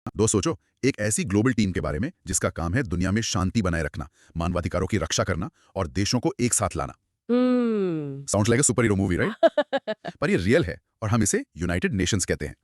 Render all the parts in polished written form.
दोस्त सोचो, एक ऐसी ग्लोबल टीम के बारे में जिसका काम है दुनिया में शांति बनाए रखना, मानवाधिकारों की रक्षा करना और देशों को एक साथ लाना। Hmm. Sounds like a superhero movie, right? पर ये रियल है और हम इसे यूनाइटेड नेशंस कहते हैं।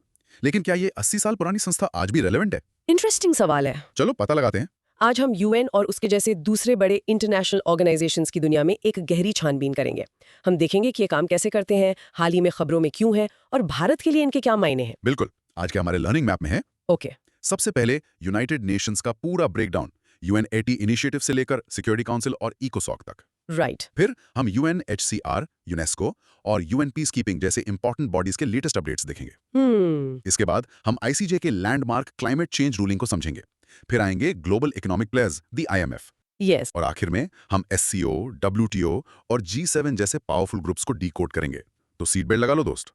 लेकिन क्या ये 80 साल पुरानी संस्था आज भी रेलेवेंट है? इंटरेस्टिंग सवाल है। चलो पता लगाते हैं। आज हम यूएन और उसके जैसे दूसरे बड़े इंटरनेशनल ऑर्गेनाइजेशंस की दुनिया में एक गहरी छानबीन करेंगे। हम देखेंगे कि ये काम कैसे करते हैं, हाल ही में खबरों में क्यों है और भारत के लिए इनके क्या मायने हैं। बिल्कुल, आज के हमारे लर्निंग मैप में है। ओके। सबसे पहले यूनाइटेड नेशंस का पूरा ब्रेकडाउन, UN80 इनिशिएटिव से लेकर सिक्योरिटी काउंसिल और इकोसॉक तक। राइट। फिर हम UNHCR, यूनेस्को और UN पीस कीपिंग जैसे इंपॉर्टेंट बॉडीज के लेटेस्ट अपडेट्स देखेंगे। इसके बाद हम ICJ के लैंडमार्क क्लाइमेट चेंज रूलिंग को समझेंगे। फिर आएंगे global economic players, the IMF। Yes. और आखिर में हम SCO, WTO और G7 जैसे पावरफुल ग्रुप्स को डीकोड करेंगे। तो सीट बेल्ट लगा लो दोस्त।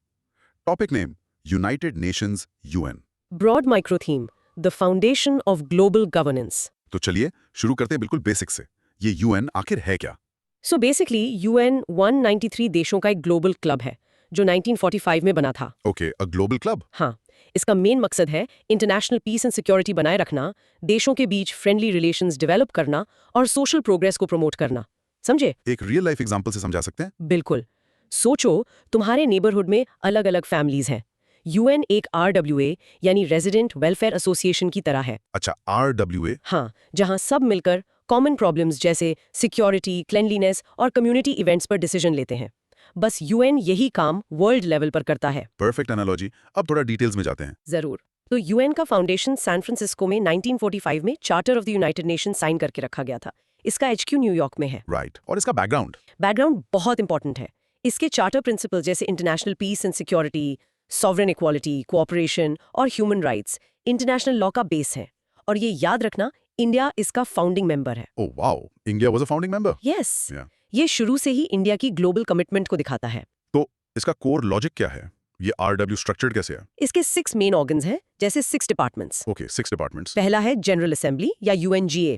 Topic name, United Nations, UN। Broad micro theme, the foundation of global governance. तो चलिए शुरू करते हैं बिल्कुल बेसिक से। ये UN आखिर है क्या? सो बेसिकली यूएन 193 देशों का एक ग्लोबल क्लब है जो 1945 में बना था। Okay, a global club. हाँ, इसका मेन मकसद है इंटरनेशनल पीस एंड सिक्योरिटी बनाए रखना, देशों के बीच फ्रेंडली रिलेशंस डेवलप करना और सोशल प्रोग्रेस को प्रमोट करना। समझे? एक रियल लाइफ एग्जांपल से समझा सकते हैं? बिल्कुल। सोचो, तुम्हारे नेबरहुड में अलग अलग फैमिलीज हैं। यूएन एक RWA यानी रेजिडेंट वेलफेयर एसोसिएशन की तरह है। अच्छा, RWA। हाँ, जहाँ सब मिलकर कॉमन प्रॉब्लम्स जैसे सिक्योरिटी, क्लेanलीनेस और कम्युनिटी इवेंट्स पर डिसीजन लेते हैं। बस यूएन यही काम वर्ल्ड लेवल पर करता है। Perfect analogy. अब थोड़ा डिटेल्स में जाते हैं। जरूर। तो यूएन का फाउंडेशन सैन फ्रांसिस्को में 1945 में charter of the United Nation sign करके रखा गया था। इसका HQ न्यूयॉर्क में है। राइट, और इसका बैकग्राउंड? बैकग्राउंड बहुत इंपॉर्टेंट है। इसके चार्टर प्रिंसिपल जैसे international peace and security, sovereign equality, cooperation और ह्यूमन राइट्स इंटरनेशनल लॉ का बेस है। और ये याद रखना, इंडिया इसका फाउंडिंग मेंबर है। Oh wow, India was a founding member. Yes. Yeah. ये शुरू से ही इंडिया की ग्लोबल कमिटमेंट को दिखाता है। तो इसका कोर लॉजिक क्या है? ये RW स्ट्रक्चर्ड कैसे है? इसके 6 मेन ऑर्गन्स हैं, जैसे 6 डिपार्टमेंट्स। Okay, 6 departments. पहला है जनरल असेंबली या UNGA।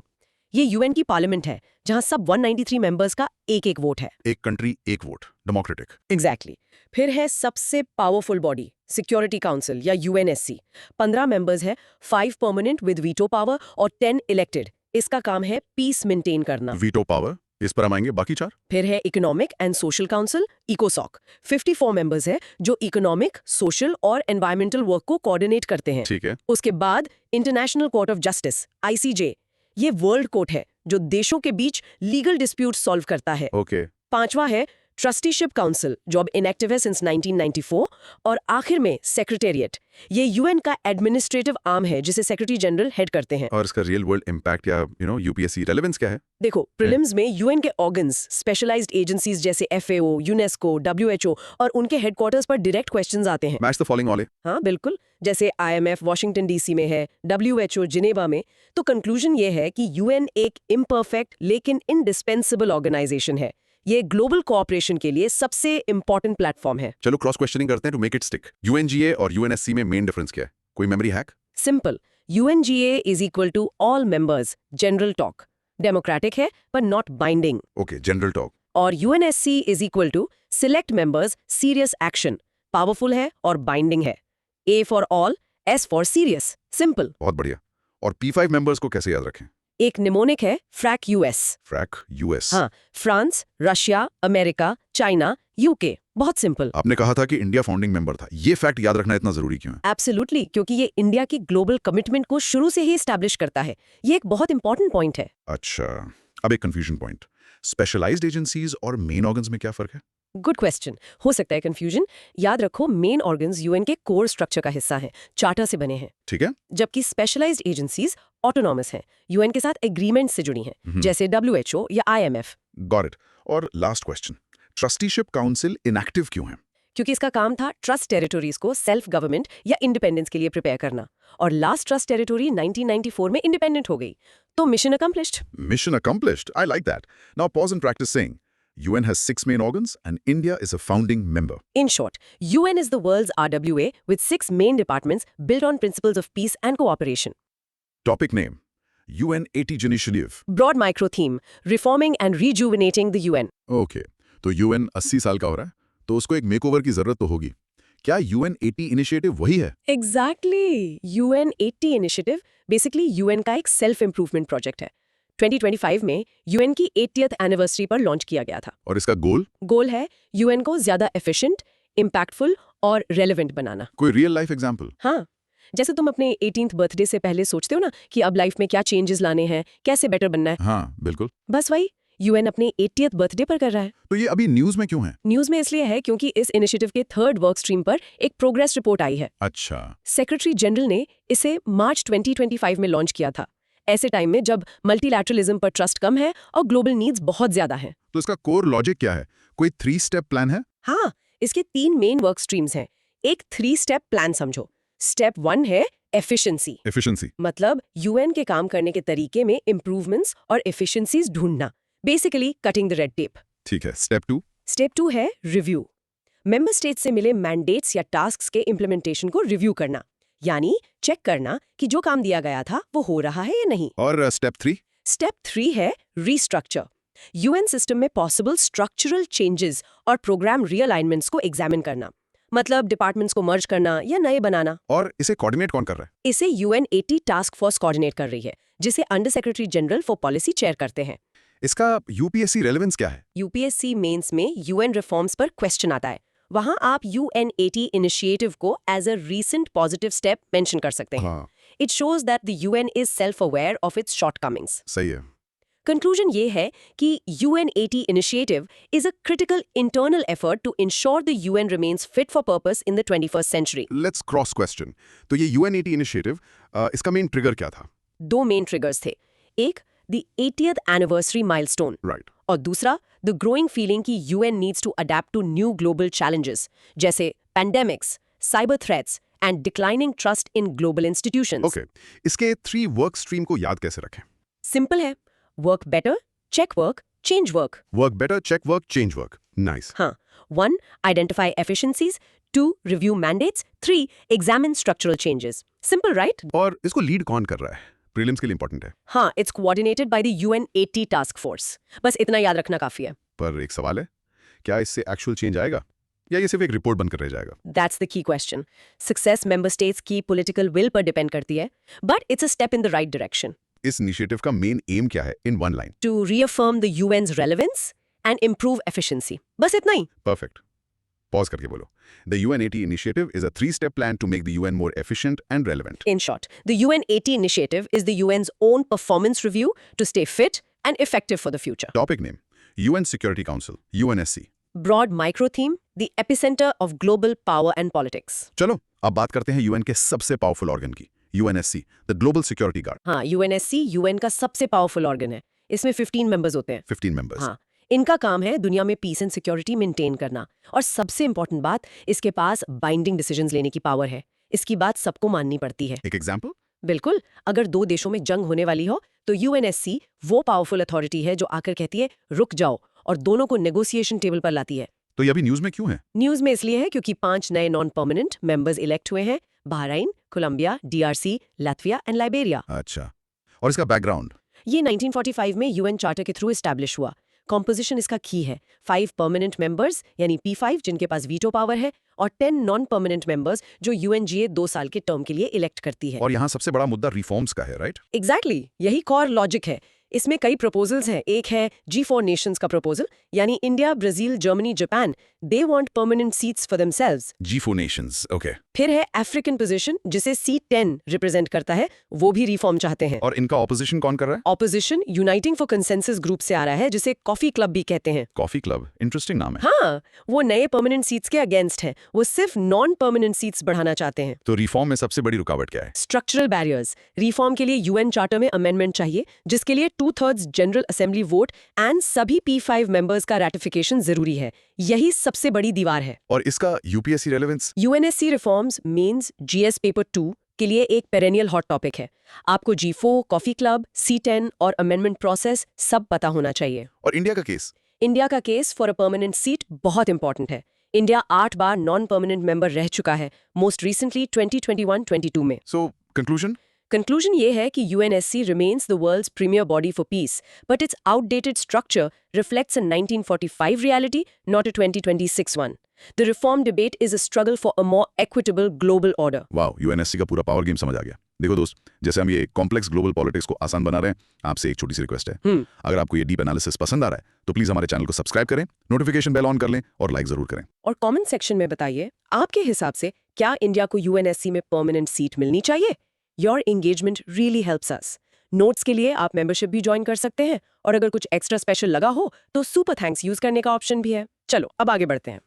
ये यूएन की पार्लियामेंट है जहां सब 193 मेंबर्स का एक एक वोट है। एक कंट्री एक वोट, डेमोक्रेटिक। एग्जैक्टली। फिर है सबसे पावरफुल बॉडी, सिक्योरिटी काउंसिल या UNSC। 15 मेंबर्स है, 5 परमानेंट विद वीटो पावर और 10 इलेक्टेड। इसका काम है पीस मेंटेन करना। वीटो पावर, इस पर हम आएंगे। बाकी 4? फिर है इकोनॉमिक एंड सोशल काउंसिल, इकोसॉक। 54 मेंबर्स है जो इकोनॉमिक, सोशल और एनवायरमेंटल वर्क को कोऑर्डिनेट करते हैं। ठीक है। उसके बाद international court of justice, ICJ। ये वर्ल्ड कोर्ट है जो देशों के बीच लीगल डिस्प्यूट सॉल्व करता है। ओके। पांचवा है ट्रस्टीशिप काउंसिल, जो अब इनएक्टिव है सिंस 1994। और आखिर में सेक्रेटेरिएट, ये यूएन का एडमिनिस्ट्रेटिव आर्म है जिसे सेक्रेटरी जनरल हेड करते हैं। और इसका रियल वर्ल्ड इम्पैक्ट या UPSC रेलेवेंस क्या है? देखो, प्रीलिम्स में यूएन के ऑर्गन्स, स्पेशलाइज्ड एजेंसीज जैसे FAO, यूनेस्को, WHO और उनके हेडक्वार्टर्स पर डायरेक्ट क्वेश्चंस आते हैं। मैच द फॉलोइंग वाले। हाँ बिल्कुल, जैसे IMF वॉशिंगटन DC में है, WHO जिनेवा में। तो कंक्लूजन ये है कि यूएन एक इम्परफेक्ट लेकिन इंडिस्पेंसिबल ऑर्गेनाइजेशन है। ये ग्लोबल कोऑपरेशन के लिए सबसे इंपॉर्टेंट प्लेटफॉर्म है। चलो क्रॉस क्वेश्चनिंग करते हैं to make it stick. UNGA और UNSC में मेन डिफरेंस क्या है? कोई memory hack? Simple, UNGA is equal to all members, general talk. Democratic है पर not binding. Okay, general talk. और UNSC is equal to select members, serious action. Powerful है और बाइंडिंग है। A for all, S for serious. Simple. बहुत बढ़िया। और P5 members को कैसे याद रखें? एक निमोनिक है, फ्रैक US। फ्रैक US। हाँ, France, Russia, America, China, UK। बहुत सिंपल। आपने कहा था कि इंडिया फाउंडिंग मेंबर था। ये फैक्ट याद रखना इतना जरूरी क्यों है? एब्सोल्युटली, क्योंकि ये इंडिया की ग्लोबल कमिटमेंट को शुरू से ही एस्टैब्लिश करता है। ये एक बहुत इंपॉर्टेंट पॉइंट है। अच्छा, अब एक कंफ्यूजन पॉइंट। स्पेशलाइज्ड एजेंसीज और मेन ऑर्गन्स में क्या फर्क है? Good question. हो सकता है कंफ्यूजन। याद रखो, मेन ऑर्गन्स यूएन के कोर स्ट्रक्चर का हिस्सा हैं, चार्टर से बने हैं। ठीक है। जबकि स्पेशलाइज्ड एजेंसीज ऑटोनॉमस हैं, यूएन के साथ एग्रीमेंट से जुड़ी हैं, जैसे WHO या IMF। Got it. और last question, trusteeship council inactive क्यों है? क्योंकि इसका काम था ट्रस्ट टेरिटोरीज को सेल्फ गवर्नमेंट या इंडिपेंडेंस के लिए प्रिपेयर करना। और लास्ट ट्रस्ट टेरिटोरी 1994 में इंडिपेंडेंट हो गई। तो mission accomplished. Mission accomplished. I like that. Now pause and practice saying. UN has 6 main organs and India is a founding member. In short, UN is the world's RWA with 6 main departments built on principles of peace and cooperation. Topic name, UN80 Initiative. Broad micro theme, reforming and rejuvenating the UN. Okay, तो UN 80 साल का हो रहा है, तो उसको एक makeover की जरूरत तो होगी। क्या UN80 इनिशिएटिव वही है? Exactly UN80 initiative basically UN का एक सेल्फ इम्प्रूवमेंट प्रोजेक्ट है। 2025 में यूएन की 80th एनिवर्सरी पर लॉन्च किया गया था। और इसका गोल है यूएन को ज्यादा एफिशिएंट, इम्पैक्टफुल और रेलेवेंट बनाना। कोई रियल लाइफ एग्जांपल? हाँ, जैसे तुम अपने 18th बर्थडे से पहले सोचते हो ना कि अब लाइफ में क्या चेंजेस लाने हैं, कैसे बेटर बनना है। हाँ, बिल्कुल। बस वही यूएन अपने 80th बर्थडे पर कर रहा है। तो ये अभी न्यूज में क्यों है? न्यूज में इसलिए है क्योंकि इस इनिशिएटिव के 3rd वर्क स्ट्रीम पर एक प्रोग्रेस रिपोर्ट आई है। अच्छा। सेक्रेटरी जनरल ने इसे मार्च 2025 में लॉन्च किया था, ऐसे टाइम में जब मल्टीलैटरलिज्म पर ट्रस्ट कम है और ग्लोबल नीड्स बहुत ज्यादा हैं। तो इसका कोर लॉजिक क्या है? कोई 3 स्टेप प्लान है? हाँ, इसके 3 मेन वर्क स्ट्रीम्स हैं। एक 3 स्टेप प्लान समझो। स्टेप 1 है एफिशिएंसी, मतलब यूएन के काम करने के तरीके में इंप्रूवमेंट्स और एफिशिएंसीज ढूंढना, basically cutting the red tape. ठीक है। स्टेप 2 है रिव्यू। मेंबर स्टेट से मिले मैंडेट्स या टास्क्स के इम्प्लीमेंटेशन को रिव्यू करना, यानी चेक करना कि जो काम दिया गया था वो हो रहा है या नहीं। और स्टेप 3 है रीस्ट्रक्चर। यूएन सिस्टम में पॉसिबल स्ट्रक्चरल चेंजेस और प्रोग्राम रीअलाइनमेंट्स को एग्जामिन करना, मतलब डिपार्टमेंट्स को मर्ज करना या नए बनाना। और इसे कोऑर्डिनेट कौन कर रहा है? इसे UN80 टास्क फोर्स कोऑर्डिनेट कर रही है, जिसे under secretary general for policy chair करते हैं। इसका यूपीएससी रेलेवेंस क्या है? यूपीएससी मेंस में यूएन रिफॉर्म्स पर क्वेश्चन आता है। वहां आप UN80 इनिशिएटिव को as a recent positive step mention कर सकते हैं। It shows that the UN is self aware of its shortcomings. सही है। कंक्लूजन ये है कि UN80 initiative is a critical internal effort to ensure the UN remains fit for purpose in the 21st century. Let's cross question. तो ये UN80 initiative, इसका main trigger क्या था? 2 मेन ट्रिगर्स थे। एक, the 80th anniversary milestone, right. और दूसरा, the growing feeling कि UN needs to adapt to new global challenges, जैसे pandemics, cyber threats and declining trust in global institutions. Okay, इसके 3 वर्क स्ट्रीम को याद कैसे रखें? सिंपल है, work better, check work, change work. Work better, check work, change work. Nice. हाँ, 1, identify efficiencies, 2, review mandates, 3, examine structural changes. Simple right? और इसको lead कौन कर रहा है? प्रीलिम्स के लिए इंपॉर्टेंट है। हाँ, it's coordinated by the UN80 task force. बस इतना याद रखना काफी है। पर एक सवाल है, क्या इससे एक्चुअल चेंज आएगा या ये सिर्फ एक रिपोर्ट बनकर रह जाएगा? That's the key question. Success member states की political will पर डिपेंड करती है, but it's a step in the right direction. इस इनिशिएटिव का मेन एम क्या है इन 1 line? To reaffirm the UN's relevance and improve efficiency. बस इतना ही। परफेक्ट। पॉज करके बोलो। The UN80 initiative is a 3-step plan to make the UN more efficient and relevant. In short, the UN80 initiative is the UN's own performance review to stay fit and effective for the future. Topic name: UN Security Council, UNSC. Broad micro theme: the epicenter of global power and politics. चलो अब बात करते हैं UN के सबसे powerful organ की, UNSC, the global security guard. हाँ, UNSC UN का सबसे पावरफुल ऑर्गन है। इसमें 15 मेंबर्स होते हैं। 15 मेंबर्स। हाँ, इनका काम है दुनिया में पीस एंड सिक्योरिटी मेंटेन करना, और सबसे इंपॉर्टेंट बात, इसके पास बाइंडिंग डिसीजंस लेने की पावर है। इसकी बात सबको माननी पड़ती है। एक एग्जांपल? बिल्कुल, अगर 2 देशों में जंग होने वाली हो तो UNSC वो पावरफुल अथॉरिटी है जो आकर कहती है रुक जाओ, और दोनों को नेगोशिएशन टेबल पर लाती है। तो ये अभी न्यूज में क्यों है? न्यूज में इसलिए है क्योंकि 5 नए नॉन परमानेंट मेंबर्स इलेक्ट हुए हैं: Bahrain, Colombia, DRC, Latvia and Liberia. अच्छा, और इसका बैकग्राउंड? ये 1945 में UN चार्टर के थ्रू एस्टैब्लिश हुआ। कॉम्पोजिशन इसका की है: 5 परमानेंट मेंबर्स यानी P5 जिनके पास वीटो पावर है, और 10 नॉन परमानेंट मेंबर्स जो UNGA 2 साल के टर्म के लिए इलेक्ट करती है। और यहाँ सबसे बड़ा मुद्दा रिफॉर्म्स का है, राइट? एग्जैक्टली, यही कॉर लॉजिक है। इसमें कई प्रपोजल्स हैं। एक है G4 नेशंस का प्रपोजल, यानी India, Brazil, Germany, Japan, they want permanent seats for themselves. G4 Nations, okay. फिर है अफ्रीकन पोजीशन, जिसे C10 रिप्रेजेंट करता है, वो भी रिफॉर्म चाहते हैं। और इनका ऑपोजिशन कौन कर रहा है? Opposition uniting for consensus group से आ रहा है, जिसे कॉफी क्लब भी कहते हैं। कॉफी क्लब, इंटरेस्टिंग नाम है। हाँ, वो नए परमानेंट सीट्स के अगेंस्ट है। वो सिर्फ नॉन परमानेंट सीट्स बढ़ाना चाहते हैं। तो रिफॉर्म में सबसे बड़ी रुकावट क्या है? Structural barriers. रिफॉर्म के लिए UN चार्टर में अमेंडमेंट चाहिए, जिसके लिए 2/3 जनरल असेंबली वोट एंड सभी P5 मेंबर्स का रैटिफिकेशन जरूरी है। यही सबसे बड़ी दीवार है। और इसका UPSC relevance? UNSC reforms mains GS paper 2 के लिए एक पेरेनियल हॉट टॉपिक है। आपको G4, कॉफी क्लब, C10 और अमेंडमेंट प्रोसेस सब पता होना चाहिए। और इंडिया का केस? इंडिया का case for a permanent seat बहुत इंपॉर्टेंट है। इंडिया 8 बार नॉन परमानेंट मेंबर रह चुका है, मोस्ट रिसेंटली 2021-22 में। So conclusion? कंक्लूजन ये है कि UNSC remains the world's premier body for peace, but its outdated structure reflects a 1945 reality, not a 2026 one. The reform debate is a struggle for a more equitable global order. Wow, UNSC का पूरा power game समझ आ गया। देखो दोस्त, जैसे हम ये complex global politics को आसान बना रहे हैं, आपसे एक छोटी सी रिक्वेस्ट है। अगर आपको ये डीप एनालिसिस पसंद आ रहा है तो प्लीज हमारे चैनल को सब्सक्राइब करें, नोटिफिकेशन बेल ऑन कर लें और लाइक जरूर करें। और कमेंट सेक्शन में बताइए, आपके हिसाब से क्या इंडिया को यूएनएससी में परमानेंट सीट मिलनी चाहिए? Your engagement really helps us. Notes के लिए आप मेंबरशिप भी ज्वाइन कर सकते हैं, और अगर कुछ एक्स्ट्रा स्पेशल लगा हो तो सुपर थैंक्स यूज करने का ऑप्शन भी है। चलो अब आगे बढ़ते हैं।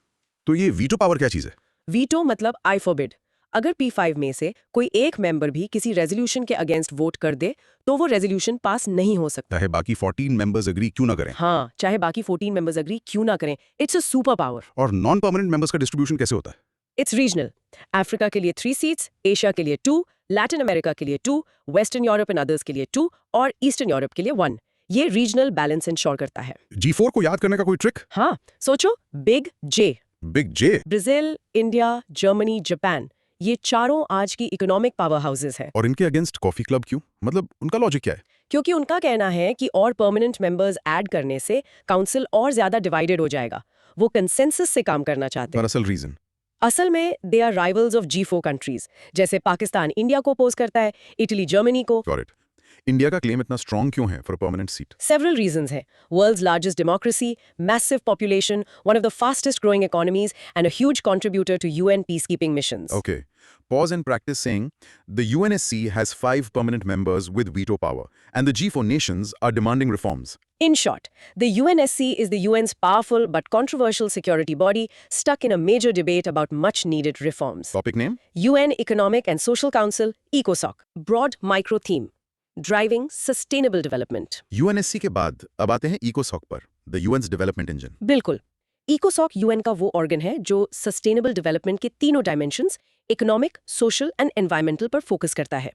तो ये वीटो पावर क्या चीज है? वीटो मतलब आई फॉरबिड। अगर P5 में से कोई एक मेंबर भी किसी रेजोल्यूशन के अगेंस्ट वोट कर दे तो वो रेजोल्यूशन पास नहीं हो सकता। चाहे बाकी 14 मेंबर्स एग्री क्यों ना करें। हाँ, चाहे बाकी 14 मेंबर्स एग्री क्यों ना करें। It's a super power. और नॉन परमानेंट मेंबर्स का डिस्ट्रीब्यूशन कैसे होता है? It's regional. अफ्रीका के लिए 3 सीट्स, एशिया के लिए 2, लैटिन अमेरिका के लिए 2, वेस्टर्न यूरोप एंड अदर्स के लिए 2 और ईस्टर्न यूरोप के लिए 1। ये रीजनल बैलेंस इंश्योर करता है। G4 को याद करने का कोई ट्रिक? हाँ, सोचो, बिग जे। बिग जे। ब्राजील, इंडिया, जर्मनी, जापान, ये चारों आज की इकोनॉमिक पावर हाउसेस हैं। और इनके अगेंस्ट कॉफी क्लब क्यों? मतलब उनका लॉजिक क्या है? क्योंकि उनका कहना है कि और परमानेंट मेंबर्स ऐड करने से काउंसिल और ज्यादा डिवाइडेड हो जाएगा। वो कंसेंसस से काम करना चाहते हैं। दरअसल रीजन असल में they are rivals of G4 countries. जैसे पाकिस्तान इंडिया को अपोज करता है, इटली जर्मनी को। Got it. इंडिया का क्लेम इतना स्ट्रांग क्यों है for permanent seat? Several reasons हैं। World's largest democracy, massive population, one of the fastest growing economies, and a huge contributor to UN peacekeeping missions. Okay. Pause and practice saying the UNSC has 5 permanent members with veto power, and the G4 nations are demanding reforms. In short, the UNSC is the UN's powerful but controversial security body stuck in a major debate about much needed reforms. Topic name? UN Economic and Social Council, ECOSOC. Broad micro theme. Driving sustainable development. UNSC के बाद अब आते हैं ECOSOC पर, the UN's development engine. बिल्कुल। ECOSOC UN का वो organ है जो सस्टेनेबल डेवलपमेंट के तीनों dimensions, economic, social and environmental पर फोकस करता है।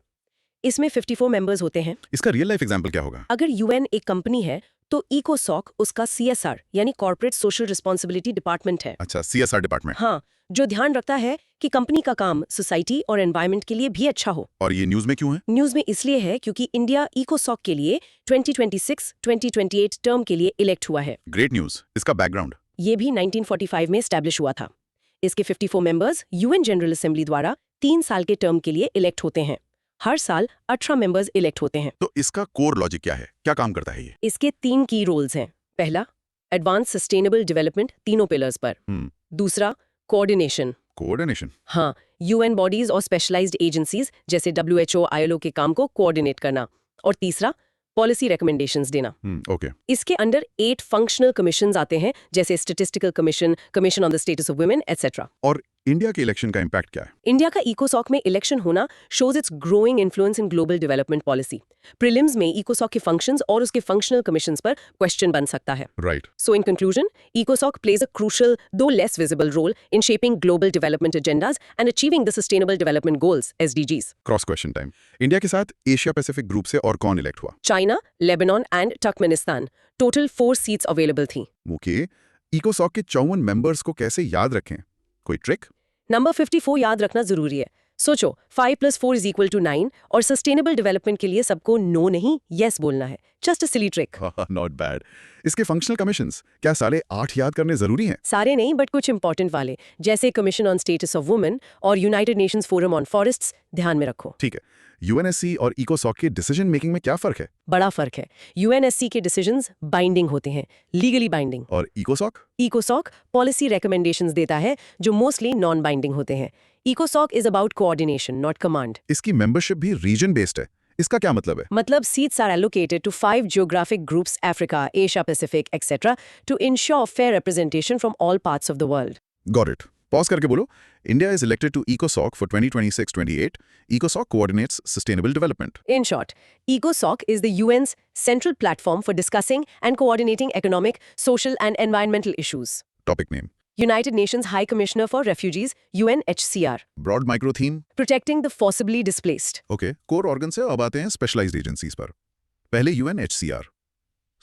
इसमें 54 मेंबर्स होते हैं। इसका रियल लाइफ एग्जांपल क्या होगा? अगर UN एक कंपनी है तो ECOSOC उसका CSR यानी कॉर्पोरेट सोशल रिस्पांसिबिलिटी डिपार्टमेंट है। अच्छा, CSR डिपार्टमेंट। हाँ, जो ध्यान रखता है कि कंपनी का काम सोसाइटी और एनवायरनमेंट के लिए भी अच्छा हो। और ये न्यूज़ में क्यों है? न्यूज़ में इसलिए है क्योंकि इंडिया ECOSOC के लिए 2026-2028 टर्म के लिए इलेक्ट हुआ है। Great news. इसका बैकग्राउंड? ये भी 1945 में एस्टैब्लिश हुआ था। इसके 54 मेंबर्स UN जनरल असेंबली द्वारा 3 साल के टर्म के लिए इलेक्ट होते हैं। हर साल 18 मेंबर्स इलेक्ट होते हैं। तो इसका कोर लॉजिक क्या है? क्या काम करता है ये? इसके 3 की रोल्स हैं। पहला, एडवांस सस्टेनेबल डेवलपमेंट तीनों पिलर्स पर। दूसरा, कोऑर्डिनेशन। कोऑर्डिनेशन? हाँ, UN बॉडीज और स्पेशलाइज्ड एजेंसीज जैसे WHO, ILO के काम को कोऑर्डिनेट करना। और तीसरा, पॉलिसी रिकमेंडेशंस देना। ओके। इसके अंडर 8 फंक्शनल कमीशंस आते हैं, जैसे statistical commission, commission on the status of women, etcetera. और इंडिया के इलेक्शन का इम्पैक्ट क्या है? इंडिया का ECOSOC में इलेक्शन होना shows it's growing influence in global development policy. Prelims में ECOSOC के फंक्शंस और उसके फंक्शनल कमीशंस पर क्वेश्चन बन सकता है। Right. So in conclusion, ECOSOC plays a crucial, though less visible role in shaping global development agendas and achieving the Sustainable Development Goals, SDGs. Cross question time. India के साथ Asia Pacific group से और कौन elect हुआ? China, Lebanon and Turkmenistan. Total 4 seats available थी। Okay. इकोसॉक के 54 members को कैसे याद रखें? कोई ट्रिक? नंबर 54 याद रखना जरूरी है। सोचो, 5 + 4 = 9 और सस्टेनेबल डेवलपमेंट के लिए सबको नो नहीं यस बोलना है। Just a silly trick. Not bad. इसके फंक्शनल कमीशंस क्या साले 8 याद करने जरूरी हैं? सारे नहीं, बट कुछ इंपॉर्टेंट वाले, जैसे commission on status of women और United Nations forum on forests, ध्यान में रखो। ठीक है। यूएनएससी और इकोसॉक के डिसीजन मेकिंग में क्या फर्क है? बड़ा फर्क है। UNSC के डिसीजंस बाइंडिंग होते हैं, लीगली बाइंडिंग। और इकोसॉक? ECOSOC पॉलिसी रिकमेंडेशंस देता है जो मोस्टली नॉन बाइंडिंग होते हैं। ECOSOC is about coordination, not command. इसकी मेंबरशिप भी रीजन बेस्ड है। इसका क्या मतलब है? मतलब seats are allocated to 5 geographic groups, Africa, Asia Pacific, etc., to ensure fair representation from all parts of the world. Got it. Pause करके बोलो। इंडिया इज इलेक्टेड टू इकोसॉक फॉर 2026-28. इकोसॉक coordinates sustainable development. In short, ECOSOC is the UN's central platform for discussing and coordinating economic, social, and environmental issues. Topic name? United Nations High Commissioner for Refugees, UNHCR. Broad micro theme? Protecting the forcibly displaced. Okay. Core organ से अब आते हैं specialised agencies पर। पहले UNHCR.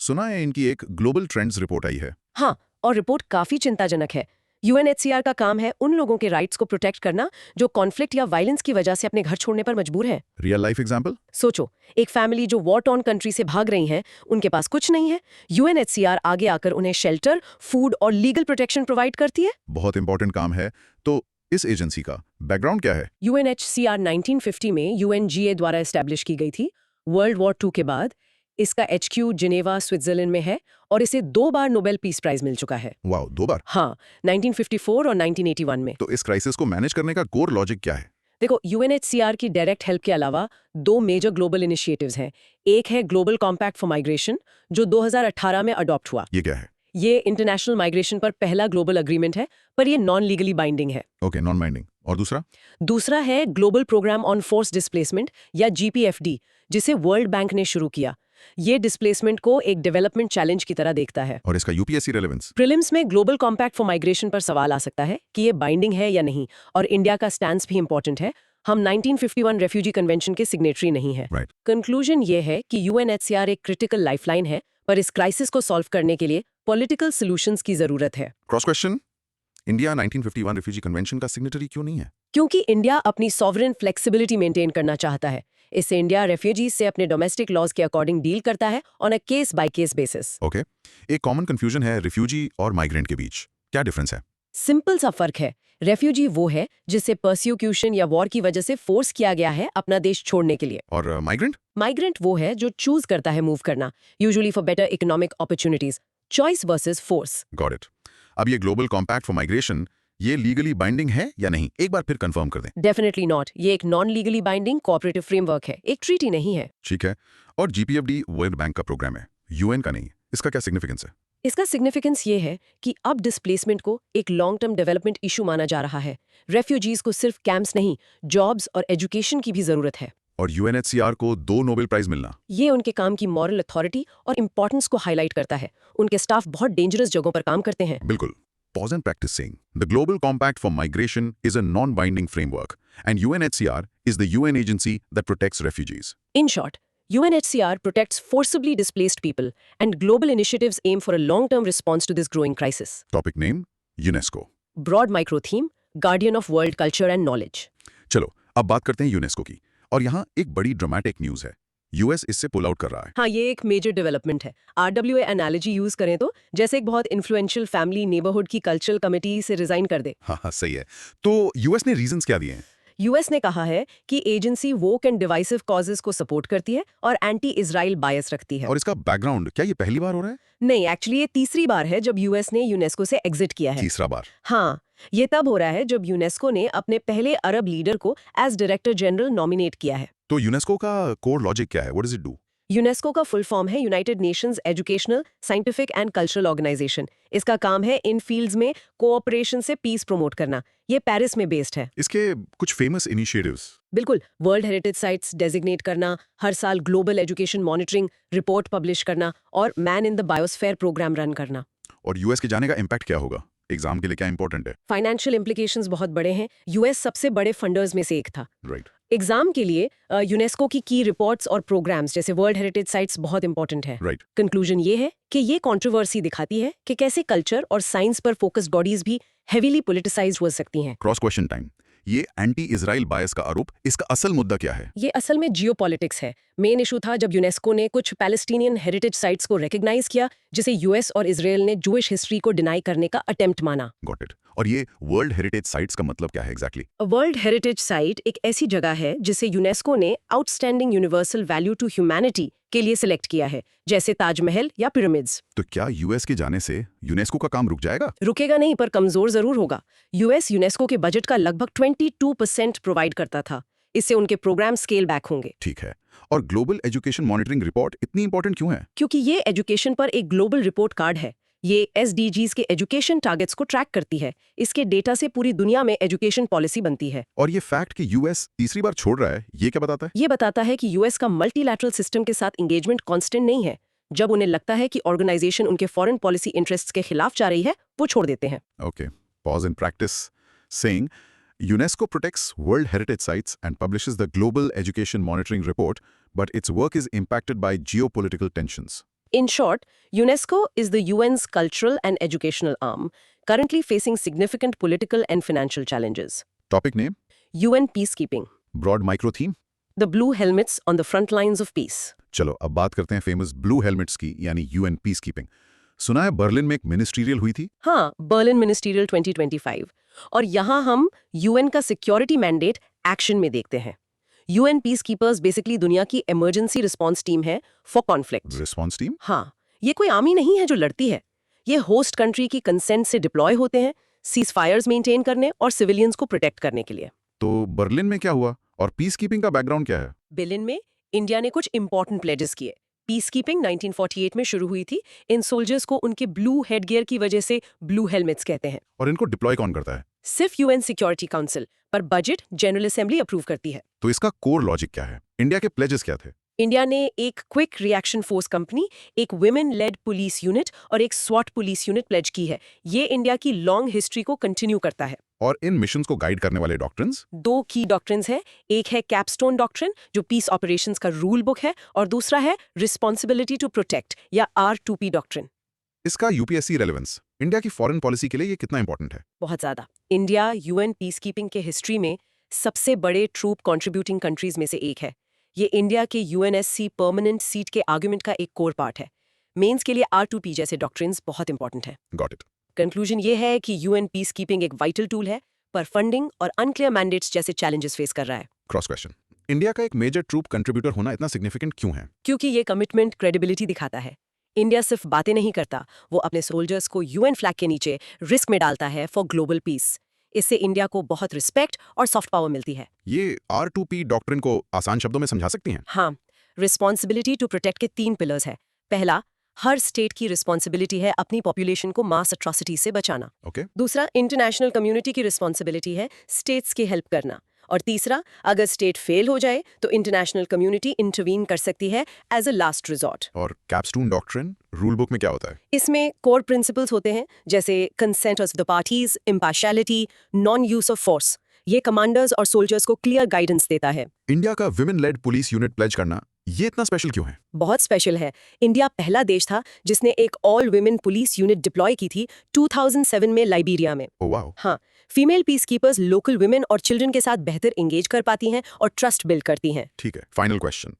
सुना है इनकी एक ग्लोबल ट्रेंड्स रिपोर्ट आई है। हाँ, और रिपोर्ट काफी चिंताजनक है। यूएनएचसीआर का काम है उन लोगों के राइट्स को प्रोटेक्ट करना जो कॉन्फ्लिक्ट या वायलेंस की वजह से अपने घर छोड़ने पर मजबूर हैं। Real life example? सोचो, एक फैमिली जो वॉर टॉर्न कंट्री से भाग रही हैं, उनके पास कुछ नहीं है। यूएनएचसीआर आगे आकर उन्हें शेल्टर, फूड और लीगल प्रोटेक्शन प्रोवाइड करती है। बहुत इंपॉर्टेंट काम है। तो इस एजेंसी का बैकग्राउंड क्या है? यूएनएचसीआर 1950 में यूएनजीए द्वारा एस्टैब्लिश की गई थी। वर्ल्ड वॉर II के बाद इसका HQ जिनेवा, स्विट्जरलैंड में है और इसे 2 बार नोबेल पीस प्राइज मिल चुका है। वाह, 2 बार? हाँ, 1954 और 1981 में। तो इस क्राइसिस को मैनेज करने का कोर लॉजिक क्या है? देखो, यूएनएचसीआर की डायरेक्ट हेल्प के अलावा 2 मेजर ग्लोबल इनिशिएटिव्स हैं। एक है ग्लोबल कॉम्पैक्ट फॉर माइग्रेशन, जो 2018 में अडॉप्ट हुआ। ये क्या है? ये इंटरनेशनल माइग्रेशन पर पहला ग्लोबल अग्रीमेंट है, पर ये नॉन लीगली बाइंडिंग है। Okay, non binding. और दूसरा? दूसरा है global programme on force displacement या GPFD, जिसे वर्ल्ड बैंक ने शुरू किया। ये डिस्प्लेसमेंट को एक डेवलपमेंट चैलेंज की तरह देखता है। और इसका यूपीएससी रेलेवेंस? प्रीलिम्स में ग्लोबल कॉम्पैक्ट फॉर माइग्रेशन पर सवाल आ सकता है कि ये बाइंडिंग है या नहीं, और इंडिया का स्टैंस भी इंपॉर्टेंट है। हम 1951 रेफ्यूजी कन्वेंशन के सिग्नेटरी नहीं है। राइट। कंक्लूजन ये है कि यूएनएचसीआर एक क्रिटिकल लाइफलाइन है, पर इस क्राइसिस को सॉल्व करने के लिए पॉलिटिकल सॉल्यूशंस की जरूरत है। Cross question, India 1951 refugee convention का सिग्नेटरी क्यों नहीं है? क्योंकि इंडिया अपनी सॉवरेन फ्लेक्सिबिलिटी मेंटेन करना चाहता है। इससे इंडिया रेफ्यूजीज से अपने डोमेस्टिक लॉज के अकॉर्डिंग डील करता है on a case by case basis. Okay. एक कॉमन कंफ्यूजन है रिफ्यूजी और माइग्रेंट के बीच, क्या डिफरेंस है? सिंपल सा फर्क है। रेफ्यूजी वो है जिसे परसिक्यूशन या वॉर की वजह से फोर्स किया गया है अपना देश छोड़ने के लिए। और माइग्रेंट? माइग्रेंट वो है जो चूज करता है मूव करना, usually for better economic opportunities. Choice versus force. Got it. अब ये ग्लोबल कॉम्पैक्ट फॉर माइग्रेशन, ये लीगली बाइंडिंग है या नहीं? एक बार फिर कंफर्म कर दें। Definitely not. ये एक non legally binding cooperative framework है, एक ट्रीटी नहीं है। ठीक है। और जीपीएफडी वर्ल्ड बैंक का प्रोग्राम है, यूएन का नहीं। इसका क्या सिग्निफिकेंस है? इसका सिग्निफिकेंस ये है कि अब डिस्प्लेसमेंट को एक लॉन्ग टर्म डेवलपमेंट इशू माना जा रहा है। रेफ्यूजीज को सिर्फ कैंप्स नहीं, जॉब्स और एजुकेशन की भी जरूरत है। और यूएनएचसीआर को 2 नोबेल प्राइज मिलना, ये उनके काम की मॉरल अथॉरिटी और इंपॉर्टेंस को हाईलाइट करता है। उनके स्टाफ बहुत डेंजरस जगहों पर काम करते हैं। बिल्कुल। Pause and practice saying, the Global Compact for Migration is a non-binding framework, and UNHCR is the UN agency that protects refugees. In short, UNHCR protects forcibly displaced people, and global initiatives aim for a long-term response to this growing crisis. Topic name, UNESCO. Broad micro theme, Guardian of World Culture and Knowledge. चलो, अब बात करते हैं UNESCO की। और यहाँ एक बड़ी ड्रामेटिक न्यूज़ है। यूएस इससे पुल आउट कर रहा है। हाँ, ये एक मेजर डेवलपमेंट है। RWA एनालॉजी यूज करें तो जैसे एक बहुत इन्फ्लुएंशियल फैमिली नेबरहुड की कल्चरल कमिटी से रिजाइन कर दे। हाँ, सही है। तो यूएस ने रीजंस क्या दिए हैं? यूएस ने कहा है कि agency woke and divisive causes को सपोर्ट करती है और एंटी इजराइल बायस रखती है। और इसका बैकग्राउंड, क्या ये पहली बार हो रहा है? नहीं, एक्चुअली ये तीसरी बार है जब यूएस ने यूनेस्को से एग्जिट किया है। तीसरा बार? हाँ, ये तब हो रहा है जब यूनेस्को ने अपने पहले अरब लीडर को एज डायरेक्टर जनरल नॉमिनेट किया है। तो यूनेस्को का कोर लॉजिक क्या है? What does it do? UNESCO का फुल फॉर्म है United Nations educational, scientific and cultural organisation. इसका काम है इन फील्ड्स में कोऑपरेशन से पीस प्रमोट करना। ये पेरिस में बेस्ड है। इसके कुछ फेमस इनिशिएटिव्स? बिल्कुल, वर्ल्ड हेरिटेज साइट्स डेजिग्नेट करना, हर साल global education monitoring report publish करना और man in the biosphere program run करना। और यूएस के जाने का इम्पैक्ट क्या होगा? एग्जाम के लिए क्या इंपॉर्टेंट है? फाइनेंशियल इम्प्लीकेशंस बहुत बड़े हैं। यूएस सबसे बड़े फंडर्स में से एक था। राइट। एग्जाम के लिए यूनेस्को की रिपोर्ट्स और प्रोग्राम्स जैसे वर्ल्ड हेरिटेज साइट्स बहुत इंपॉर्टेंट है। राइट। कंक्लूजन ये है कि ये कंट्रोवर्सी दिखाती है कि कैसे कल्चर और साइंस पर फोकस्ड बॉडीज भी हेवीली पॉलिटिसाइज्ड हो सकती हैं। Cross question time. ये एंटी इजराइल बायस का आरोप, इसका असल मुद्दा क्या है? ये असल में जियोपॉलिटिक्स है। मेन इशू था जब यूनेस्को ने कुछ पैलेस्टीनियन हेरिटेज साइट्स को रिकॉग्नाइज किया, जिसे यूएस और इजराइल ने जूइश हिस्ट्री को डिनाई करने का अटेम्प्ट माना। Got it. और ये वर्ल्ड हेरिटेज साइट्स का मतलब क्या है एग्जैक्टली? वर्ल्ड हेरिटेज साइट एक ऐसी जगह है जिसे यूनेस्को ने outstanding universal value to humanity के लिए सिलेक्ट किया है, जैसे ताजमहल या पिरामिड्स। तो क्या यूएस के जाने से यूनेस्को का काम रुक जाएगा? रुकेगा नहीं, पर कमजोर जरूर होगा। यूएस यूनेस्को के बजट का लगभग 22% प्रोवाइड करता था। इससे उनके प्रोग्राम स्केल बैक होंगे। ठीक है। और ग्लोबल एजुकेशन मॉनिटरिंग रिपोर्ट इतनी इंपॉर्टेंट क्यों है? क्योंकि ये एजुकेशन पर एक ग्लोबल रिपोर्ट कार्ड है। ये SDGs के एजुकेशन टारगेट्स को ट्रैक करती है। इसके डेटा से पूरी दुनिया में एजुकेशन पॉलिसी बनती है। और ये फैक्ट कि यूएस तीसरी बार छोड़ रहा है, ये क्या बताता है? ये बताता है कि यूएस का मल्टीलैटरल सिस्टम के साथ एंगेजमेंट कांस्टेंट नहीं है। जब उन्हें लगता है कि ऑर्गेनाइजेशन उनके फॉरेन पॉलिसी इंटरेस्ट्स के खिलाफ जा रही है, वो छोड़ देते हैं। Okay, pause in practice saying UNESCO protects World Heritage Sites and publishes the Global Education Monitoring Report, but its work is impacted by geopolitical tensions. In short, UNESCO is the UN's cultural and educational arm. currently facing significant political and financial challenges. Topic name, UN peacekeeping, broad micro theme. the blue helmets on the front lines of peace. चलो अब बात करते हैं famous blue helmets की, यानी UN peace keeping. सुना है Berlin में एक मिनिस्ट्रियल हुई थी। हाँ, बर्लिन मिनिस्ट्रियल 2025। और यहाँ हम UN का सिक्योरिटी मैंडेट एक्शन में देखते हैं। UN पीसकीपर्स बेसिकली दुनिया की इमरजेंसी रिस्पांस टीम है फॉर कॉन्फ्लिक्ट। Response team? हाँ, ये कोई आर्मी नहीं है जो लड़ती है। ये होस्ट कंट्री की कंसेंट से डिप्लॉय होते हैं, सीज फायर्स मेंटेन करने और सिविलियंस को प्रोटेक्ट करने के लिए। तो बर्लिन में क्या हुआ और पीस कीपिंग का बैकग्राउंड क्या है? बर्लिन में इंडिया ने कुछ इंपॉर्टेंट प्लेजेस किए। पीसकीपिंग 1948 में शुरू हुई थी। इन सोल्जर्स को उनके ब्लू हेडगियर की वजह से ब्लू हेलमेट्स कहते हैं। और इनको डिप्लॉय कौन करता है? सिर्फ UN सिक्योरिटी काउंसिल, पर बजट जनरल असेंबली अप्रूव करती है। तो इसका कोर लॉजिक क्या है? इंडिया के प्लेजेस क्या थे? इंडिया ने एक क्विक रिएक्शन फोर्स कंपनी, एक वुमेन लेड पुलिस यूनिट और एक स्वॉट पुलिस यूनिट प्लेज की है। ये इंडिया की लॉन्ग हिस्ट्री को कंटिन्यू करता है। और इन मिशंस को गाइड करने वाले डॉक्ट्रिन्स? 2 की डॉक्ट्रिन्स है। एक है कैपस्टोन डॉक्ट्रिन जो पीस ऑपरेशंस का रूल बुक है, और दूसरा है रिस्पॉन्सिबिलिटी टू प्रोटेक्ट या R2P डॉक्ट्रिन। इसका यूपीएससी रेलेवेंस इंडिया की फॉरेन पॉलिसी के लिए ये कितना इंपॉर्टेंट है? बहुत ज्यादा। इंडिया UN पीसकीपिंग के हिस्ट्री में सबसे बड़े ट्रूप कंट्रीब्यूटिंग कंट्रीज में से एक है। ये इंडिया के UNSC परमानेंट सीट के आर्गुमेंट का एक कोर पार्ट है। मेंस के लिए R2P जैसे डॉक्ट्रिन्स बहुत इंपॉर्टेंट है। Got it. कंक्लूजन ये है कि UN पीसकीपिंग एक वाइटल टूल है, पर फंडिंग और अनक्लियर मैंडेट्स जैसे चैलेंजेस फेस कर रहा है। क्रॉस क्वेश्चन, इंडिया का एक मेजर ट्रूप कंट्रीब्यूटर होना इतना सिग्निफिकेंट क्यों है? क्योंकि ये कमिटमेंट क्रेडिबिलिटी दिखाता है। इंडिया सिर्फ बातें नहीं करता, वो अपने सोल्जर्स को UN फ्लैग के नीचे रिस्क में डालता है फॉर ग्लोबल पीस। इससे इंडिया को बहुत रिस्पेक्ट और सॉफ्ट पावर मिलती है। ये R2P डॉक्ट्रिन को आसान शब्दों में समझा सकती हैं? हाँ, रिस्पॉन्सिबिलिटी टू प्रोटेक्ट के 3 पिलर्स है। पहला, हर स्टेट की रिस्पॉन्सिबिलिटी है अपनी पॉपुलेशन को मास अट्रॉसिटी से बचाना। ओके। दूसरा, इंटरनेशनल कम्युनिटी की रिस्पॉन्सिबिलिटी है स्टेट्स की हेल्प करना। और तीसरा, अगर स्टेट फेल हो जाए तो इंटरनेशनल कम्युनिटी इंटरवीन कर सकती है एज अ लास्ट रिजॉर्ट। और कैपस्टोन डॉक्ट्रिन रूल बुक में क्या होता है? इसमें कोर प्रिंसिपल्स होते हैं, जैसे consent of the parties, impartiality, non use of force. ये कमांडर्स और सोल्जर्स को क्लियर गाइडेंस देता है। इंडिया का women led police unit pledge करना ये इतना स्पेशल क्यों है? बहुत स्पेशल है। इंडिया पहला देश था जिसने एक all women police unit deploy की थी 2007 में लाइबेरिया में। Oh wow. हाँ, फीमेल पीसकीपर्स लोकल विमेन और चिल्ड्रन के साथ बेहतर एंगेज कर पाती हैं और ट्रस्ट बिल्ड करती हैं। ठीक है, फाइनल क्वेश्चन,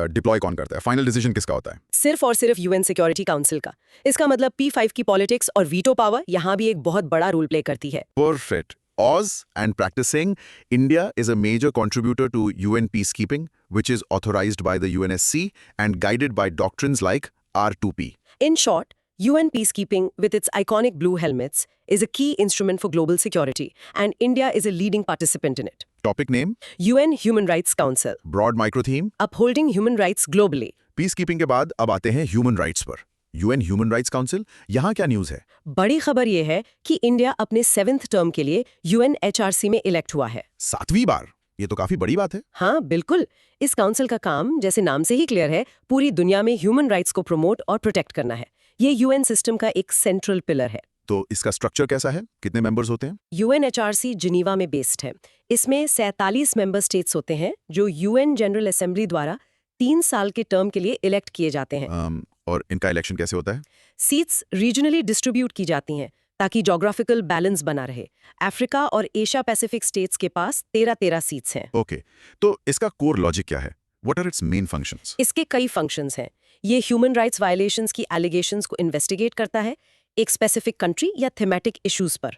डिप्लॉय कौन करता है? फाइनल डिसीजन किसका होता है? सिर्फ और सिर्फ UN सिक्योरिटी काउंसिल का। इसका मतलब P5 की पॉलिटिक्स और वीटो पावर यहाँ भी एक बहुत बड़ा रोल प्ले करती है। Perfect. Oz and practicing, India is a major contributor to UN peacekeeping, which is authorized by the UNSC and guided by doctrines like R2P. In short, UN peacekeeping, with its iconic blue helmets, is a key instrument for global security, and India is a leading participant in it. Topic name, UN Human Rights Council, broad micro theme, upholding human rights globally. peacekeeping के बाद अब आते हैं human rights पर। UN Human Rights Council, यहाँ क्या news है? बड़ी खबर ये है कि इंडिया अपने 7th टर्म के लिए UN HRC में इलेक्ट हुआ है। 7वीं बार? ये तो काफी बड़ी बात है। हाँ, बिल्कुल। इस काउंसिल का काम, जैसे नाम से ही क्लियर है, पूरी दुनिया में ह्यूमन राइट्स को प्रमोट और प्रोटेक्ट करना है। ये UN सिस्टम का एक सेंट्रल पिलर है। तो इसका स्ट्रक्चर कैसा है? कितने मेंबर्स होते हैं? UN HRC जिनीवा में बेस्ड है। इसमें 47 मेंबर स्टेट्स होते हैं जो UN जनरल असेंबली द्वारा 3 साल के टर्म के लिए इलेक्ट किए जाते हैं। और इनका इलेक्शन कैसे होता है? सीट्स रीजनली डिस्ट्रीब्यूट की जाती हैं ताकि जोग्राफिकल बैलेंस बना रहे। अफ्रीका और एशिया पैसिफिक स्टेट्स के पास 13 सीट्स हैं। ओके, तो इसका कोर लॉजिक क्या है? What are its main functions? इसके कई फंक्शंस हैं। ये ह्यूमन राइट्स वायलेशंस की एलिगेशंस को इन्वेस्टिगेट करता है एक स्पेसिफिक कंट्री या थीमेटिक इश्यूज पर,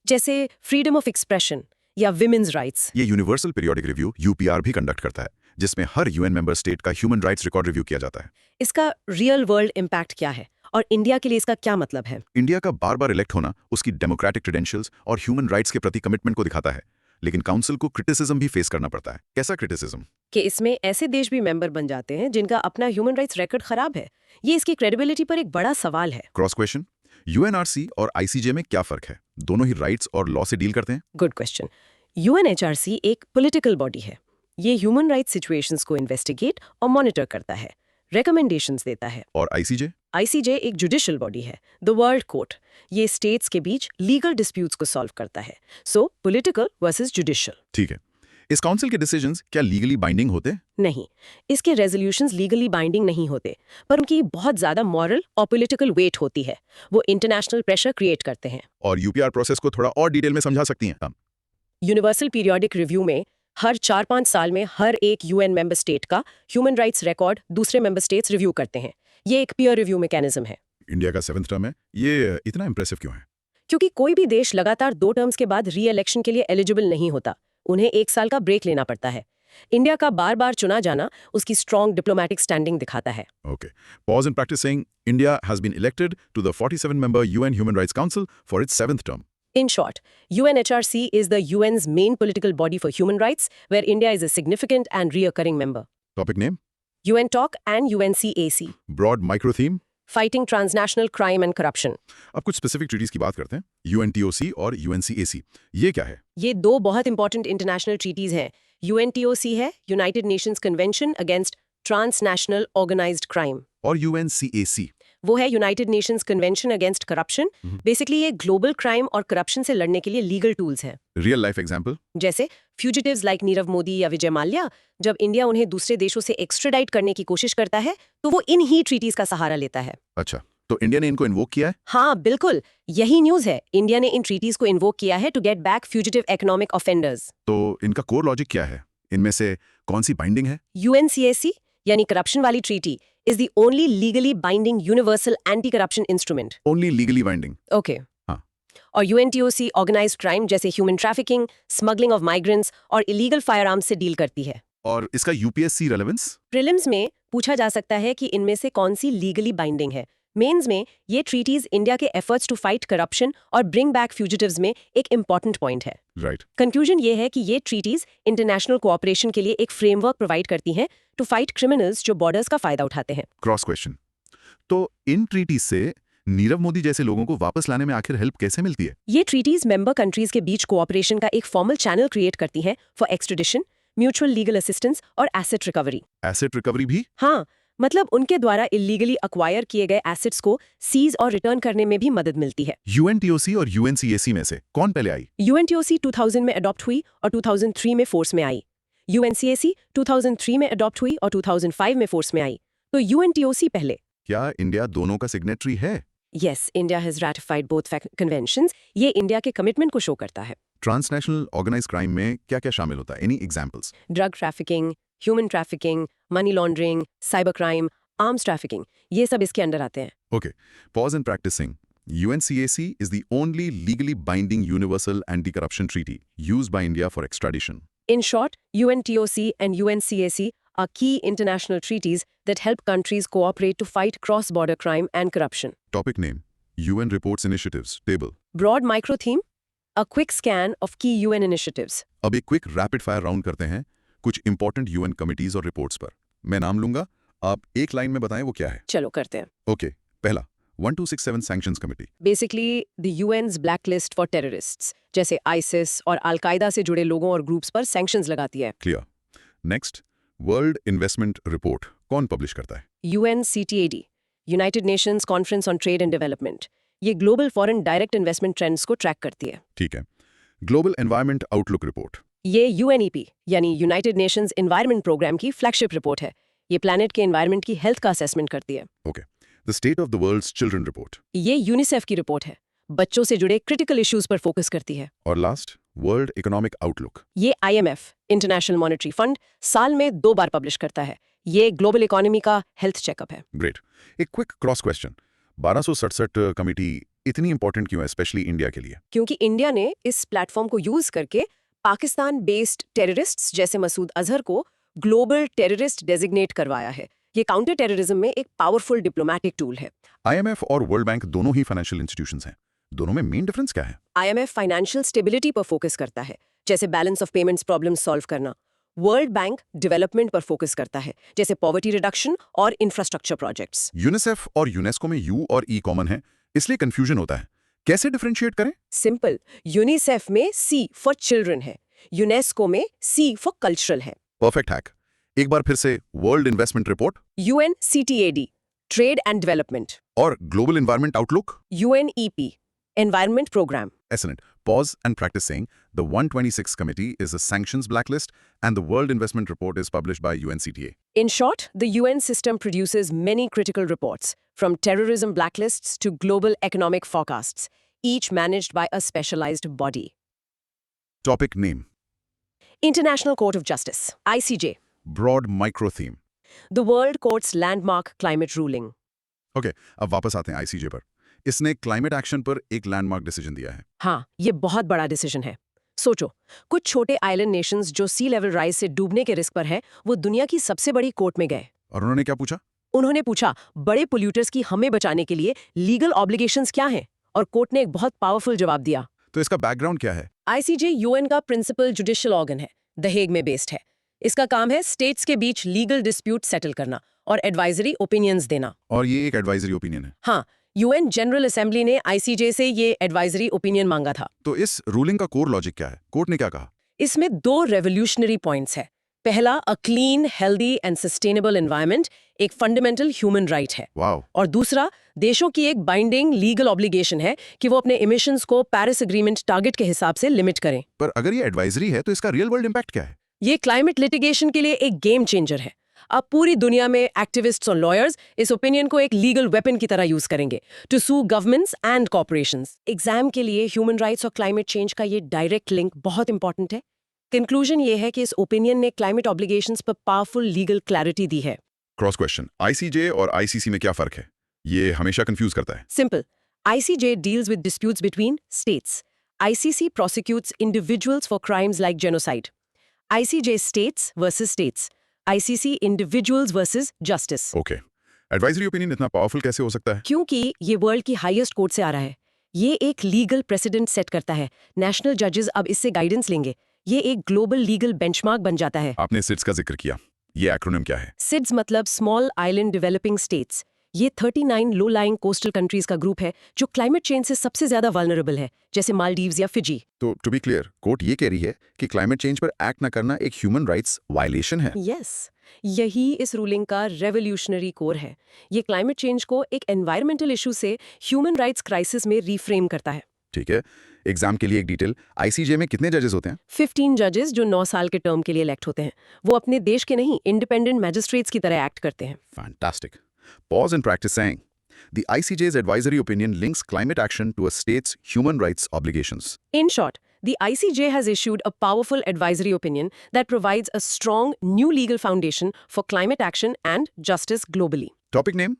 जैसे फ्रीडम ऑफ एक्सप्रेशन या विमेन्स राइट्स। ये यूनिवर्सल पीरियोडिक रिव्यू UPR भी कंडक्ट करता है, जिसमें हर UN मेंबर स्टेट का ह्यूमन राइट्स रिकॉर्ड रिव्यू किया जाता है। इसका रियल वर्ल्ड इम्पैक्ट क्या है और इंडिया के लिए इसका क्या मतलब है? इंडिया का बार बार इलेक्ट होना उसकी डेमोक्रेटिक क्रेडेंशियल्स और ह्यूमन राइट्स के प्रति कमिटमेंट को दिखाता है, लेकिन काउंसिल को क्रिटिसिज्म भी फेस करना पड़ता है। कैसा क्रिटिसिज्म? कि इसमें ऐसे देश भी मेंबर बन जाते हैं जिनका अपना ह्यूमन राइट्स रिकॉर्ड खराब है। ये इसकी क्रेडिबिलिटी पर एक बड़ा सवाल है। क्रॉस क्वेश्चन, UNRC और ICJ में क्या फर्क है? दोनों ही राइट्स और लॉ से डील करते हैं। Good question. UNHRC एक पॉलिटिकल बॉडी है। ये ह्यूमन राइट्स सिचुएशंस को इन्वेस्टिगेट और मॉनिटर करता है, रिकमेंडेशंस देता है। और ICJ? ICJ एक जुडिशियल बॉडी है, द वर्ल्ड कोर्ट। ये स्टेट्स के बीच लीगल डिस्प्यूट्स को सॉल्व करता है। सो पॉलिटिकल वर्सेस जुडिशियल। ठीक है, इस काउंसिल के डिसीजंस क्या लीगली बाइंडिंग होते? नहीं, इसके रेजोल्यूशंस लीगली बाइंडिंग नहीं होते, पर उनकी बहुत ज्यादा मॉरल और पॉलिटिकल वेट होती है। वो इंटरनेशनल प्रेशर क्रिएट करते हैं। और यूपीआर प्रोसेस को थोड़ा और डिटेल में समझा सकती हैं? यूनिवर्सल पीरियोडिक रिव्यू में हर 4-5 साल में हर एक यूएन मेंबर स्टेट का ह्यूमन राइट्स रिकॉर्ड दूसरे मेंबर स्टेट्स रिव्यू करते हैं। ये एक पीयर रिव्यू मैकेनिज्म है। इंडिया का 7th टर्म है, ये इतना इंप्रेसिव क्यों है? क्योंकि कोई भी देश लगातार 2 टर्म्स के बाद री इलेक्शन के लिए एलिजिबल नहीं होता, उन्हें 1 साल का ब्रेक लेना पड़ता है। इंडिया का बार-बार चुना जाना उसकी स्ट्रॉन्ग डिप्लोमैटिक स्टैंडिंग दिखाता है। Okay. Pause in practice saying India has been elected to the 47-member UN Human Rights Council for its 7th term. In short, UNHRC is the UN's main political body for human rights, where India is a significant and reoccurring member. Topic name? UN Talk and UNCAC, Broad micro theme? fighting transnational crime and corruption. अब कुछ specific treaties की बात करते हैं। UNTOC और UNCAC, ये क्या है? ये 2 बहुत इंपॉर्टेंट इंटरनेशनल ट्रीटीज हैं। UNTOC है United Nations convention against transnational organised crime, और UNCAC? वो है United Nations convention against corruption. Basically ये ग्लोबल क्राइम और करप्शन से लड़ने के लिए लीगल टूल्स हैं। Real life example? जैसे फ्यूजिटिव्स लाइक नीरव मोदी या विजय माल्या, जब इंडिया उन्हें दूसरे देशों से एक्स्ट्राडाइट करने की कोशिश करता है तो वो इन ही ट्रीटीज का सहारा लेता है। अच्छा, तो इंडिया ने इनको इन्वोक किया है? हाँ बिल्कुल, यही न्यूज है। इंडिया ने इन ट्रीटीज को इन्वोक किया है to get back fugitive economic offenders. तो इनका कोर लॉजिक क्या है? इनमें से कौन सी बाइंडिंग है? UNCAC यानी करप्शन वाली treaty is the only legally binding universal anti-corruption instrument. Only legally binding? Okay. हाँ। और UNTOC organized crime जैसे human trafficking, smuggling of migrants और illegal firearms से डील करती है। और इसका UPSC रेलेवेंस? प्रीलिम्स में पूछा जा सकता है कि इनमें से कौन सी लीगली बाइंडिंग है। मेंस में ये ट्रीटीज इंडिया के एफर्ट्स टू फाइट करप्शन और ब्रिंग बैक फ्यूजिटिव्स में एक इंपॉर्टेंट पॉइंट है। राइट। कंक्लूजन ये है कि ये ट्रीटीज इंटरनेशनल कोऑपरेशन के लिए एक फ्रेमवर्क प्रोवाइड करती हैं टू फाइट क्रिमिनल्स जो बॉर्डर्स का फायदा उठाते हैं। क्रॉस क्वेश्चन, तो इन ट्रीटीज से नीरव मोदी जैसे लोगों को वापस लाने में आखिर हेल्प कैसे मिलती है? ये ट्रीटीज मेंबर कंट्रीज के बीच कोऑपरेशन का एक फॉर्मल चैनल क्रिएट करती हैं for extradition, mutual legal assistance और एसेट रिकवरी। एसेट रिकवरी भी? हाँ, मतलब उनके द्वारा इलीगली अक्वायर किए गए एसेट्स को सीज और रिटर्न करने में भी मदद मिलती है। UNTOC और UNCAC में से कौन पहले आई? UNTOC 2000 में अडॉप्ट हुई और 2003 में फोर्स में आई। UNCAC 2003 में अडॉप्ट हुई और 2005 में फोर्स में आई। तो UNTOC पहले। क्या इंडिया दोनों का सिग्नेटरी है? Yes, India has ratified both conventions. ये इंडिया के कमिटमेंट को शो करता है। ट्रांसनेशनल ऑर्गेनाइज्ड क्राइम में क्या क्या शामिल होता है? Any examples? Drug trafficking, human trafficking, money laundering, cyber crime, arms trafficking, ये सब इसके अंडर आते हैं। Okay. Pause in practicing. UNCAC is the only legally binding universal anti-corruption treaty used by India for extradition. In short, UNTOC and UNCAC are key international treaties that help countries cooperate to fight cross-border crime and corruption. Topic name: UN Reports Initiatives Table. Broad micro theme: a quick scan of key UN initiatives. अब एक quick rapid fire round करते हैं कुछ important UN committees और reports पर। मैं नाम लूंगा, आप एक लाइन में बताएं वो क्या है। चलो करते हैं। ओके, पहला 1267 sanctions committee. Basically, the UN's blacklist for terrorists, जैसे ISIS और अल-कायदा से जुड़े लोगों और ग्रुप्स पर सैंक्शंस लगाती है। Clear. Next, world investment report कौन पब्लिश करता है? UNCTAD, United Nations Conference on Trade and Development। ये global foreign direct investment trends को ट्रैक करती है। ठीक है। Global Environment outlook report. ये UNEP यानी यूनाइटेड नेशंस एनवायरनमेंट प्रोग्राम की फ्लैगशिप रिपोर्ट है। ये प्लैनेट के एनवायरनमेंट की हेल्थ का असेसमेंट करती है। Okay. The State of the World's Children report. ये यूनिसेफ की रिपोर्ट है, बच्चों से जुड़े क्रिटिकल इश्यूज पर फोकस करती है। और लास्ट, वर्ल्ड इकोनॉमिक आउटलुक। ये IMF इंटरनेशनल मॉनेटरी फंड साल में 2 बार पब्लिश करता है। ये ग्लोबल इकोनॉमी का हेल्थ चेकअप है। ग्रेट। एक क्विक क्रॉस क्वेश्चन, 1267 कमिटी इतनी इंपॉर्टेंट क्यों है, स्पेशली इंडिया के लिए? क्योंकि इंडिया ने इस प्लेटफॉर्म को यूज करके पाकिस्तान बेस्ड टेररिस्ट्स जैसे मसूद अजहर को ग्लोबल टेररिस्ट डेजिग्नेट करवाया है। ये काउंटर टेररिज्म में एक पावरफुल डिप्लोमैटिक टूल है। IMF और वर्ल्ड बैंक दोनों ही फाइनेंशियल इंस्टीट्यूशंस हैं। दोनों में मेन डिफरेंस क्या है? IMF फाइनेंशियल स्टेबिलिटी पर फोकस करता है, जैसे balance of payments problems solve करना। वर्ल्ड बैंक डेवलपमेंट पर फोकस करता है, जैसे पॉवर्टी रिडक्शन और इंफ्रास्ट्रक्चर प्रोजेक्ट्स। यूनिसेफ और यूनेस्को में U और E कॉमन है, इसलिए कंफ्यूजन होता है। कैसे डिफरेंशिएट करें? सिंपल, यूनिसेफ में C फॉर चिल्ड्रन है, यूनेस्को में C फॉर कल्चरल है। Perfect hack. एक बार फिर से, world investment report, UNCTAD trade and development, और Global Environment Outlook, UNEP Environment Programme. Excellent. Pause and practice saying the 126 committee is a sanctions blacklist and the World Investment Report is published by UNCTA. In short, the UN system produces many critical reports, from terrorism blacklists to global economic forecasts, each managed by a specialized body. Topic name. International Court of Justice, ICJ, Broad micro theme. the World Court's landmark climate ruling. Okay, अब वापस आते हैं ICJ पर। इसने climate action पर एक landmark decision दिया है। हाँ, ये बहुत बड़ा डिसीजन है। सोचो, कुछ छोटे आइलैंड नेशंस जो सी लेवल राइज से डूबने के रिस्क पर है, वो दुनिया की सबसे बड़ी कोर्ट में गए। और उन्होंने क्या पूछा? उन्होंने पूछा, बड़े पोल्यूटर्स की हमें बचाने के लिए लीगल ऑब्लिगेशंस क्या हैं? और कोर्ट ने एक बहुत पावरफुल जवाब दिया। तो इसका बैकग्राउंड क्या है? आईसीजे यूएन का प्रिंसिपल जुडिशियल ऑर्गन है, द हेग में बेस्ड है। इसका काम है स्टेट्स के बीच लीगल डिस्प्यूट सेटल करना और एडवाइजरी ओपिनियंस देना। और ये एक एडवाइजरी ओपिनियन है। हाँ, यूएन जनरल असेंबली ने आईसीजे से ये एडवाइजरी ओपिनियन मांगा था। तो इस रूलिंग का कोर लॉजिक क्या है? कोर्ट ने क्या कहा? इसमें 2 रेवोल्यूशनरी पॉइंट्स है। पहला, a clean, healthy and sustainable environment एक फंडामेंटल ह्यूमन राइट है। वाओ। और दूसरा, देशों की एक बाइंडिंग लीगल ऑब्लिगेशन है कि वो अपने इमिशंस को पेरिस एग्रीमेंट टारगेट के हिसाब से लिमिट करें। पर अगर ये एडवाइजरी है तो इसका रियल वर्ल्ड इंपैक्ट क्या है? ये क्लाइमेट लिटिगेशन के लिए एक गेम चेंजर है। अब पूरी दुनिया में एक्टिविस्ट्स और लॉयर्स इस ओपिनियन को एक लीगल वेपन की तरह यूज करेंगे to sue governments and corporations. Exam के लिए ह्यूमन राइट्स और क्लाइमेट चेंज का ये डायरेक्ट लिंक बहुत इंपॉर्टेंट है। कंक्लूजन ये है कि इस ओपिनियन ने क्लाइमेट ऑब्लिगेशंस पर पावरफुल लीगल क्लैरिटी दी है। क्रॉस क्वेश्चन, आईसीजे और आईसीसी में क्या फर्क है? ये हमेशा कंफ्यूज करता है। Simple, ICJ deals with disputes between states. ICC prosecutes individuals for crimes like genocide. ICJ states versus states. ICC individuals versus justice. Okay, advisory opinion इतना पावरफुल कैसे हो सकता है? क्योंकि ये वर्ल्ड की हाईएस्ट कोर्ट से आ रहा है। ये एक लीगल प्रेसिडेंट सेट करता है। नेशनल जजेस अब इससे गाइडेंस लेंगे। ये एक ग्लोबल लीगल बेंचमार्क बन जाता है। आपने सिड्स का जिक्र किया, ये एक्रोनिम क्या है? सिड्स मतलब स्मॉल आइलैंड डेवलपिंग स्टेट्स। ये 39 लो लाइंग कोस्टल कंट्रीज का ग्रुप है जो क्लाइमेट चेंज से सबसे ज्यादा वल्नरेबल है, जैसे मालदीव्स या फिजी। तो टू बी क्लियर, कोर्ट ये कह रही है कि क्लाइमेट चेंज पर एक्ट न करना एक ह्यूमन राइट्स वायलेशन है। यस, यही इस रूलिंग का रेवोल्यूशनरी कोर है। ये क्लाइमेट चेंज को एक एनवायरमेंटल इशू से ह्यूमन राइट्स क्राइसिस में रीफ्रेम करता है। ठीक है, एग्जाम के लिए एक डिटेल, आईसीजे में कितने जजेस होते हैं? 15 जजेस जो 9 साल के टर्म के लिए इलेक्ट होते हैं। वो अपने देश के नहीं, इंडिपेंडेंट मैजिस्ट्रेट्स की तरह एक्ट करते हैं। Fantastic. Pause and practice saying. The ICJ's advisory opinion links climate action to a state's human rights obligations. In short, the ICJ has issued a powerful advisory opinion that provides a strong new legal foundation for climate action and justice globally. Topic name?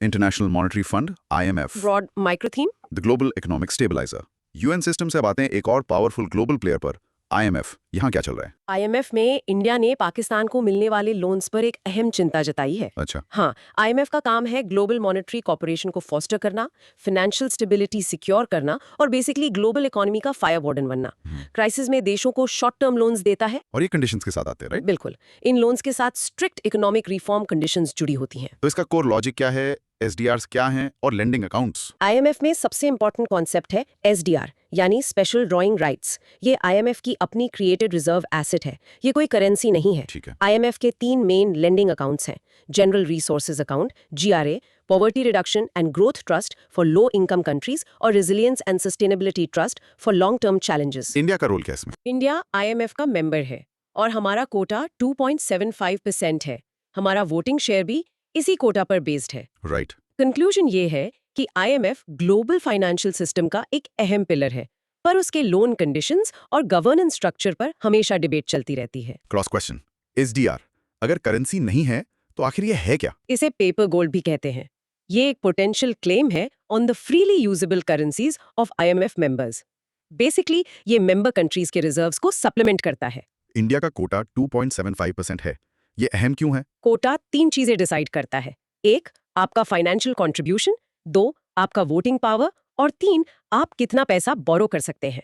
International Monetary Fund, IMF. Broad micro theme? The Global Economic Stabilizer. UN system से बातें एक और powerful global player पर, IMF. यहाँ क्या चल रहा है? IMF में इंडिया ने पाकिस्तान को मिलने वाले लोन्स पर एक अहम चिंता जताई है। अच्छा। हाँ, IMF का काम है ग्लोबल मॉनेटरी कॉर्पोरेशन को फोस्टर करना, फाइनेंशियल स्टेबिलिटी सिक्योर करना और बेसिकली ग्लोबल इकोनॉमी का फायर वार्डन बनना। क्राइसिस में देशों को शॉर्ट टर्म लोन्स देता है। और ये कंडीशंस के साथ आते हैं, राइट? बिल्कुल, इन लोन्स के साथ स्ट्रिक्ट इकोनॉमिक रिफॉर्म कंडीशंस जुड़ी होती हैं। तो इसका कोर लॉजिक क्या है? SDRs क्या हैं और लेंडिंग अकाउंट्स? IMF में सबसे इंपॉर्टेंट कॉन्सेप्ट है SDR यानी स्पेशल ड्रॉइंग राइट्स। ये IMF की अपनी क्रिएटेड रिजर्व एसेट है, ये कोई करेंसी नहीं है। ठीक है। IMF के 3 मेन लेंडिंग अकाउंट्स हैं, general resources account GRA, poverty reduction and growth trust for low income countries और resilience and sustainability trust for long term challenges. India का रोल क्या है इसमें? इंडिया IMF का मेंबर है और हमारा कोटा 2.75% है। हमारा वोटिंग शेयर भी इसी कोटा पर बेस्ड है। राइट। कंक्लूजन ये है कि IMF ग्लोबल फाइनेंशियल सिस्टम का एक अहम पिलर है, पर उसके लोन कंडीशंस और गवर्नेंस स्ट्रक्चर पर हमेशा डिबेट चलती रहती है। क्रॉस क्वेश्चन, SDR अगर करेंसी नहीं है तो आखिर ये है क्या? इसे पेपर गोल्ड भी कहते हैं। ये एक पोटेंशियल क्लेम है on the freely usable currencies of IMF members. Basically ये मेंबर कंट्रीज के रिजर्व्स को सप्लीमेंट करता है। इंडिया का कोटा 2.75% है, ये अहम क्यों है? कोटा 3 चीजें डिसाइड करता है। 1, आपका फाइनेंशियल कंट्रीब्यूशन, 2, आपका वोटिंग पावर और 3, आप कितना पैसा बोरो कर सकते हैं।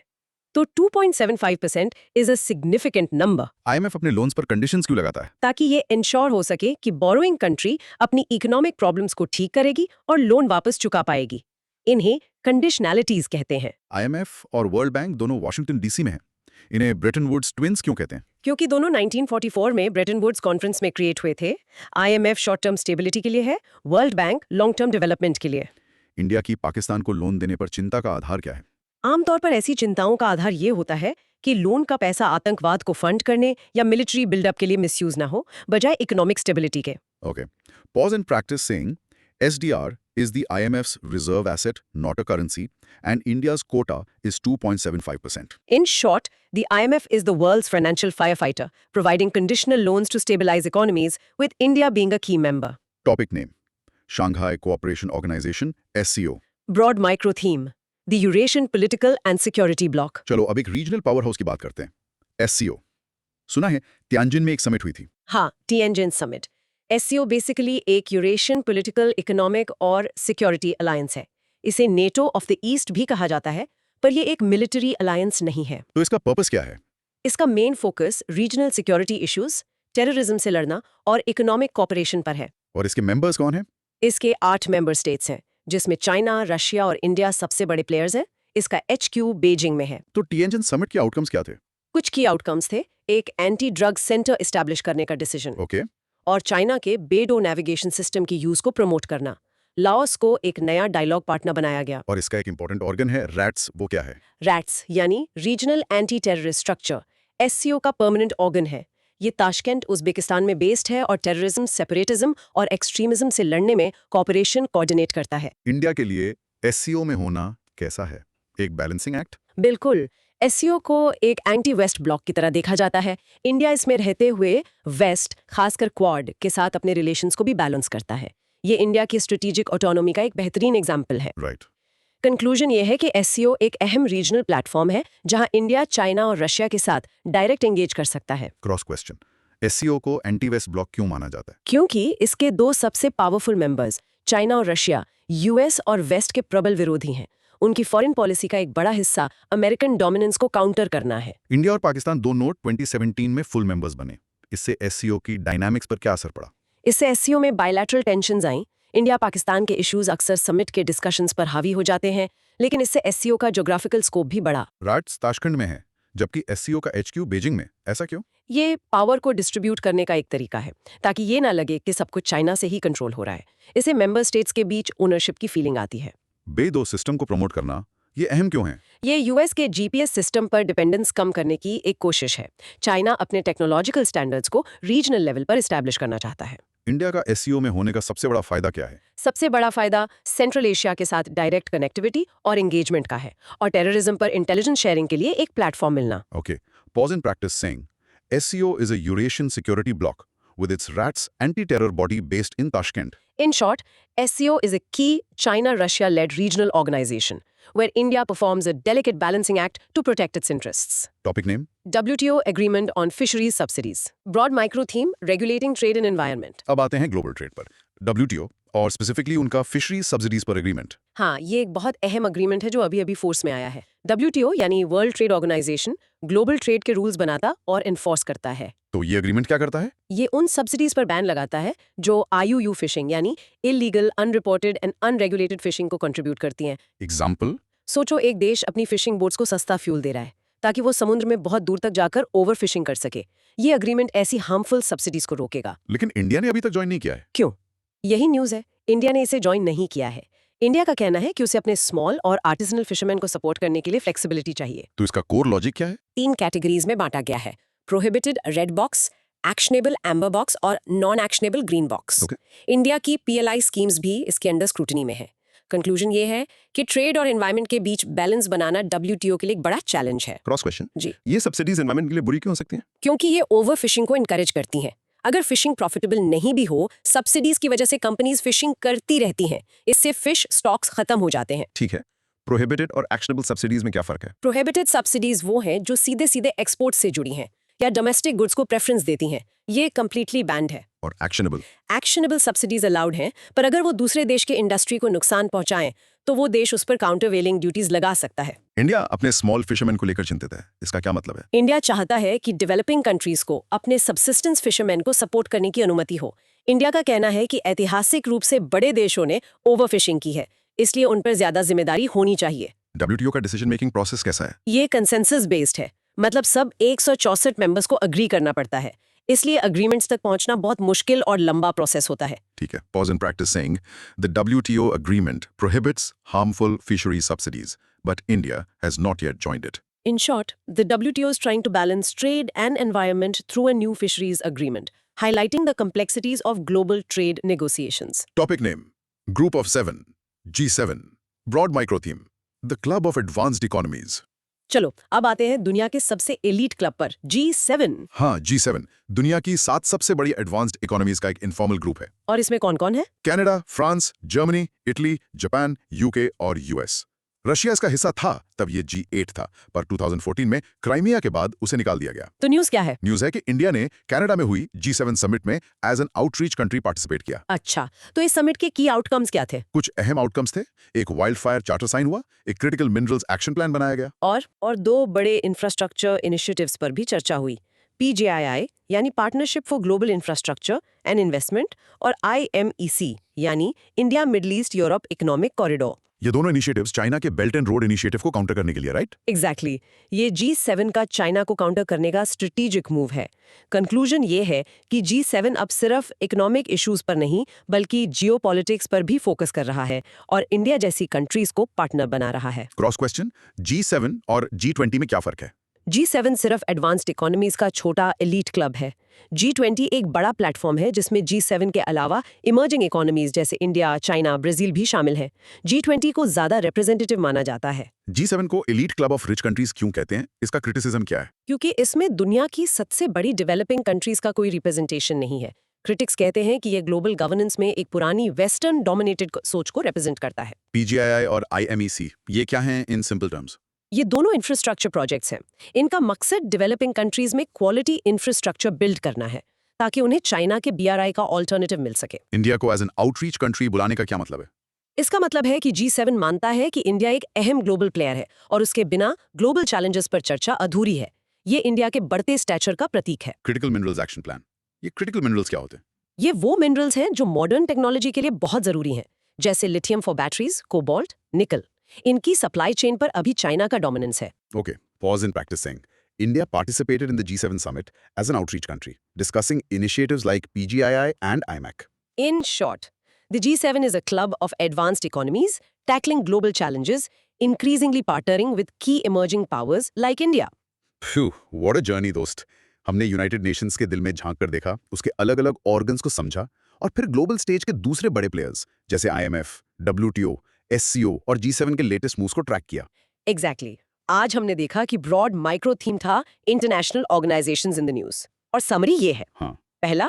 तो 2.75% is a significant number. IMF अपने लोन्स पर कंडीशंस क्यों लगाता है? ताकि ये इंश्योर हो सके कि बोरोइंग कंट्री अपनी इकोनॉमिक प्रॉब्लम्स को ठीक करेगी और लोन वापस चुका पाएगी। इन्हें कंडीशनैलिटीज कहते हैं। IMF और वर्ल्ड बैंक दोनों वॉशिंगटन DC में हैं। इन्हें ब्रेटन वुड्स ट्विंस क्यों कहते हैं? क्योंकि दोनों 1944 में ब्रेटन वुड्स कॉन्फ्रेंस में क्रिएट हुए थे। IMF शॉर्ट टर्म स्टेबिलिटी के लिए है, world bank long term development के लिए। इंडिया की पाकिस्तान को लोन देने पर चिंता का आधार क्या है? आमतौर पर ऐसी चिंताओं का आधार ये होता है कि लोन का पैसा आतंकवाद को फंड करने या मिलिट्री बिल्डअप के लिए मिसयूज ना हो, बजाय इकोनॉमिक स्टेबिलिटी के। Okay. Pause and practice saying SDR is the IMF's reserve asset, not a currency, and India's quota is 2.75%. In short, the IMF is the world's financial firefighter, providing conditional loans to stabilize economies, with India being a key member. Topic name: Shanghai Cooperation Organization, SCO. Broad micro theme: the Eurasian Political and Security Bloc. चलो अब एक regional power house की बात करते हैं। SCO सुना है, Tianjin में एक समिट हुई थी। हाँ, Tianjin Summit. SCO बेसिकली एक यूरेशियन पॉलिटिकल, इकोनॉमिक और सिक्योरिटी अलायंस है। इसे नेटो ऑफ द ईस्ट भी कहा जाता है, पर ये एक मिलिट्री अलायंस नहीं है। तो इसका पर्पस क्या है? इसका main focus regional security issues, terrorism से लड़ना और इकोनॉमिक कोऑपरेशन पर है। और इसके मेंबर्स कौन हैं? इसके 8 मेंबर स्टेट्स हैं, जिसमें चाइना, रशिया और इंडिया सबसे बड़े प्लेयर्स हैं। इसका HQ बीजिंग में है। तो तियानजिन समिट के आउटकम्स क्या थे? कुछ की आउटकम्स थे: एक एंटी ड्रग सेंटर एस्टैब्लिश करने का डिसीजन, ओके। और चाइना के बेडो नेविगेशन सिस्टम की यूज को प्रमोट करना। लाओस को एक नया डायलॉग पार्टनर बनाया गया। और इसका एक इंपॉर्टेंट ऑर्गन है रैट्स, वो क्या है? रैट्स यानी regional anti terrorist structure, SCO का परमानेंट ऑर्गन है। ये ताशकेंट, उज्बेकिस्तान में बेस्ड है और टेररिज्म, सेपरेटिज्म और एक्सट्रीमिज्म से लड़ने में कोऑपरेशन कोऑर्डिनेट करता है। इंडिया के लिए SCO में होना कैसा है? एक बैलेंसिंग एक्ट? बिल्कुल। SCO को एक एंटी वेस्ट ब्लॉक की तरह देखा जाता है। इंडिया इसमें रहते हुए वेस्ट, खासकर क्वाड के साथ अपने रिलेशंस को भी बैलेंस करता है। ये इंडिया की स्ट्रेटेजिक ऑटोनॉमी का एक बेहतरीन एग्जाम्पल है। राइट। कंक्लूजन ये है कि SCO एक अहम रीजनल प्लेटफॉर्म है, जहां इंडिया, चाइना और रशिया के साथ डायरेक्ट एंगेज कर सकता है। क्रॉस क्वेश्चन: SCO को एंटी वेस्ट ब्लॉक क्यों माना जाता है? क्योंकि इसके 2 सबसे पावरफुल मेंबर्स, चाइना और रशिया, US और वेस्ट के प्रबल विरोधी हैं। उनकी फॉरेन पॉलिसी का एक बड़ा हिस्सा अमेरिकन डोमिनेंस को काउंटर करना है। इंडिया और पाकिस्तान दोनों 2017 में फुल मेंबर्स बने। इससे SCO की डायनामिक्स पर क्या असर पड़ा? इससे SCO में बायलैटरल टेंशन्स आईं। इंडिया पाकिस्तान के इश्यूज अक्सर समिट के डिस्कशंस पर हावी हो जाते हैं, लेकिन इससे SCO का ज्योग्राफिकल स्कोप भी बढ़ा। रैट्स ताशकंद में है, जबकि SCO का HQ बीजिंग में। ऐसा क्यों? ये पावर को डिस्ट्रीब्यूट करने का एक तरीका है, ताकि ये ना लगे कि सब कुछ चाइना से ही कंट्रोल हो रहा है। इससे मेंबर स्टेट्स के बीच ओनरशिप की फीलिंग आती है। बे-दो सिस्टम को प्रमोट करना ये अहम क्यों है? ये US के GPS सिस्टम पर डिपेंडेंस कम करने की एक कोशिश है। चाइना अपने टेक्नोलॉजिकल स्टैंडर्ड्स को रीजनल लेवल पर एस्टैब्लिश करना चाहता है। इंडिया का SCO में होने का सबसे बड़ा फायदा क्या है? सबसे बड़ा फायदा सेंट्रल एशिया के साथ डायरेक्ट कनेक्टिविटी और एंगेजमेंट का है, और टेररिज्म पर इंटेलिजेंस शेयरिंग के लिए एक प्लेटफॉर्म मिलना। Okay. Pause and practice saying SCO is a Eurasian security bloc with its RATS anti-terror body based in Tashkent. In short, SCO is a key China-Russia-led regional organization where India performs a delicate balancing act to protect its interests. Topic name: WTO Agreement on Fisheries Subsidies. Broad micro theme: regulating trade and environment. अब आते हैं global trade पर। WTO और specifically उनका fisheries subsidies पर agreement. हाँ, ये एक बहुत अहम अग्रीमेंट है जो अभी फोर्स में आया है। WTO यानी World Trade Organisation global trade के रूल्स बनाता और इन्फोर्स करता है। तो ये एग्रीमेंट क्या करता है? ये उन सब्सिडीज पर बैन लगाता है जो IUU फिशिंग यानी illegal, unreported and unregulated fishing को कंट्रीब्यूट करती हैं। एग्जाम्पल? सोचो, एक देश अपनी फिशिंग बोट्स को सस्ता फ्यूल दे रहा है ताकि वो समुद्र में बहुत दूर तक जाकर ओवर फिशिंग कर सके। ये अग्रीमेंट ऐसी हार्मफुल सब्सिडीज को रोकेगा। लेकिन इंडिया ने अभी तक ज्वाइन नहीं किया है। क्यों? यही न्यूज़ है, इंडिया ने इसे ज्वाइन नहीं किया है। इंडिया का कहना है कि उसे अपने स्मॉल और आर्टिजनल फिशरमैन को सपोर्ट करने के लिए फ्लेक्सिबिलिटी चाहिए। तो इसका कोर लॉजिक क्या है? 3 कैटेगरीज में बांटा गया है: prohibited red box, actionable amber box और non actionable green box. Okay. India की PLI स्कीम्स भी इसके अंडर स्क्रूटनी में है। कंक्लूजन ये है कि ट्रेड और एनवायरनमेंट के बीच बैलेंस बनाना WTO के लिए एक बड़ा चैलेंज है। क्रॉस क्वेश्चन: जी, ये सब्सिडीज एनवायरमेंट के लिए बुरी क्यों हो सकती हैं? क्योंकि ये ओवर फिशिंग को इनकरेज करती हैं। अगर फिशिंग प्रॉफिटेबल नहीं भी हो, सब्सिडीज की वजह से कंपनीज फिशिंग करती रहती हैं। इससे फिश स्टॉक्स खत्म हो जाते हैं। ठीक है, प्रोहिबिटेड और एक्शनेबल सब्सिडीज में क्या फर्क है? प्रोहिबिटेड सब्सिडीज वो हैं जो सीधे सीधे एक्सपोर्ट से जुड़ी हैं या डोमेस्टिक गुड्स को प्रेफरेंस देती हैं। ये कंप्लीटली बैंड है। और एक्शनेबल? एक्शनेबल सब्सिडीज अलाउड हैं, पर अगर वो दूसरे देश के इंडस्ट्री को नुकसान पहुंचाएं तो वो देश उस पर काउंटरवेलिंग ड्यूटीज लगा सकता है। इंडिया अपने स्मॉल फिशरमैन को लेकर चिंतित है, इसका क्या मतलब है? इंडिया चाहता है कि डेवलपिंग कंट्रीज को अपने सबसिस्टेंस फिशरमैन को सपोर्ट करने की अनुमति हो। इंडिया का कहना है कि ऐतिहासिक रूप से बड़े देशों ने ओवरफिशिंग की है, इसलिए उन पर ज्यादा जिम्मेदारी होनी चाहिए। WTO का डिसीजन मेकिंग प्रोसेस कैसा है? ये कंसेंसस बेस्ड है, मतलब सब 164 मेंबर्स को अग्री करना पड़ता है। इसलिए अग्रीमेंट्स तक पहुंचना बहुत मुश्किल और लंबा प्रोसेस होता है। ठीक है, pause and practice saying the WTO agreement prohibits harmful fishery subsidies but India has not yet joined it. In short, the WTO is trying to balance trade and environment through a new fisheries agreement, highlighting the complexities of global trade negotiations. Topic name: Group of Seven, G7. Broad micro theme: the Club of Advanced Economies. चलो अब आते हैं दुनिया के सबसे elite club पर, G7। हाँ, G7 दुनिया की 7 सबसे बड़ी एडवांस्ड इकोनॉमीज का एक इनफॉर्मल ग्रुप है। और इसमें कौन-कौन है? Canada, France, Germany, Italy, Japan, UK और यूएस। रशिया इसका हिस्सा था, तब ये G8 था, पर 2014 में क्राइमिया के बाद उसे निकाल दिया गया। तो न्यूज़ क्या है? न्यूज़ है कि इंडिया ने कनाडा में हुई G7 समिट में as an outreach country participate किया। अच्छा, तो इस समिट के की आउटकम्स क्या थे? कुछ अहम आउटकम्स थे। एक वाइल्ड फायर चार्टर साइन हुआ, एक क्रिटिकल मिनरल्स एक्शन प्लान बनाया गया। और दो बड़े इंफ्रास्ट्रक्चर इनिशिएटिव्स पर भी चर्चा हुई। PJII यानी partnership for global infrastructure and investment, और IMEC यानी India middle east Europe economic corridor. ये दोनों इनिशिएटिव्स चाइना के बेल्ट एंड रोड इनिशिएटिव को काउंटर करने के लिए, राइट? एग्जैक्टली ये G7 का चाइना को काउंटर करने का स्ट्रेटेजिक मूव है। कंक्लूजन ये है कि G7 अब सिर्फ इकोनॉमिक इश्यूज पर नहीं बल्कि जियोपॉलिटिक्स पर भी फोकस कर रहा है और इंडिया जैसी कंट्रीज को पार्टनर बना रहा है। क्रॉस क्वेश्चन, G7 और G20 में क्या फर्क है? G7 सिर्फ एडवांस्ड इकोनॉमीज का छोटा एलीट क्लब है। G20 एक बड़ा प्लेटफॉर्म है जिसमें G7 के अलावा इमर्जिंग इकोनॉमीज जैसे इंडिया, चाइना, ब्राजील भी शामिल हैं। G20 को ज्यादा रिप्रेजेंटेटिव माना जाता है। G7 को elite club of rich countries क्यों कहते हैं? इसका क्रिटिसिज्म क्या है? क्योंकि इसमें दुनिया की सबसे बड़ी डेवलपिंग कंट्रीज का कोई रिप्रेजेंटेशन नहीं है। क्रिटिक्स कहते हैं कि ये ग्लोबल गवर्नेंस में एक पुरानी वेस्टर्न डोमिनेटेड सोच को रिप्रेजेंट करता है। PGII और IMEC ये क्या हैं इन सिंपल टर्म्स? ये दोनों इंफ्रास्ट्रक्चर प्रोजेक्ट्स हैं। इनका मकसद डेवलपिंग कंट्रीज में क्वालिटी इंफ्रास्ट्रक्चर बिल्ड करना है ताकि उन्हें चाइना के BRI का ऑल्टरनेटिव मिल सके। इंडिया को एज एन आउटरीच कंट्री बुलाने का क्या मतलब है? इसका मतलब है कि G7 मानता है कि इंडिया एक अहम ग्लोबल प्लेयर है और उसके बिना ग्लोबल चैलेंजेस पर चर्चा अधूरी है। ये इंडिया के बढ़ते स्टैचर का प्रतीक है। क्रिटिकल मिनरल्स एक्शन प्लान, ये क्रिटिकल मिनरल्स क्या होते हैं? ये वो मिनरल्स हैं जो मॉडर्न टेक्नोलॉजी के लिए बहुत जरूरी हैं, जैसे लिथियम फॉर बैटरीज, कोबाल्ट, निकल। इनकी सप्लाई चेन पर अभी चाइना का डोमिनेंस है। Okay, pause in practicing. India participated in the G7 summit as an outreach country, discussing initiatives like PGII and IMEC. In short, the G7 is a club of advanced economies tackling global challenges, increasingly partnering with key emerging powers like India. Phew, what a journey, दोस्त। हमने United Nations के दिल में झांक कर देखा, उसके अलग-अलग ऑर्गन्स को समझा और फिर ग्लोबल स्टेज के दूसरे बड़े प्लेयर्स जैसे IMF, WTO, SCO और G7 के लेटेस्ट मूव्स को ट्रैक किया। Exactly. आज हमने देखा कि ब्रॉड माइक्रो थीम था international organisations in the news, और समरी ये है। हाँ। पहला,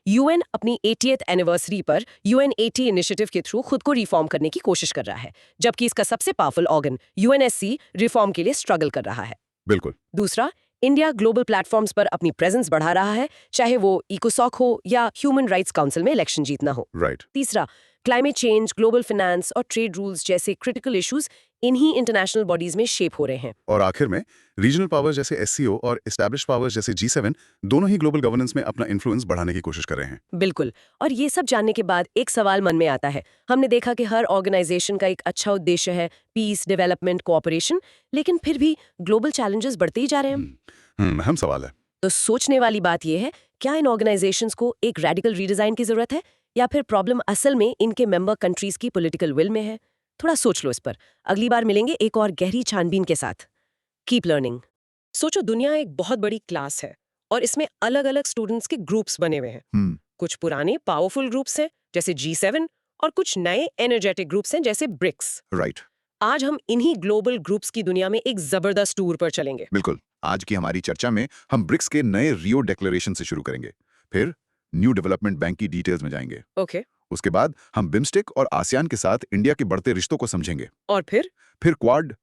UN अपनी 80th एनिवर्सरी पर UN80 इनिशिएटिव के थ्रू खुद को रिफॉर्म करने की कोशिश कर रहा है, जबकि इसका सबसे पावरफुल ऑर्गन UNSC रिफॉर्म के लिए स्ट्रगल कर रहा है। बिल्कुल। दूसरा, इंडिया ग्लोबल प्लेटफॉर्म्स पर अपनी प्रेजेंस बढ़ा रहा है, चाहे वो इकोसॉक हो या ह्यूमन राइट्स काउंसिल में इलेक्शन जीतना हो। राइट। तीसरा, क्लाइमेट चेंज, ग्लोबल फाइनेंस और ट्रेड रूल्स जैसे क्रिटिकल इश्यूज इन्हीं इंटरनेशनल बॉडीज में शेप हो रहे हैं। और आखिर में रीजनल पावर्स जैसे SCO और एस्टैब्लिश्ड पावर्स जैसे G7 दोनों ही ग्लोबल गवर्नेंस में अपना इन्फ्लुएंस बढ़ाने की कोशिश कर रहे हैं। बिल्कुल। और ये सब जानने के बाद एक सवाल मन में आता है। हमने देखा कि हर ऑर्गेनाइजेशन का एक अच्छा उद्देश्य है, पीस, डेवलपमेंट, कोऑपरेशन, लेकिन फिर भी ग्लोबल चैलेंजेस बढ़ते ही जा रहे हैं। अहम सवाल है। तो सोचने वाली बात यह है, क्या इन ऑर्गेनाइजेशंस को एक रेडिकल रीडिजाइन की जरूरत है या फिर प्रॉब्लम असल में इनके मेंबर कंट्रीज की पॉलिटिकल विल में है? थोड़ा सोच लो इस पर। अगली बार मिलेंगे एक और गहरी छानबीन के साथ। Keep learning. सोचो, दुनिया एक बहुत बड़ी क्लास है और इसमें अलग-अलग स्टूडेंट्स के ग्रुप्स बने हुए हैं। कुछ पुराने पावरफुल ग्रुप्स हैं जैसे G7 और कुछ नए एनर्जेटिक ग्रुप्स हैं जैसे ब्रिक्स। राइट। आज हम इन्हीं ग्लोबल ग्रुप्स की दुनिया में एक जबरदस्त टूर पर चलेंगे। बिल्कुल। आज की हमारी चर्चा में हम ब्रिक्स के नए रियो डिक्लेरेशन से शुरू करेंगे, फिर न्यू डेवलपमेंट बैंक की डिटेल्स में जाएंगे। ओके। उसके बाद हम बिम्स्टेक और आसियान के साथ इंडिया के बढ़ते रिश्तों को समझेंगे। और फिर क्वाड,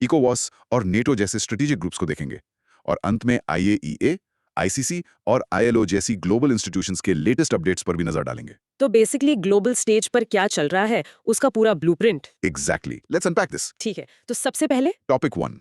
इकोवॉस और नेटो जैसे स्ट्रेटेजिक ग्रुप्स को देखेंगे। और अंत में IAEA, ICC और ILO जैसी ग्लोबल इंस्टीट्यूशंस के लेटेस्ट अपडेट्स पर भी नजर डालेंगे। तो बेसिकली ग्लोबल स्टेज पर क्या चल रहा है उसका पूरा blueprint. Exactly. Let's unpack this. ठीक है, तो सबसे पहले topic 1,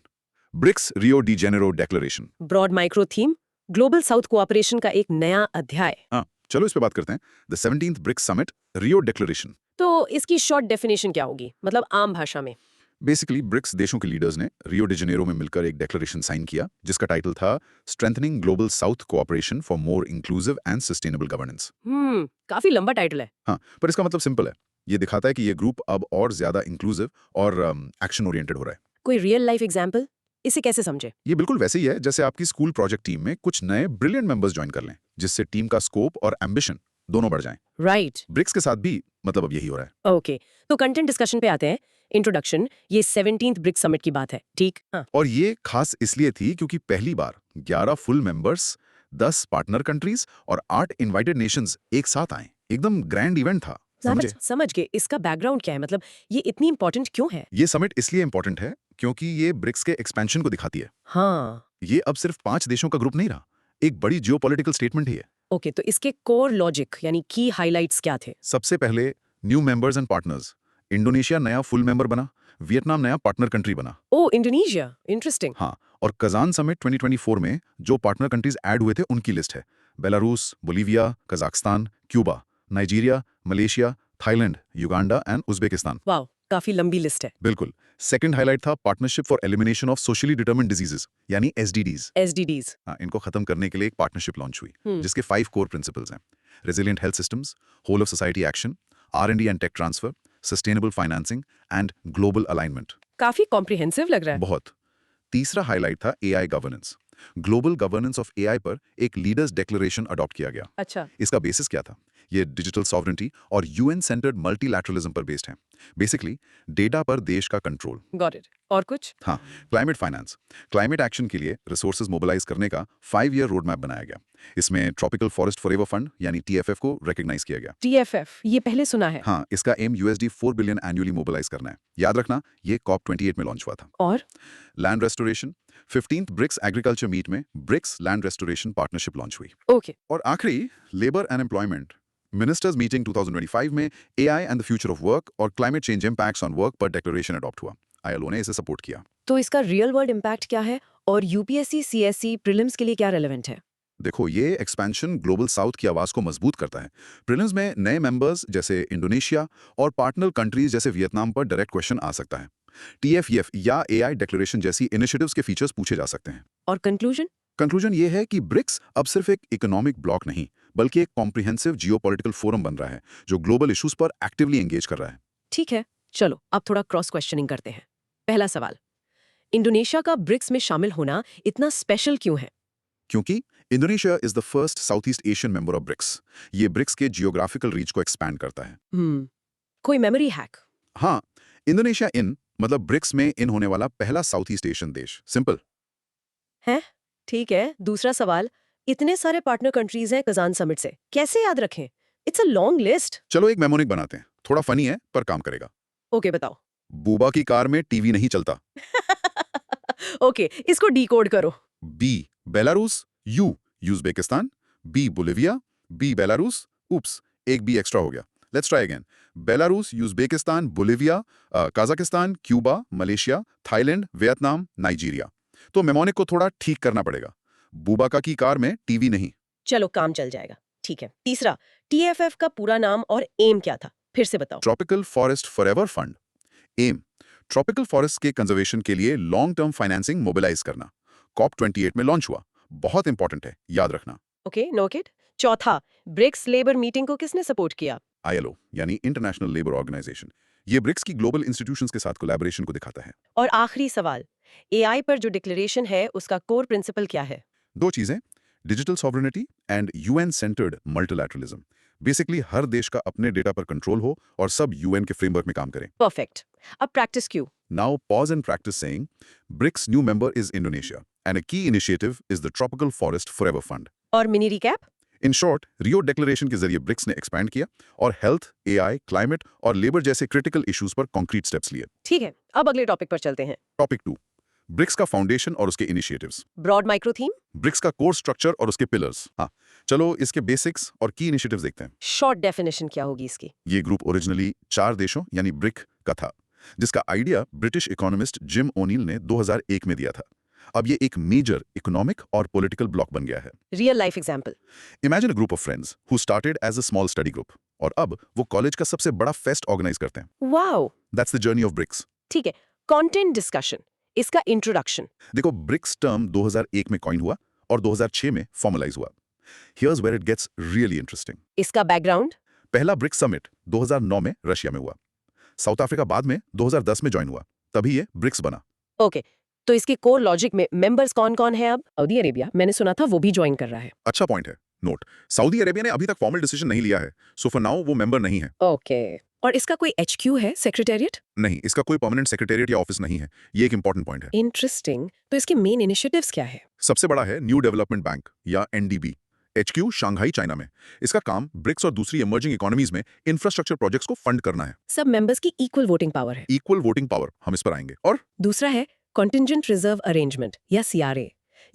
BRICS Rio de Janeiro declaration. Broad micro theme, Global South cooperation का एक नया अध्याय। हाँ, चलो इस पे बात करते हैं। The 17th BRICS summit Rio declaration. तो इसकी शॉर्ट डेफिनेशन क्या होगी, मतलब आम भाषा में? बेसिकली ब्रिक्स देशों के लीडर्स ने रियो डी जेनेरो में मिलकर एक डिक्लेरेशन साइन किया जिसका टाइटल था strengthening global South cooperation for more inclusive and sustainable governance. काफी लंबा टाइटल है। हाँ, पर इसका मतलब सिंपल है। ये दिखाता है कि ये ग्रुप अब और ज्यादा इंक्लूसिव और एक्शन ओरिएंटेड हो रहा है। कोई रियल लाइफ एग्जाम्पल? इसे कैसे समझे? ये बिल्कुल वैसे ही है जैसे आपकी स्कूल प्रोजेक्ट टीम में कुछ नए ब्रिलियंट मेंबर्स ज्वाइन कर लें, जिससे टीम का स्कोप और एम्बिशन दोनों बढ़ जाएं। राइट। ब्रिक्स के साथ भी मतलब अब यही हो रहा है। ओके, तो कंटेंट डिस्कशन पे आते हैं। इंट्रोडक्शन, ये 17th ब्रिक्स समिट की बात है, ठीक? हाँ। और ये खास इसलिए थी क्योंकि पहली बार 11 फुल मेंबर्स, 10 पार्टनर कंट्रीज और 8 इनवाइटेड नेशंस एक साथ आए। एकदम ग्रैंड इवेंट था। समझे? समझ गए। इसका बैकग्राउंड क्या है, मतलब ये इतनी इंपॉर्टेंट क्यों है? ये समिट इसलिए इंपॉर्टेंट है क्योंकि ये ब्रिक्स के एक्सपेंशन को दिखाती है। हाँ। ये अब सिर्फ 5 देशों का ग्रुप नहीं रहा, एक बड़ी जियोपॉलिटिकल स्टेटमेंट ही है। ओके, तो इसके कोर लॉजिक यानी की हाइलाइट्स क्या थे? सबसे पहले new members and partners. Indonesia नया फुल मेंबर बना, वियतनाम नया पार्टनर कंट्री बना। ओ, इंडोनेशिया, इंटरेस्टिंग। हाँ, और कजान समिट 2024 में जो पार्टनर कंट्रीज ऐड हुए थे उनकी लिस्ट है। Belarus, Bolivia, Kazakhstan, Cuba, Nigeria, Malaysia, Thailand, Uganda and Uzbekistan. वाह, काफी लंबी लिस्ट है। बिल्कुल। सेकंड हाईलाइट था partnership for elimination of socially determined diseases यानी एसडीडीज। एसडीडीज। हाँ, इनको खत्म करने के लिए एक पार्टनरशिप लॉन्च हुई, हम्म। जिसके 5 कोर प्रिंसिपल्स हैं: resilient health systems, whole of society action, R&D and tech transfer, sustainable financing and global alignment. काफी कॉम्प्रिहेंसिव लग रहा है। बहुत। तीसरा हाईलाइट था AI governance. Global governance of AI पर एक लीडर्स डिक्लेरेशन अडॉप्ट किया गया। अच्छा। इसका बेसिस क्या था? ये डिजिटल सॉवरेंटी और यूएन सेंटर्ड मल्टीलैटरलिज्म पर बेस्ड है। बेसिकली डेटा पर देश का कंट्रोल। Got it. और कुछ? हाँ, क्लाइमेट फाइनेंस। क्लाइमेट एक्शन के लिए रिसोर्सेज मोबिलाइज करने का 5 ईयर रोड मैप बनाया गया। इसमें ट्रॉपिकल फॉरेस्ट फॉरएवर फंड यानी TFF को रिकॉग्नाइज किया गया। TFF, ये पहले सुना है। हाँ, इसका um USD 4 billion annually mobilise करना है। याद रखना, ये COP28 में लॉन्च हुआ था। और land restoration. 15th BRICS agriculture meet में BRICS land restoration partnership launch हुई। ओके। और आखिरी, labour and employment. Ministers meeting 2025 में AI and the future of work और climate change impacts on work पर डिक्लेरेशन अडॉप्ट हुआ। ILO ने इसे सपोर्ट किया। तो इसका रियल वर्ल्ड इम्पैक्ट क्या है और UPSC CSE प्रीलिम्स के लिए क्या रेलेवेंट है? देखो, ये एक्सपेंशन ग्लोबल साउथ की आवाज को मजबूत करता है। प्रीलिम्स में नए मेंबर्स जैसे इंडोनेशिया और पार्टनर कंट्रीज जैसे वियतनाम पर डायरेक्ट क्वेश्चन आ सकता है। TFEF या AI डिक्लेरेशन जैसी इनिशिएटिव्स के फीचर्स पूछे जा सकते हैं। और कंक्लूजन? कंक्लूजन ये है कि ब्रिक्स अब सिर्फ एक इकोनॉमिक ब्लॉक नहीं, बल्कि एक कॉम्प्रिहेंसिव जियोपॉलिटिकल फोरम बन रहा है जो ग्लोबल इश्यूज पर एक्टिवली एंगेज कर रहा है। ठीक है, चलो अब थोड़ा क्रॉस क्वेश्चनिंग करते हैं। पहला सवाल, इंडोनेशिया का ब्रिक्स में शामिल होना इतना स्पेशल क्यों है? क्योंकि Indonesia is the first south East Asian member of BRICS. ये ब्रिक्स के जियोग्राफिकल रीच को एक्सपैंड करता है। कोई मेमोरी हैक? हाँ, इंडोनेशिया इन मतलब ब्रिक्स में इन होने वाला पहला साउथ ईस्ट एशियन देश। सिंपल है। ठीक है, दूसरा सवाल, इतने सारे पार्टनर कंट्रीज हैं कजान समिट से, कैसे याद रखें? It's a long list. चलो एक मेमोनिक बनाते हैं, थोड़ा फनी है पर काम करेगा। ओके, बताओ। बूबा की कार में टीवी नहीं चलता। ओके, इसको डिकोड करो। B Belarus, U Uzbekistan, B Bolivia, B Belarus. Oops, एक B एक्स्ट्रा हो गया। Let's try again. Belarus, Uzbekistan, Bolivia, Kazakhstan, Cuba, Malaysia, Thailand, Vietnam, Nigeria. तो मेमोनिक को थोड़ा ठीक करना पड़ेगा। बूबाका की कार में टीवी नहीं। चलो, काम चल जाएगा। ठीक है, तीसरा, TFF का पूरा नाम और एम क्या था, फिर से बताओ। Tropical Forest Forever Fund. Um, tropical forest के कंजर्वेशन के लिए लॉन्ग टर्म फाइनेंसिंग मोबिलाइज करना। COP28 में लॉन्च हुआ, बहुत इंपॉर्टेंट है, याद रखना। Okay, noted. चौथा, ब्रिक्स लेबर मीटिंग को किसने सपोर्ट किया? ILO यानी इंटरनेशनल लेबर ऑर्गेनाइजेशन। ये ब्रिक्स की ग्लोबल इंस्टीट्यूशंस के साथ कोलैबोरेशन को दिखाता है। और आखिरी सवाल, AI पर जो डिक्लेरेशन है उसका कोर प्रिंसिपल क्या है? 2 चीजें, digital sovereignty and UN centred multilateralism. Basically हर देश का अपने डेटा पर कंट्रोल हो और सब UN के फ्रेमवर्क में काम करें। परफेक्ट। अब प्रैक्टिस क्यों? Now pause and practice saying, BRICS new member is Indonesia, and a key initiative is the Tropical Forest Forever Fund. और mini recap? In short, Rio declaration के जरिए ब्रिक्स ने एक्सपैंड किया और हेल्थ, AI, क्लाइमेट और labour जैसे critical issues पर concrete steps लिए। ठीक है, अब अगले टॉपिक पर चलते हैं। टॉपिक 2, ब्रिक्स का फाउंडेशन और उसके initiatives. Broad micro theme? BRICS का कोर स्ट्रक्चर और उसके पिलर्स। हाँ, चलो इसके बेसिक्स और की इनिशिएटिव्स देखते हैं। शॉर्ट डेफिनेशन क्या होगी इसकी? ये ग्रुप ओरिजिनली 4 देशों यानी ब्रिक का था, जिसका idea British economist Jim O'Neill ने 2001 में दिया था। अब ये एक मेजर इकोनॉमिक और पॉलिटिकल ब्लॉक बन गया है। Real life example? Imagine a group of friends who started as a small study group और अब वो कॉलेज का सबसे बड़ा फेस्ट ऑर्गेनाइज करते हैं। Wow, that's the journey of BRICS. ठीक है, कंटेंट डिस्कशन, इसका इंट्रोडक्शन। देखो, ब्रिक्स टर्म 2001 में कॉइन हुआ और 2006 में फॉर्मलाइज हुआ। Here's where it gets really interesting. इसका बैकग्राउंड? पहला ब्रिक्स समिट 2009 में रशिया में हुआ। साउथ अफ्रीका बाद में 2010 में ज्वाइन हुआ, तभी ये ब्रिक्स बना। ओके, तो इसके कोर लॉजिक में मेंबर्स कौन-कौन है अब? सऊदी अरेबिया, मैंने सुना था वो भी ज्वाइन कर रहा है। अच्छा पॉइंट है। नोट, सऊदी अरेबिया ने अभी तक फॉर्मल डिसीजन नहीं लिया है, सो फॉर नाउ वो मेंबर नहीं है। ओके, और इसका कोई HQ है, सेक्रेटेरिएट? नहीं, इसका कोई परमानेंट सेक्रेटेरिएट या ऑफिस नहीं है। ये एक इंपॉर्टेंट पॉइंट है। इंटरेस्टिंग। तो इसके मेन इनिशिएटिव्स क्या है? सबसे बड़ा है न्यू डेवलपमेंट बैंक या NDB, HQ शंघाई चाइना में। इसका काम ब्रिक्स और दूसरी इमर्जिंग इकोनॉमीज में इंफ्रास्ट्रक्चर प्रोजेक्ट्स को फंड करना है। सब मेंबर्स की इक्वल वोटिंग पावर है। इक्वल वोटिंग पावर, हम इस पर आएंगे। और दूसरा है कॉन्टिंजेंट रिजर्व अरेंजमेंट या CRA।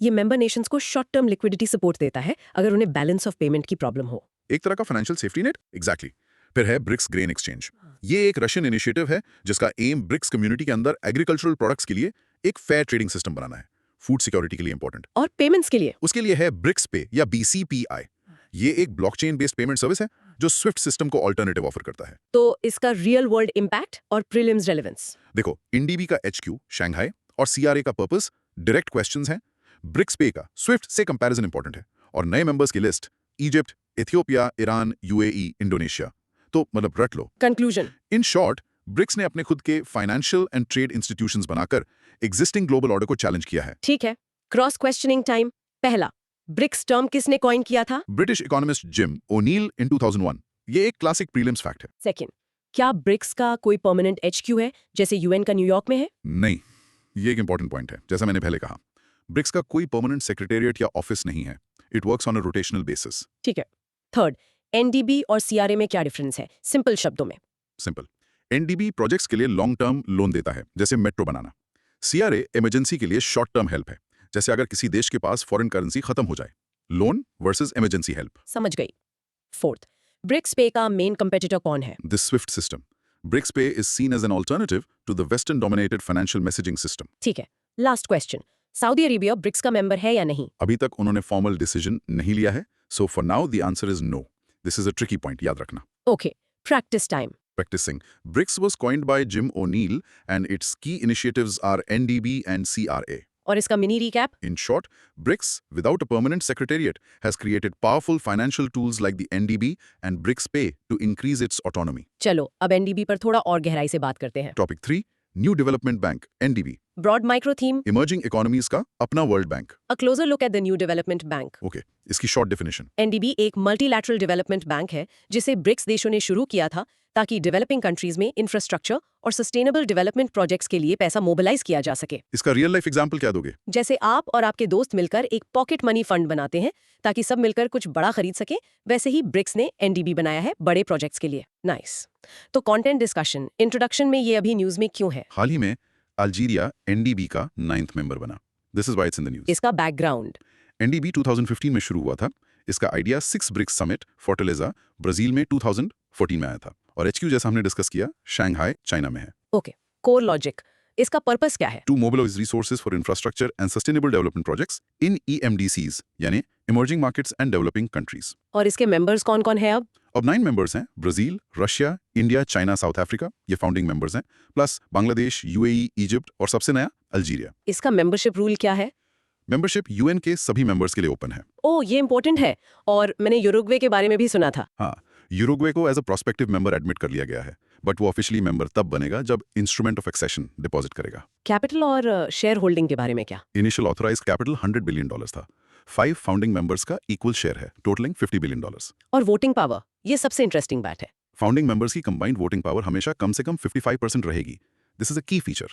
ये मेंबर नेशंस को शॉर्ट टर्म लिक्विडिटी सपोर्ट देता है अगर उन्हें बैलेंस ऑफ पेमेंट की प्रॉब्लम हो। एक तरह का फाइनेंशियल सेफ्टी नेट। एग्जैक्टली। फिर है ब्रिक्स ग्रेन एक्सचेंज। ये एक रशियन इनिशिएटिव है जिसका एम ब्रिक्स कम्युनिटी के अंदर एग्रीकल्चरल प्रोडक्ट्स के लिए एक फेयर ट्रेडिंग सिस्टम बनाना है। फूड सिक्योरिटी के लिए इंपॉर्टेंट। और पेमेंट्स के लिए? उसके लिए है ब्रिक्स पे या BCPI। ये एक ब्लॉकचेन बेस्ड पेमेंट सर्विस है जो स्विफ्ट सिस्टम को ऑल्टरनेटिव ऑफर करता है। तो इसका रियल वर्ल्ड इम्पैक्ट और प्रीलिम्स रेलेवेंस? देखो, NDB का HQ शंघाई और CRA का पर्पस डायरेक्ट क्वेश्चंस हैं। ब्रिक्स पे का स्विफ्ट से कंपैरिजन इंपॉर्टेंट है। और नए मेंबर्स की list Egypt, Ethiopia, Iran, UAE, Indonesia. तो मतलब रट लो। कंक्लूजन? इन शॉर्ट, ब्रिक्स ने अपने खुद के फाइनेंशियल एंड ट्रेड इंस्टीट्यूशंस बनाकर एग्जिस्टिंग ग्लोबल ऑर्डर को चैलेंज किया है। ठीक है, क्रॉस क्वेश्चनिंग टाइम। पहला, ब्रिक्स टर्म किसने कॉइन किया था? ब्रिटिश इकोनॉमिस्ट जिम ओनील इन 2001। ये एक क्लासिक प्रीलिम्स फैक्ट है। सेकंड, क्या ब्रिक्स का कोई परमानेंट HQ है जैसे UN का न्यूयॉर्क में है? नहीं, ये एक इंपॉर्टेंट पॉइंट है। जैसा मैंने पहले कहा, ब्रिक्स का कोई परमानेंट सेक्रेटेरिएट या ऑफिस नहीं है। It works on a rotational basis. ठीक है। थर्ड, NDB और CRA में क्या डिफरेंस है, सिंपल शब्दों में? सिंपल। NDB प्रोजेक्ट्स के लिए लॉन्ग टर्म लोन देता है, जैसे मेट्रो बनाना। CRA इमरजेंसी के लिए शॉर्ट टर्म हेल्प है, जैसे अगर किसी देश के पास फॉरेन करेंसी खत्म हो जाए। Loan versus emergency help. समझ गई। फोर्थ, ब्रिक्स पे का मेन कंपेटिटर कौन है? This SWIFT system. BRICS Pay is seen as an alternative to the Western-dominated financial messaging system. ठीक है, last question, Saudi Arabia BRICS का मेंबर है या नहीं? अभी तक उन्होंने फॉर्मल डिसीजन नहीं लिया है, so for now the answer is no. This is a tricky point, याद रखना। Okay, practice time. Practicing. BRICS was coined by Jim O'Neill and its key initiatives are NDB and CRA. और इसका mini recap? In short, BRICS, without a permanent secretariat, has created powerful financial tools like the NDB and BRICS Pay to increase its autonomy. चलो अब NDB पर थोड़ा और गहराई से बात करते हैं। Topic 3. New Development Bank, NDB. Broad micro theme, Emerging economies का अपना World Bank. A closer look at the New Development Bank. Okay, इसकी शॉर्ट डेफिनेशन। NDB एक मल्टीलैटरल डेवलपमेंट बैंक है जिसे ब्रिक्स देशों ने शुरू किया था ताकि डेवलपिंग कंट्रीज में इंफ्रास्ट्रक्चर और सस्टेनेबल डेवलपमेंट प्रोजेक्ट्स के लिए पैसा मोबिलाइज किया जा सके। इसका रियल लाइफ एग्जांपल क्या दोगे? जैसे आप और आपके दोस्त मिलकर एक पॉकेट मनी फंड बनाते हैं ताकि सब मिलकर कुछ बड़ा खरीद सके, वैसे ही ब्रिक्स ने NDB बनाया है बड़े प्रोजेक्ट्स के लिए। नाइस। तो कंटेंट डिस्कशन, इंट्रोडक्शन में ये अभी न्यूज में क्यों है? हाल ही में अल्जीरिया NDB का 9th मेंबर बना। This is why it's in the news. इसका बैकग्राउंड? NDB 2015 में शुरू हुआ था। इसका idea 6 BRICS summit Fortaleza Brazil में 2014 में आया था और HQ जैसा हमने डिस्कस किया शंघाई चाइना में है। ओके, कोर लॉजिक, इसका पर्पस क्या है? To mobilise resources for infrastructure and sustainable development projects in EMDCs यानी emerging markets and developing countries. और इसके मेंबर्स कौन कौन है अब? अब 9 मेंबर्स हैं। Brazil, Russia, India, China, south Africa, ये फाउंडिंग मेंबर्स हैं, प्लस बांग्लादेश, UAE, इजिप्ट और सबसे नया अल्जीरिया। इसका मेंबरशिप रूल क्या है? मेंबरशिप UN के सभी मेंबर्स के लिए ओपन है। ओह, ये इंपॉर्टेंट है। और मैंने यूरुग्वे के बारे में भी सुना था। हाँ, यूरुग्वे को as a prospective member admit कर लिया गया है, बट वो ऑफिशियली मेंबर तब बनेगा जब इंस्ट्रूमेंट ऑफ एक्सेशन डिपॉजिट करेगा। कैपिटल और शेयर होल्डिंग के बारे में क्या? इनिशियल ऑथराइज कैपिटल $100 बिलियन था। 5 फाउंडिंग मेंबर्स का इक्वल शेयर है, टोटलिंग $50 बिलियन। और वोटिंग पावर, ये सबसे इंटरेस्टिंग बात है। फाउंडिंग मेंबर्स की कंबाइंड वोटिंग पावर हमेशा कम से कम 55% रहेगी। दिस इज अ की फीचर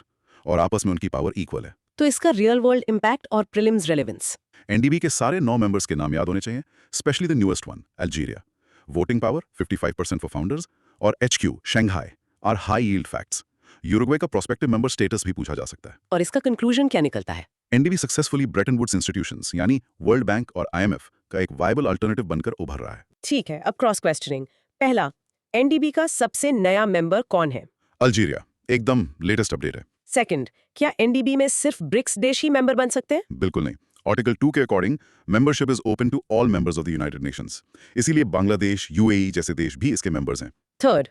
और आपस में उनकी पावर इक्वल है। तो इसका रियल वर्ल्ड इम्पैक्ट और प्रीलिम्स रेलेवेंस? NDB के सारे 9 मेंबर्स के नाम याद होने चाहिए, specially the newest one Algeria. Voting power 55% for founders और HQ Shanghai are high yield facts. Uruguay का प्रोस्पेक्टिव मेंबर स्टेटस भी पूछा जा सकता है। और इसका कंक्लूजन क्या निकलता है? NDB successfully Bretton Woods institutions यानी वर्ल्ड बैंक और IMF का एक वायबल अल्टरनेटिव बनकर उभर रहा है। ठीक है, अब क्रॉस क्वेश्चनिंग। पहला, NDB का सबसे नया मेंबर कौन है? अल्जीरिया, एकदम लेटेस्ट अपडेट है। सेकंड, क्या NDB में सिर्फ ब्रिक्स देश ही मेंबर बन सकते हैं? बिल्कुल नहीं। आर्टिकल 2 के according membership is open to all members of the United Nations. इसीलिए बांग्लादेश, UAE जैसे देश भी इसके मेंबर्स हैं। थर्ड,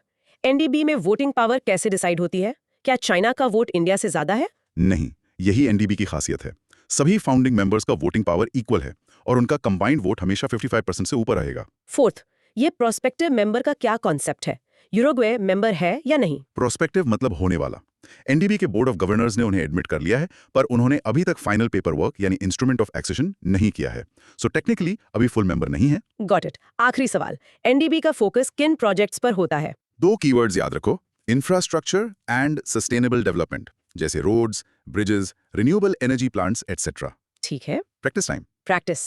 NDB में वोटिंग पावर कैसे डिसाइड होती है? क्या चाइना का वोट इंडिया से ज्यादा है? नहीं, यही NDB की खासियत है। सभी फाउंडिंग मेंबर्स का वोटिंग पावर इक्वल है और उनका कंबाइंड वोट हमेशा 55% से ऊपर रहेगा। फोर्थ, ये प्रोस्पेक्टिव मेंबर का क्या कॉन्सेप्ट है? यूरुग्वे मेंबर है या नहीं? प्रोस्पेक्टिव मतलब होने वाला। एनडीबी के बोर्ड ऑफ गवर्नर्स ने उन्हें एडमिट कर लिया है, पर उन्होंने अभी तक फाइनल पेपर वर्क यानी इंस्ट्रूमेंट ऑफ एक्सेशन नहीं किया है। सो टेक्निकली अभी फुल मेंबर नहीं है। Got it. आखिरी सवाल, एनडीबी का फोकस किन प्रोजेक्ट्स पर होता है? 2 कीवर्ड्स याद रखो, इंफ्रास्ट्रक्चर एंड सस्टेनेबल डेवलपमेंट, जैसे roads, bridges, renewable energy plants etcetera. ठीक है। Practice time. Practice.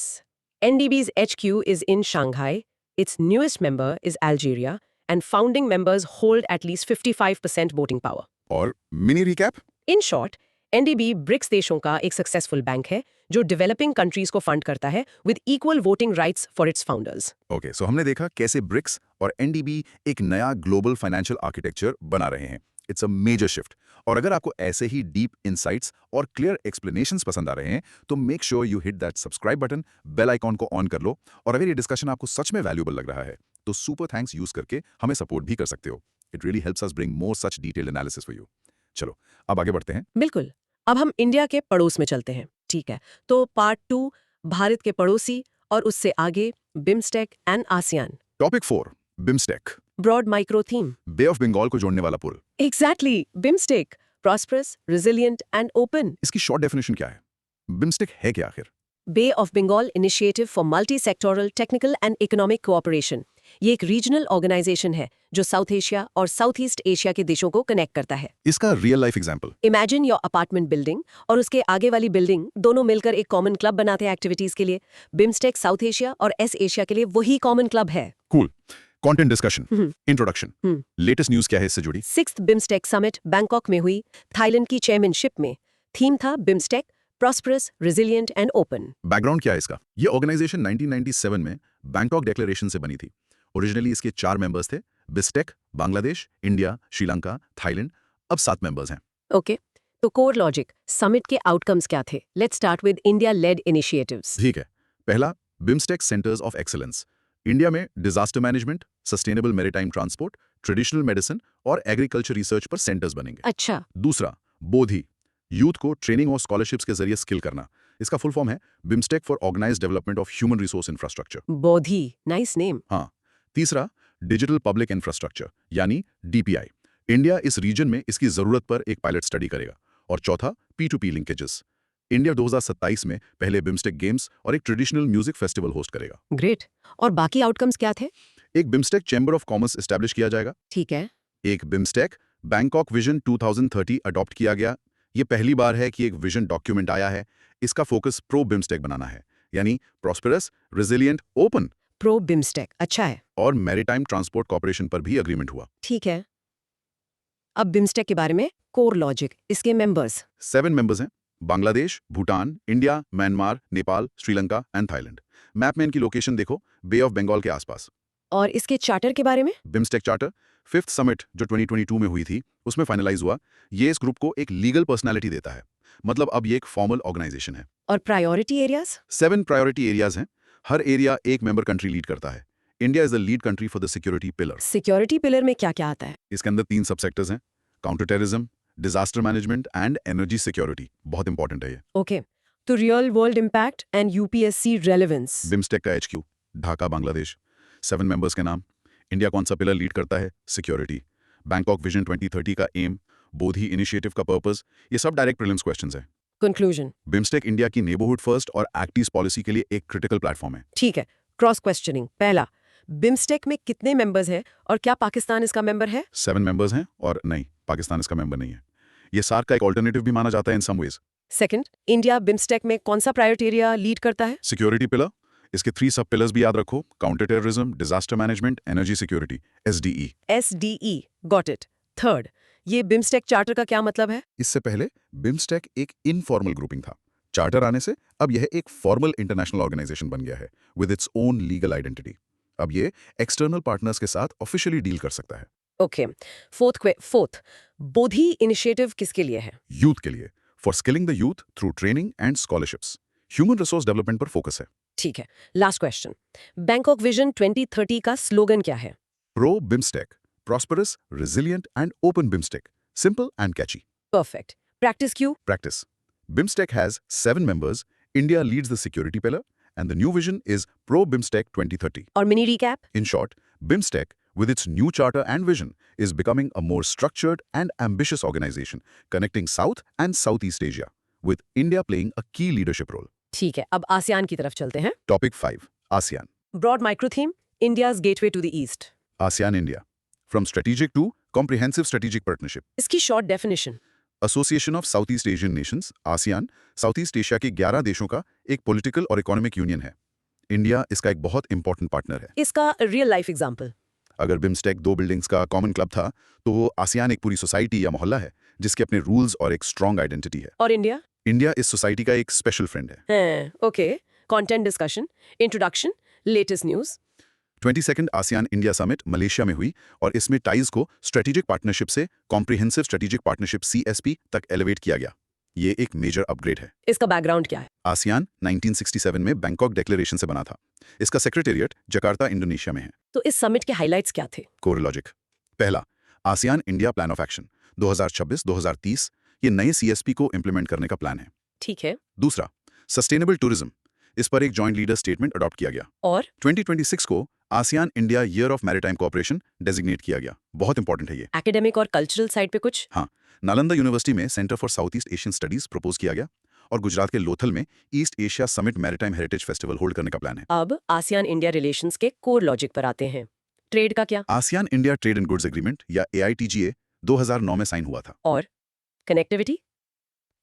NDB's HQ is in Shanghai, its newest member is Algeria, and founding members hold at least 55% voting power. और mini recap. In short, NDB BRICS देशों का एक successful bank है जो developing countries को fund करता है with equal voting rights for its founders. Okay, so हमने देखा कैसे ब्रिक्स और एनडीबी एक नया ग्लोबल फाइनेंशियल आर्किटेक्चर बना रहे हैं। It's a major shift. और अगर आपको ऐसे ही डीप इनसाइट्स और क्लियर एक्सप्लेनेशंस पसंद आ रहे हैं तो make sure you hit that subscribe button, bell icon को ऑन कर लो। और अगर ये डिस्कशन आपको सच में वैल्यूएबल लग रहा है तो सुपर थैंक्स यूज करके हमें सपोर्ट भी कर सकते हो। It really helps us bring more such detailed analysis for you. चलो अब आगे बढ़ते हैं। बिल्कुल। अब हम इंडिया के पड़ोस में चलते हैं। ठीक है, तो पार्ट 2, भारत के पड़ोसी और उससे आगे, BIMSTEC and ASEAN. Topic 4, BIMSTEC, broad micro theme. Bay of Bengal को जोड़ने वाला पुल। Exactly, BIMSTEC, prosperous, resilient and open. इसकी शॉर्ट डेफिनेशन क्या है? बिम्स्टेक है क्या आखिर? Bay of Bengal initiative for multi sectoral technical and economic cooperation. ये एक रीजनल ऑर्गेनाइजेशन है जो साउथ एशिया और साउथ ईस्ट एशिया के देशों को कनेक्ट करता है। इसका real life example? Imagine your apartment building और उसके आगे वाली बिल्डिंग दोनों मिलकर एक कॉमन क्लब बनाते हैं एक्टिविटीज के लिए। बिम्स्टेक साउथ एशिया और एस एशिया के लिए वही कॉमन क्लब है। Cool. Content discussion, introduction, latest news क्या है इससे जुड़ी? 6th बिम्स्टेक समिट बैंकॉक में हुई, थाईलैंड की चेयरमैनशिप में। थीम था BIMSTEC, prosperous, resilient and open. Background क्या है इसका? ये ऑर्गेनाइजेशन 1997 में बैंकॉक डिक्लेरेशन से बनी थी। ओरिजिनली इसके 4 मेंबर्स थे, BISTEC, Bangladesh, India, Sri Lanka, Thailand. अब 7 मेंबर्स हैं। ओके, तो कोर लॉजिक, समिट के आउटकम्स क्या थे? Let's start with India led initiatives. ठीक है। पहला, BIMSTEC centres of excellence. India में disaster management, sustainable maritime transport, traditional medicine और एग्रीकल्चर रिसर्च पर सेंटर्स बनेंगे। अच्छा। दूसरा, बोधि, यूथ को ट्रेनिंग और स्कॉलरशिप्स के जरिए स्किल करना। इसका फुल फॉर्म है BIMSTEC for organised development of human resource infrastructure. Bodhi, nice name. हाँ। तीसरा, डिजिटल पब्लिक इंफ्रास्ट्रक्चर यानी डीपीआई। इंडिया इस रीजन में इसकी जरूरत पर एक पायलट स्टडी करेगा। और चौथा, P2P लिंकेजेस। इंडिया 2027 में पहले बिम्स्टेक गेम्स और एक ट्रेडिशनल म्यूजिक फेस्टिवल होस्ट करेगा। ग्रेट। और बाकी आउटकम्स क्या थे? एक BIMSTEC chamber of commerce establish किया जाएगा। ठीक है। एक बिम्स्टेक बैंकॉक विजन 2030 अडॉप्ट किया गया। ये पहली बार है कि एक विजन डॉक्यूमेंट आया है। इसका फोकस प्रो बिम्स्टेक बनाना है, यानी prosperous, resilient, open. Pro BIMSTEC, अच्छा है। और मैरीटाइम ट्रांसपोर्ट कॉर्पोरेशन पर भी एग्रीमेंट हुआ। ठीक है। अब बिम्स्टेक के बारे में कोर लॉजिक, इसके मेंबर्स। 7 मेंबर्स हैं, Bangladesh, Bhutan, India, Myanmar, Nepal, Sri Lanka and Thailand. Map में इनकी लोकेशन देखो, बे ऑफ बंगाल के आसपास। और इसके चार्टर के बारे में? बिम्स्टेक चार्टर 5th समिट जो 2022 में हुई थी उसमें फाइनलाइज हुआ। ये इस ग्रुप को एक लीगल पर्सनालिटी देता है, मतलब अब ये एक फॉर्मल ऑर्गेनाइजेशन है। और प्रायोरिटी एरियाज? 7 प्रायोरिटी एरियाज हैं। हर एरिया एक मेंबर कंट्री लीड करता है। India is the lead country for the security pillar. Security pillar में क्या क्या आता है? इसके अंदर 3 सब सेक्टर्स हैं, counter terrorism, disaster management and energy security. बहुत इंपॉर्टेंट है ये। ओके, तो real world impact and UPSC relevance. BIMSTEC का HQ ढाका, बांग्लादेश। 7 मेंबर्स के नाम। इंडिया कौन सा पिलर लीड करता है? सिक्योरिटी। बैंकॉक विजन 2030 का एम, बोधि इनिशिएटिव का पर्पस। ये सब डायरेक्ट प्रीलिम्स क्वेश्चंस हैं। कंक्लूजन। बिम्स्टेक इंडिया की नेबरहुड फर्स्ट और एक्ट ईस्ट पॉलिसी के लिए एक क्रिटिकल प्लेटफॉर्म है। ठीक है, क्रॉस क्वेश्चनिंग। पहला, बिम्स्टेक में कितने मेंबर्स हैं और क्या पाकिस्तान इसका मेंबर है? 7 मेंबर्स हैं और नहीं, पाकिस्तान इसका मेंबर नहीं है। ये सार्क का एक ऑल्टरनेटिव भी माना जाता है in some ways. Second, India BIMSTEC में कौन सा प्रायोरिटी एरिया लीड करता है? Security pillar. इसके 3 सब पिलर्स भी याद रखो, counter terrorism, disaster management, energy security, SDE। SDE, got it. Third, ये बिम्स्टेक चार्टर का क्या मतलब है? इससे पहले बिम्स्टेक एक इनफॉर्मल ग्रुपिंग था। चार्टर आने से अब यह एक फॉर्मल इंटरनेशनल ऑर्गेनाइजेशन बन गया है with its own legal identity. अब ये एक्सटर्नल पार्टनर्स के साथ ऑफिशियली डील कर सकता है। ओके, फोर्थ, बोधि इनिशिएटिव किसके लिए है? यूथ के लिए, for skilling the youth through training and scholarships. Human resource development पर फोकस है। ठीक है, लास्ट क्वेश्चन, बैंकॉक विजन 2030 का स्लोगन क्या है? Pro BIMSTEC, prosperous, resilient and open BIMSTEC. Simple and catchy. Perfect. Practice Q? Practice. BIMSTEC has 7 members. India leads the security pillar, and the new vision is Pro BIMSTEC 2030. और mini recap? In short, BIMSTEC with its new charter and vision, is becoming a more structured and ambitious organization connecting South and Southeast Asia, with India playing a key leadership role. ठीक है, अब ASEAN की तरफ चलते हैं। Topic 5. ASEAN. Broad micro theme, India's gateway to the East. ASEAN India. From strategic to comprehensive strategic partnership. इसकी short definition. Association of South East Asian Nations ASEAN South East Asia के 11 देशों का एक political और economic union है। India इसका एक बहुत इंपॉर्टेंट पार्टनर है। इसका रियल लाइफ एग्जांपल। अगर बिम्स्टेक 2 बिल्डिंग्स का कॉमन क्लब था, तो वो आसियान एक पूरी सोसाइटी या मोहल्ला है जिसके अपने रूल्स और एक स्ट्रॉन्ग आइडेंटिटी है। और इंडिया? इंडिया इस सोसाइटी का एक स्पेशल फ्रेंड है। Okay, content discussion, introduction, latest news. 22nd ASEAN India summit Malaysia में हुई और इसमें टाइज को स्ट्रेटेजिक पार्टनरशिप से कॉम्प्रिहेंसिव स्ट्रेटेजिक पार्टनरशिप CSP तक एलिवेट किया गया। ये एक मेजर अपग्रेड है। इसका बैकग्राउंड क्या है? आसियान 1967 में बैंकॉक डिक्लेरेशन से बना था। इसका सेक्रेटेरिएट जकार्ता, इंडोनेशिया में है। तो इस समिट के हाइलाइट्स क्या थे? Core logic. पहला, ASEAN India plan of action 2026-2030 ये नए CSP को इंप्लीमेंट करने का प्लान है। ठीक है। दूसरा, सस्टेनेबल टूरिज्म। इस पर एक जॉइंट लीडर स्टेटमेंट अडॉप्ट किया गया और 2026 को ASEAN India year of maritime cooperation designate किया गया। बहुत इंपॉर्टेंट है ये। एकेडमिक और कल्चरल साइड पे कुछ? हाँ, नालंदा यूनिवर्सिटी में centre for south East Asian studies propose किया गया और गुजरात के लोथल में east Asia summit maritime heritage festival hold करने का प्लान है। अब आसियान इंडिया रिलेशंस के कोर लॉजिक पर आते हैं। ट्रेड का क्या? ASEAN India trade and goods agreement या AITGA 2009 में साइन हुआ था। और कनेक्टिविटी,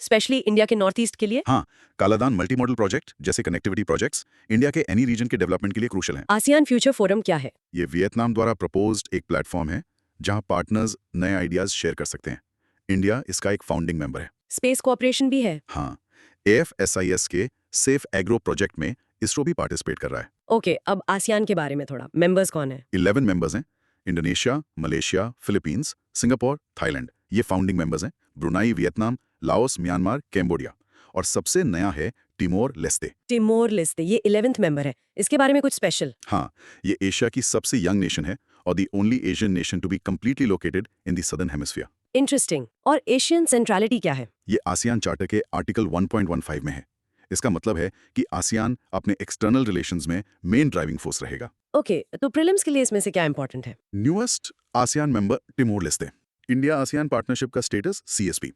स्पेशली इंडिया के नॉर्थ ईस्ट के लिए? हाँ, कालादान मल्टी मॉडल प्रोजेक्ट जैसे कनेक्टिविटी प्रोजेक्ट्स इंडिया के एनी रीजन के डेवलपमेंट के लिए क्रूशल हैं। आसियान फ्यूचर फोरम क्या है? ये वियतनाम द्वारा प्रपोज्ड एक प्लेटफॉर्म है जहां पार्टनर्स नए आइडियाज शेयर कर सकते हैं। इंडिया इसका एक फाउंडिंग मेंबर है। स्पेस कोऑपरेशन भी है? हाँ, AFSIS के सेफ एग्रो प्रोजेक्ट में इसरो भी पार्टिसिपेट कर रहा है। ओके, अब आसियान के बारे में थोड़ा। मेंबर्स कौन है? 11 मेंबर्स हैं। Indonesia, Malaysia, Philippines, Singapore, Thailand ये फाउंडिंग मेंबर्स हैं। Brunei, Vietnam, Laos, Myanmar, Cambodia और सबसे नया है टिमोर लेस्ते। टिमोर लेस्ते, ये 11th मेंबर है। इसके बारे में कुछ स्पेशल? हाँ, ये एशिया की सबसे यंग नेशन है और the only Asian nation to be completely located in the southern hemisphere. Interesting. और एशियन सेंट्रलिटी क्या है? ये आसियान चार्टर के आर्टिकल 1.15 में है। इसका मतलब है कि आसियान अपने एक्सटर्नल रिलेशंस में मेन ड्राइविंग फोर्स रहेगा। ओके, तो प्रीलिम्स के लिए इसमें से क्या इंपॉर्टेंट है? Newest ASEAN member Timor Leste. India ASEAN partnership का status CSP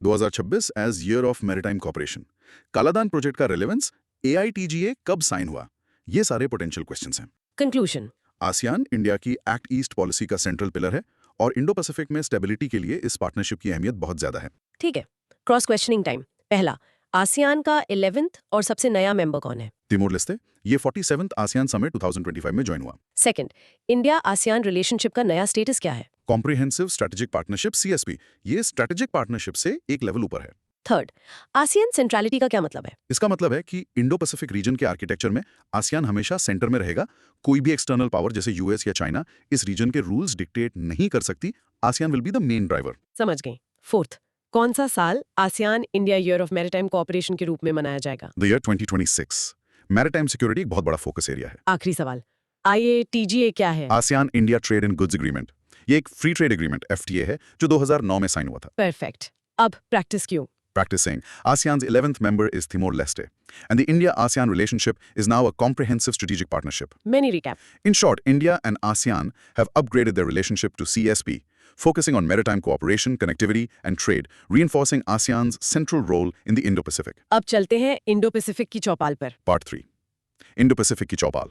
2026 as year of maritime cooperation. Kaladan project का रेलेवेंस, AITGA कब साइन हुआ, ये सारे पोटेंशियल क्वेश्चंस हैं। कंक्लूजन। आसियान इंडिया की एक्ट ईस्ट पॉलिसी का सेंट्रल पिलर है और इंडो पैसिफिक में स्टेबिलिटी के लिए इस पार्टनरशिप की अहमियत बहुत ज्यादा है। ठीक है, क्रॉस क्वेश्चनिंग टाइम। पहला, आसियान का 11th और सबसे नया मेंबर कौन है? Timor Leste. ये 47th आसियान समिट 2025 में ज्वाइन हुआ। सेकंड, इंडिया आसियान रिलेशनशिप का नया स्टेटस क्या है? कॉम्प्रिहेंसिव स्ट्रेटेजिक पार्टनरशिप CSP, ये स्ट्रेटेजिक पार्टनरशिप से एक लेवल ऊपर है। थर्ड, आसियान सेंट्रलिटी का क्या मतलब है? इसका मतलब है कि इंडो पैसिफिक रीजन के आर्किटेक्चर में आसियान हमेशा सेंटर में रहेगा। कोई भी एक्सटर्नल पावर जैसे US या चाइना इस रीजन के रूल्स डिक्टेट नहीं कर सकती। ASEAN will be the main driver. समझ गई। फोर्थ, कौन सा साल ASEAN India year of maritime cooperation के रूप में मनाया जाएगा? The year 2026। मैरीटाइम सिक्योरिटी एक बहुत बड़ा फोकस एरिया है। आखिरी सवाल, IATGA क्या है? ASEAN India trade and goods agreement, ये एक फ्री ट्रेड एग्रीमेंट FTA है जो 2009 में साइन हुआ था। परफेक्ट। अब प्रैक्टिस क्यों? Practicing. ASEAN's 11th member is Timor-Leste, and the India-ASEAN relationship is now a comprehensive strategic partnership. Many recap. In short, India and ASEAN have upgraded their relationship to CSP, focusing on maritime cooperation, connectivity, and trade, reinforcing ASEAN's central role in the Indo-Pacific. अब चलते हैं Indo Pacific की चौपाल पर। Part 3. Indo-Pacific की चौपाल.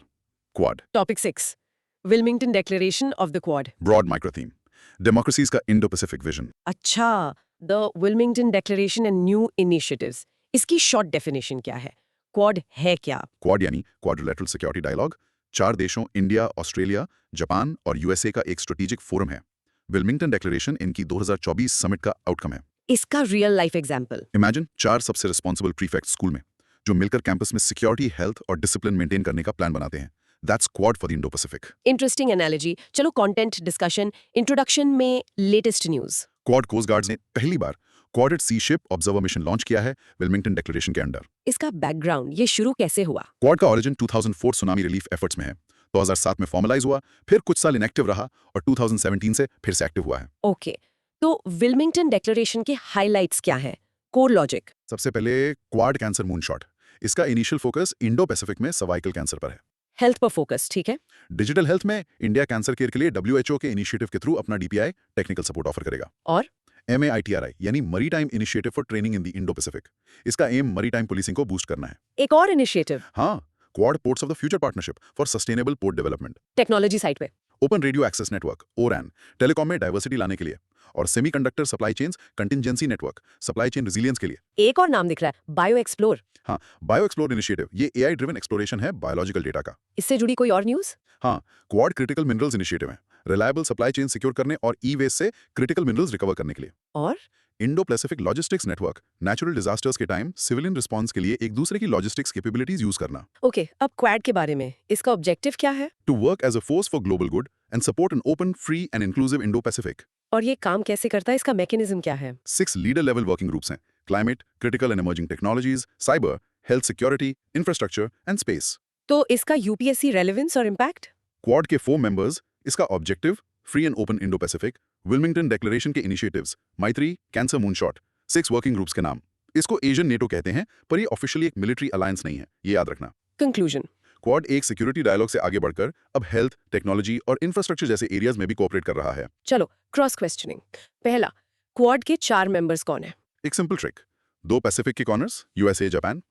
Quad. Topic 6, Wilmington declaration of the quad. Broad micro-theme. Democracies का Indo-Pacific vision. अच्छा, the Wilmington declaration and new initiatives, इसकी short definition क्या है? क्वाड है क्या? क्वाड यानी क्वाड्रिलेटरल सिक्योरिटी डायलॉग, 4 देशों इंडिया, ऑस्ट्रेलिया, जापान और USA का एक स्ट्रेटेजिक फोरम है। विल्मिंगटन डिक्लेरेशन इनकी 2024 समिट का आउटकम है। इसका रियल लाइफ एग्जांपल। इमेजिन 4 सबसे रिस्पॉन्सिबल प्रीफेक्ट स्कूल में जो मिलकर कैंपस में सिक्योरिटी, हेल्थ और डिसिप्लिन मेंटेन करने का प्लान बनाते हैं। That's Quad for the Indo Pacific. Interesting analogy. चलो कंटेंट डिस्कशन। इंट्रोडक्शन में latest news. Quad coast guards ने पहली बार Quad at sea ship observer mission launch किया है विल्मिंगटन डिक्लेरेशन के अंडर। इसका बैकग्राउंड, ये शुरू कैसे हुआ? क्वाड का ओरिजिन 2004 सुनामी रिलीफ एफर्ट्स में है। 2007 में फॉर्मलाइज हुआ, फिर कुछ साल इनएक्टिव रहा और 2017 से फिर से एक्टिव हुआ है। ओके, तो विल्मिंगटन डिक्लेरेशन के हाइलाइट्स क्या हैं? Core logic. सबसे पहले क्वाड कैंसर मूनशॉट। इसका इनिशियल फोकस इंडो पैसिफिक में सर्वाइकल कैंसर पर है। हेल्थ पर फोकस, ठीक है। डिजिटल हेल्थ में इंडिया कैंसर केयर के लिए WHO के इनिशिएटिव के थ्रू अपना DPI टेक्निकल सपोर्ट ऑफर करेगा। और MAITRI यानी maritime initiative for training in the Indo Pacific. इसका एम मरीटाइम पुलिसिंग को बूस्ट करना है। एक और इनिशिएटिव हाँ, Quad ports of the future partnership for sustainable port development. Technology side पे। Open radio access network ORAN telecom में diversity लाने के लिए, और semiconductor supply chains contingency network supply chain resilience के लिए। एक और नाम दिख रहा है, बायो एक्सप्लोर। हाँ, बायो एक्सप्लोर इनिशिएटिव ये AI ड्रिवन एक्सप्लोरेशन है बायोलॉजिकल डेटा का। इससे जुड़ी कोई और न्यूज? हाँ, क्वाड क्रिटिकल मिनरल्स इनिशिएटिव है रिलायबल सप्लाई चेन सिक्योर करने और ई-वेस्ट से क्रिटिकल मिनरल्स रिकवर करने के लिए। और Indo Pacific logistics network natural disasters के टाइम सिविलियन रिस्पांस के लिए एक दूसरे की लॉजिस्टिक्स कैपेबिलिटीज यूज करना। ओके, अब क्वाड के बारे में, इसका ऑब्जेक्टिव क्या है? To work as a force for global good and support an open free and inclusive Indo Pacific. और ये काम कैसे करता है, इसका मैकेनिज्म क्या है? 6 लीडर लेवल वर्किंग ग्रुप्स हैं, climate, critical and emerging technologies, cyber, health security, infrastructure and space. तो इसका यूपीएससी रेलेवेंस और इम्पैक्ट? क्वाड के 4 मेंबर्स, इसका objective free and open Indo Pacific, Wilmington declaration के इनिशिएटिव्स, मैत्री, कैंसर मूनशॉट, 6 वर्किंग ग्रुप्स के नाम। इसको एशियन नेटो कहते हैं, पर ये ऑफिशियली एक मिलिट्री अलायंस नहीं है, ये याद रखना। कंक्लूजन। क्वाड एक सिक्योरिटी डायलॉग से आगे बढ़कर अब हेल्थ, टेक्नोलॉजी और इंफ्रास्ट्रक्चर जैसे एरियाज में भी कोऑपरेट कर रहा है। चलो क्रॉस क्वेश्चनिंग। पहला, क्वाड के 4 मेंबर्स कौन है? एक सिंपल ट्रिक, 2 पैसिफिक के कॉर्नर्स USA, जापान,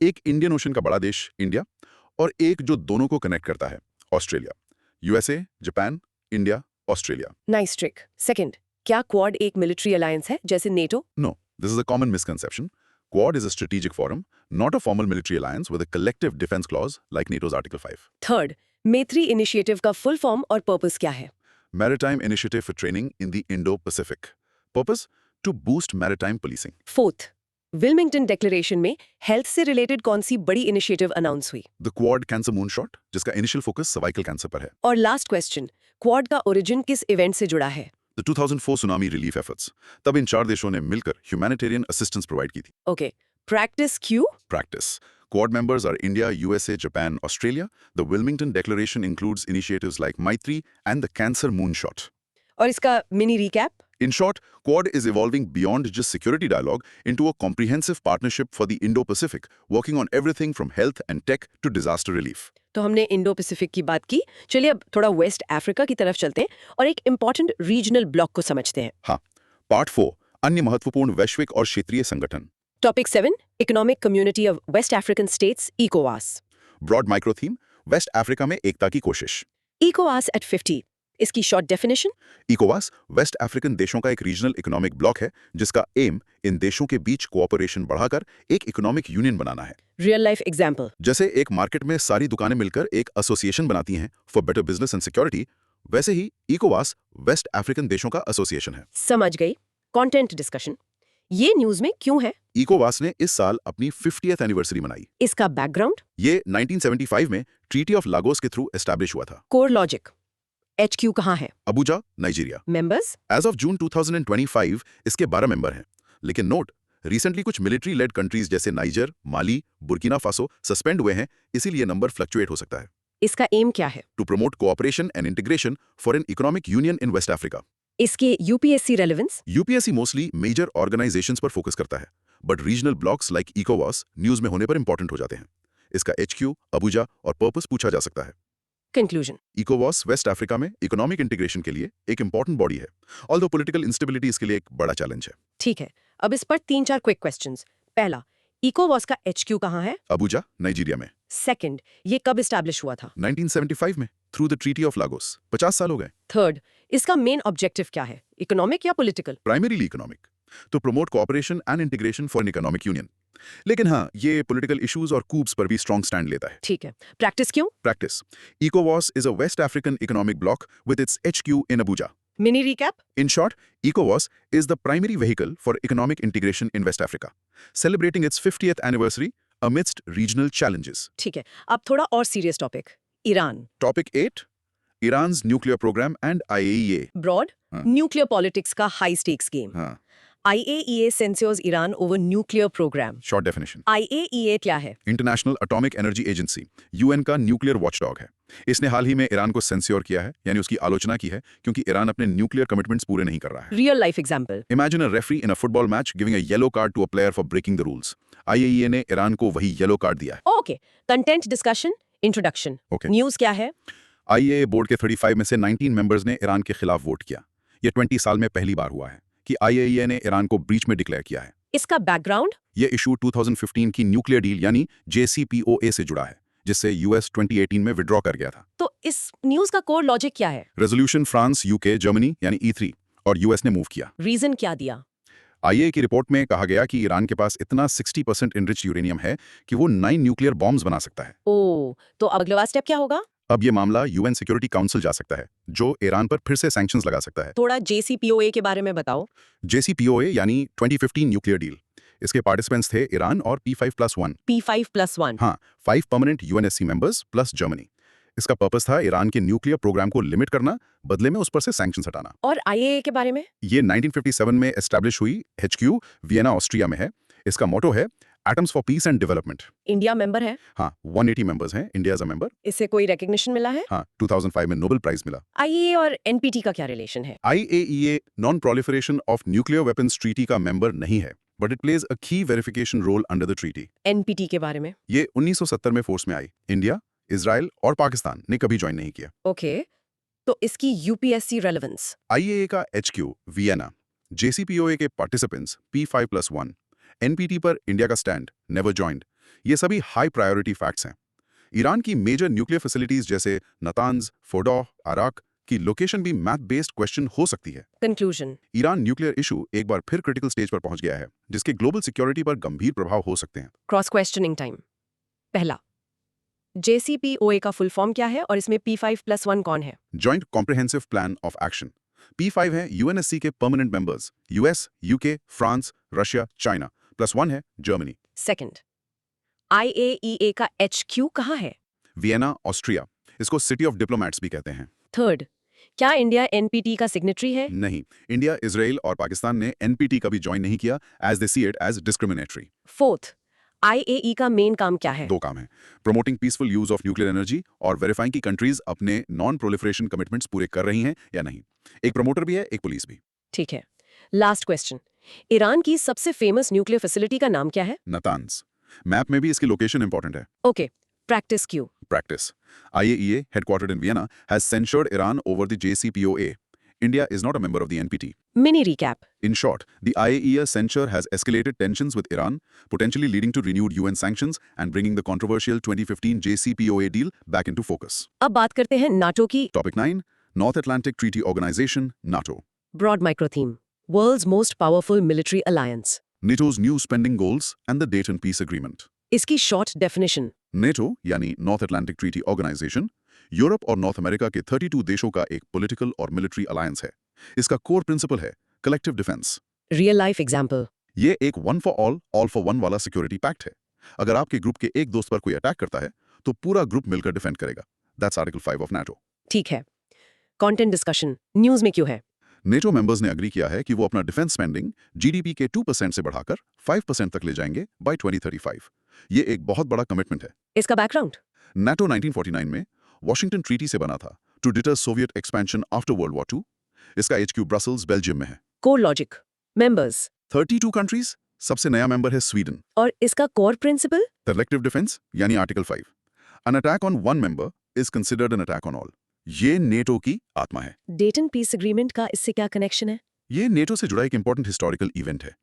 एक इंडियन ओशन का बड़ा देश इंडिया, और एक जो दोनों को कनेक्ट करता है Australia. USA, Japan, India, Australia. Nice trick. Second, क्या क्वाड एक मिलिट्री अलायंस है जैसे NATO? No, this is a common misconception. Quad is a strategic forum, not a formal military alliance with a collective defense clause like NATO's Article 5. Third, मैत्री initiative का full form और purpose क्या है? Maritime Initiative for Training in the Indo-Pacific. Purpose? To boost maritime policing. Fourth, Wilmington declaration में health से related कौन सी बड़ी initiative announce हुई? The Quad Cancer Moonshot, जिसका इनिशियल फोकस सर्वाइकल कैंसर पर है। और लास्ट क्वेश्चन, क्वाड का ओरिजिन किस इवेंट से जुड़ा है? The 2004 सुनामी रिलीफ एफर्ट्स, तब इन 4 देशों ने मिलकर ह्यूमैनिटेरियन असिस्टेंस प्रोवाइड की थी। Okay, practice Q? Practice. Quad members are India, USA, Japan, Australia. The Wilmington Declaration includes initiatives like Maitri and the Cancer Moonshot. और इसका mini recap? In short, Quad is evolving beyond just security dialogue into a comprehensive partnership for the Indo-Pacific, working on everything from health and tech to disaster relief. तो हमने Indo Pacific की बात की, चलिए अब थोड़ा वेस्ट अफ्रीका की तरफ चलते हैं और एक इंपॉर्टेंट रीजनल ब्लॉक को समझते हैं। हाँ, पार्ट 4, अन्य महत्वपूर्ण वैश्विक और क्षेत्रीय संगठन। Topic 7, economic community of west African states, इकोवास। Broad micro theme, west Africa में एकता की कोशिश। इकोवास एट 50, इसकी शॉर्ट डेफिनेशन? इकोवास वेस्ट अफ्रीकन देशों का एक रीजनल इकोनॉमिक ब्लॉक है जिसका एम इन देशों के बीच कोऑपरेशन बढ़ाकर एक इकोनॉमिक यूनियन बनाना है। Real life example? जैसे एक मार्केट में सारी दुकानें मिलकर एक एसोसिएशन बनाती हैं for better business and security, वैसे ही इकोवास वेस्ट अफ्रीकन देशों का एसोसिएशन है। समझ गई। कंटेंट डिस्कशन, ये न्यूज में क्यों है? इकोवास ने इस साल अपनी 50th एनिवर्सरी मनाई। इसका बैकग्राउंड? ये 1975 में ट्रीटी ऑफ लागोस के थ्रू एस्टैब्लिश हुआ था। कोर लॉजिक, HQ कहाँ है? Abuja, Nigeria. Members? As of June 2025 इसके 12 मेंबर हैं। लेकिन नोट, रिसेंटली कुछ मिलिट्री लेड कंट्रीज जैसे Niger, Mali, Burkina Faso suspend हुए हैं, इसीलिए नंबर फ्लक्चुएट हो सकता है। इसका एम क्या है? To promote cooperation and integration for an economic union in west Africa. इसके UPSC relevance? UPSC mostly major organisations पर फोकस करता है, बट रीजनल ब्लॉक्स लाइक इकोवास न्यूज में होने पर इंपॉर्टेंट हो जाते हैं। इसका HQ, अबुजा और पर्पस पूछा जा सकता है। कंक्लूजन, इकोवास वेस्ट अफ्रीका में इकोनॉमिक इंटीग्रेशन के लिए एक इंपॉर्टेंट बॉडी है, ऑल्दो पॉलिटिकल इंस्टेबिलिटी इसके लिए एक बड़ा चैलेंज है। ठीक है। अब इस पर 3-4 क्विक क्वेश्चंस। पहला, इकोवास का HQ कहाँ है? अबुजा, नाइजीरिया में। सेकंड, ये कब एस्टैब्लिश हुआ था? 1975 में through the treaty of Lagos. 50 साल हो गए। थर्ड, इसका मेन ऑब्जेक्टिव क्या है, इकोनॉमिक या political? Primarily economic, to promote cooperation and integration for an economic union. लेकिन हाँ, ये पॉलिटिकल इश्यूज और कूब्स पर भी स्ट्रॉन्ग स्टैंड लेता है। ठीक है। प्रैक्टिस क्यों? Practice. ECOWAS is a West African economic bloc with its HQ in Abuja. Mini recap? In short, ECOWAS is the primary vehicle for economic integration in West Africa, celebrating its 50th anniversary amidst regional challenges. ठीक है। अब थोड़ा और serious topic, Iran. Topic 8, Iran's nuclear program and IAEA. Broad, हाँ। Nuclear politics का high stakes game. हाँ, IAEA censures Iran over nuclear programme. short definition. IAEA क्या है? International Atomic Energy Agency, UN का न्यूक्लियर वॉचडॉग है। इसने हाल ही में Iran को सेंस्योर किया है, यानी उसकी आलोचना की है, क्योंकि ईरान अपने न्यूक्लियर कमिटमेंट्स पूरे नहीं कर रहा है। Real life example? Imagine a referee in a football match giving a yellow card to a player for breaking the rules. IAEA ने ईरान को वही येलो कार्ड दिया है। Okay. Content discussion, introduction. Okay. News क्या है? IAA board के 35 में से 19 मेंबर्स ने ईरान के खिलाफ वोट किया। ये 20 साल में पहली बार हुआ है कि आईएईए ने ईरान को ब्रीच में डिक्लेयर किया है। इसका बैकग्राउंड? ये इशू 2015 की न्यूक्लियर डील यानी JCPOA से जुड़ा है, जिससे यूएस 2018 में विड्रॉ कर गया था। तो इस न्यूज़ का कोर लॉजिक क्या है? रेजोल्यूशन फ्रांस, यूके, जर्मनी यानी E3 और यूएस ने मूव किया। रीजन क्या दिया? आईएए की रिपोर्ट में कहा गया कि ईरान के पास इतना 60% इनरिच यूरेनियम है कि वो 9 न्यूक्लियर बॉम्ब्स बना सकता है। ओह, तो अब अगला स्टेप क्या होगा? अब ये मामला यूएन सिक्योरिटी काउंसिल जा सकता है, जो ईरान पर फिर से सैंक्शंस लगा सकता है। थोड़ा JCPOA के बारे में बताओ। JCPOA यानी 2015 न्यूक्लियर डील। इसके पार्टिसिपेंट्स थे ईरान और P5+1। P5+1। हाँ, 5 permanent UNSC members plus Germany. इसका पर्पस था ईरान के न्यूक्लियर प्रोग्राम को लिमिट करना, बदले में उस पर से सैंक्शंस हटाना। और IAEA के बारे में? ये 1957 में एस्टैब्लिश हुई, HQ वियना, ऑस्ट्रिया में है। इसका मोटो है atoms for piece and development. India member है? हाँ, 180 मेंबर्स हैं, इंडिया एज अ मेंबर। इससे कोई रिकग्निशन मिला है? हाँ, 2005 में नोबेल प्राइज मिला। IAEA और NPT का क्या रिलेशन है? IAEA non proliferation of nuclear weapons treaty का मेंबर नहीं है, but it plays a key verification role under the treaty. NPT के बारे में? ये 1970 में फोर्स में आई। इंडिया, इजराइल और पाकिस्तान ने कभी ज्वाइन नहीं किया। ओके, तो इसकी UPSC रेलेवेंस? आईएए का HQ वियना, JCPOA के पार्टिसिपेंट्स P5+1, NPT पर इंडिया का स्टैंड नेवर ज्वाइंड, ये सभी हाई प्रायोरिटी फैक्ट्स हैं। ईरान की मेजर न्यूक्लियर फैसिलिटीज जैसे नतांज, फोर्डो, अराक की लोकेशन भी मैथ बेस्ड क्वेश्चन हो सकती है। कंक्लूजन? ईरान न्यूक्लियर इशू एक बार फिर क्रिटिकल स्टेज पर पहुंच गया है, जिसके ग्लोबल सिक्योरिटी पर गंभीर प्रभाव हो सकते हैं। Cross questioning time. पहला, JCPOA का फुल फॉर्म क्या है और इसमें P5+1 कौन है? Joint comprehensive plan of action. P5 है यूएनएससी के permanent members, US, UK, France, Russia, China, +1 है जर्मनी। सेकंड, IAEA का HQ कहाँ है? Vienna, Austria. इसको सिटी ऑफ डिप्लोमैट्स भी कहते हैं। थर्ड, क्या इंडिया NPT का सिग्नेटरी है? नहीं, इंडिया, इजराइल और पाकिस्तान ने NPT कभी ज्वाइन नहीं किया, as they see it as discriminatory. Fourth, IAE का मेन काम क्या है? 2 काम है, promoting peaceful use of nuclear energy और वेरीफाइंग की कंट्रीज अपने नॉन प्रोलिफरेशन कमिटमेंट्स पूरे कर रही हैं या नहीं। एक प्रमोटर भी है, एक पुलिस भी। ठीक है। लास्ट क्वेश्चन, ईरान की सबसे फेमस न्यूक्लियर फैसिलिटी का नाम क्या है? नतांज। मैप में भी इसकी लोकेशन इंपॉर्टेंट है। Okay, practice Q. Practice. IAEA, headquartered in Vienna, has censured Iran over the JCPOA. India is not a member of the NPT. Mini recap. In short, the IAEA censure has escalated tensions with Iran, potentially leading to renewed UN sanctions and bringing the controversial 2015 JCPOA deal back into focus. अब बात करते हैं NATO की। Topic 9. North Atlantic Treaty Organization, NATO. Broad micro theme, world's most powerful military alliance. NATO's new spending goals and the Dayton Peace Agreement. इसकी short definition? NATO यानी North Atlantic Treaty Organisation Europe और North America के 32 देशों का एक political और military alliance है। इसका कोर प्रिंसिपल है collective defence. Real life example? ये एक one for all for one वाला सिक्योरिटी पैक्ट है। अगर आपके ग्रुप के एक दोस्त पर कोई अटैक करता है तो पूरा ग्रुप मिलकर डिफेंड करेगा। That's article 5 of NATO। ठीक है। कंटेंट डिस्कशन न्यूज़ में क्यों है? NATO मेंबर्स ने अग्री किया है कि वो अपना डिफेंस स्पेंडिंग GDP के 2% से बढ़ाकर 5% तक ले जाएंगे बाय 2035। ये एक बहुत बड़ा कमिटमेंट है। इसका बैकग्राउंड? NATO 1949 में वॉशिंगटन ट्रीटी से बना था to deter Soviet expansion after world war 2। इसका HQ ब्रसल्स, बेल्जियम में है। Core logic, members? 32 कंट्रीज। सबसे नया मेंबर है स्वीडन। और इसका कोर प्रिंसिपल? कलेक्टिव डिफेंस यानी article 5। An attack on one member is considered an attack on all. ये नेटो की आत्मा है। डेटन पीस एग्रीमेंट का इससे क्या कनेक्शन है? ये नेटो से जुड़ा एक इंपॉर्टेंट हिस्टोरिकल इवेंट है।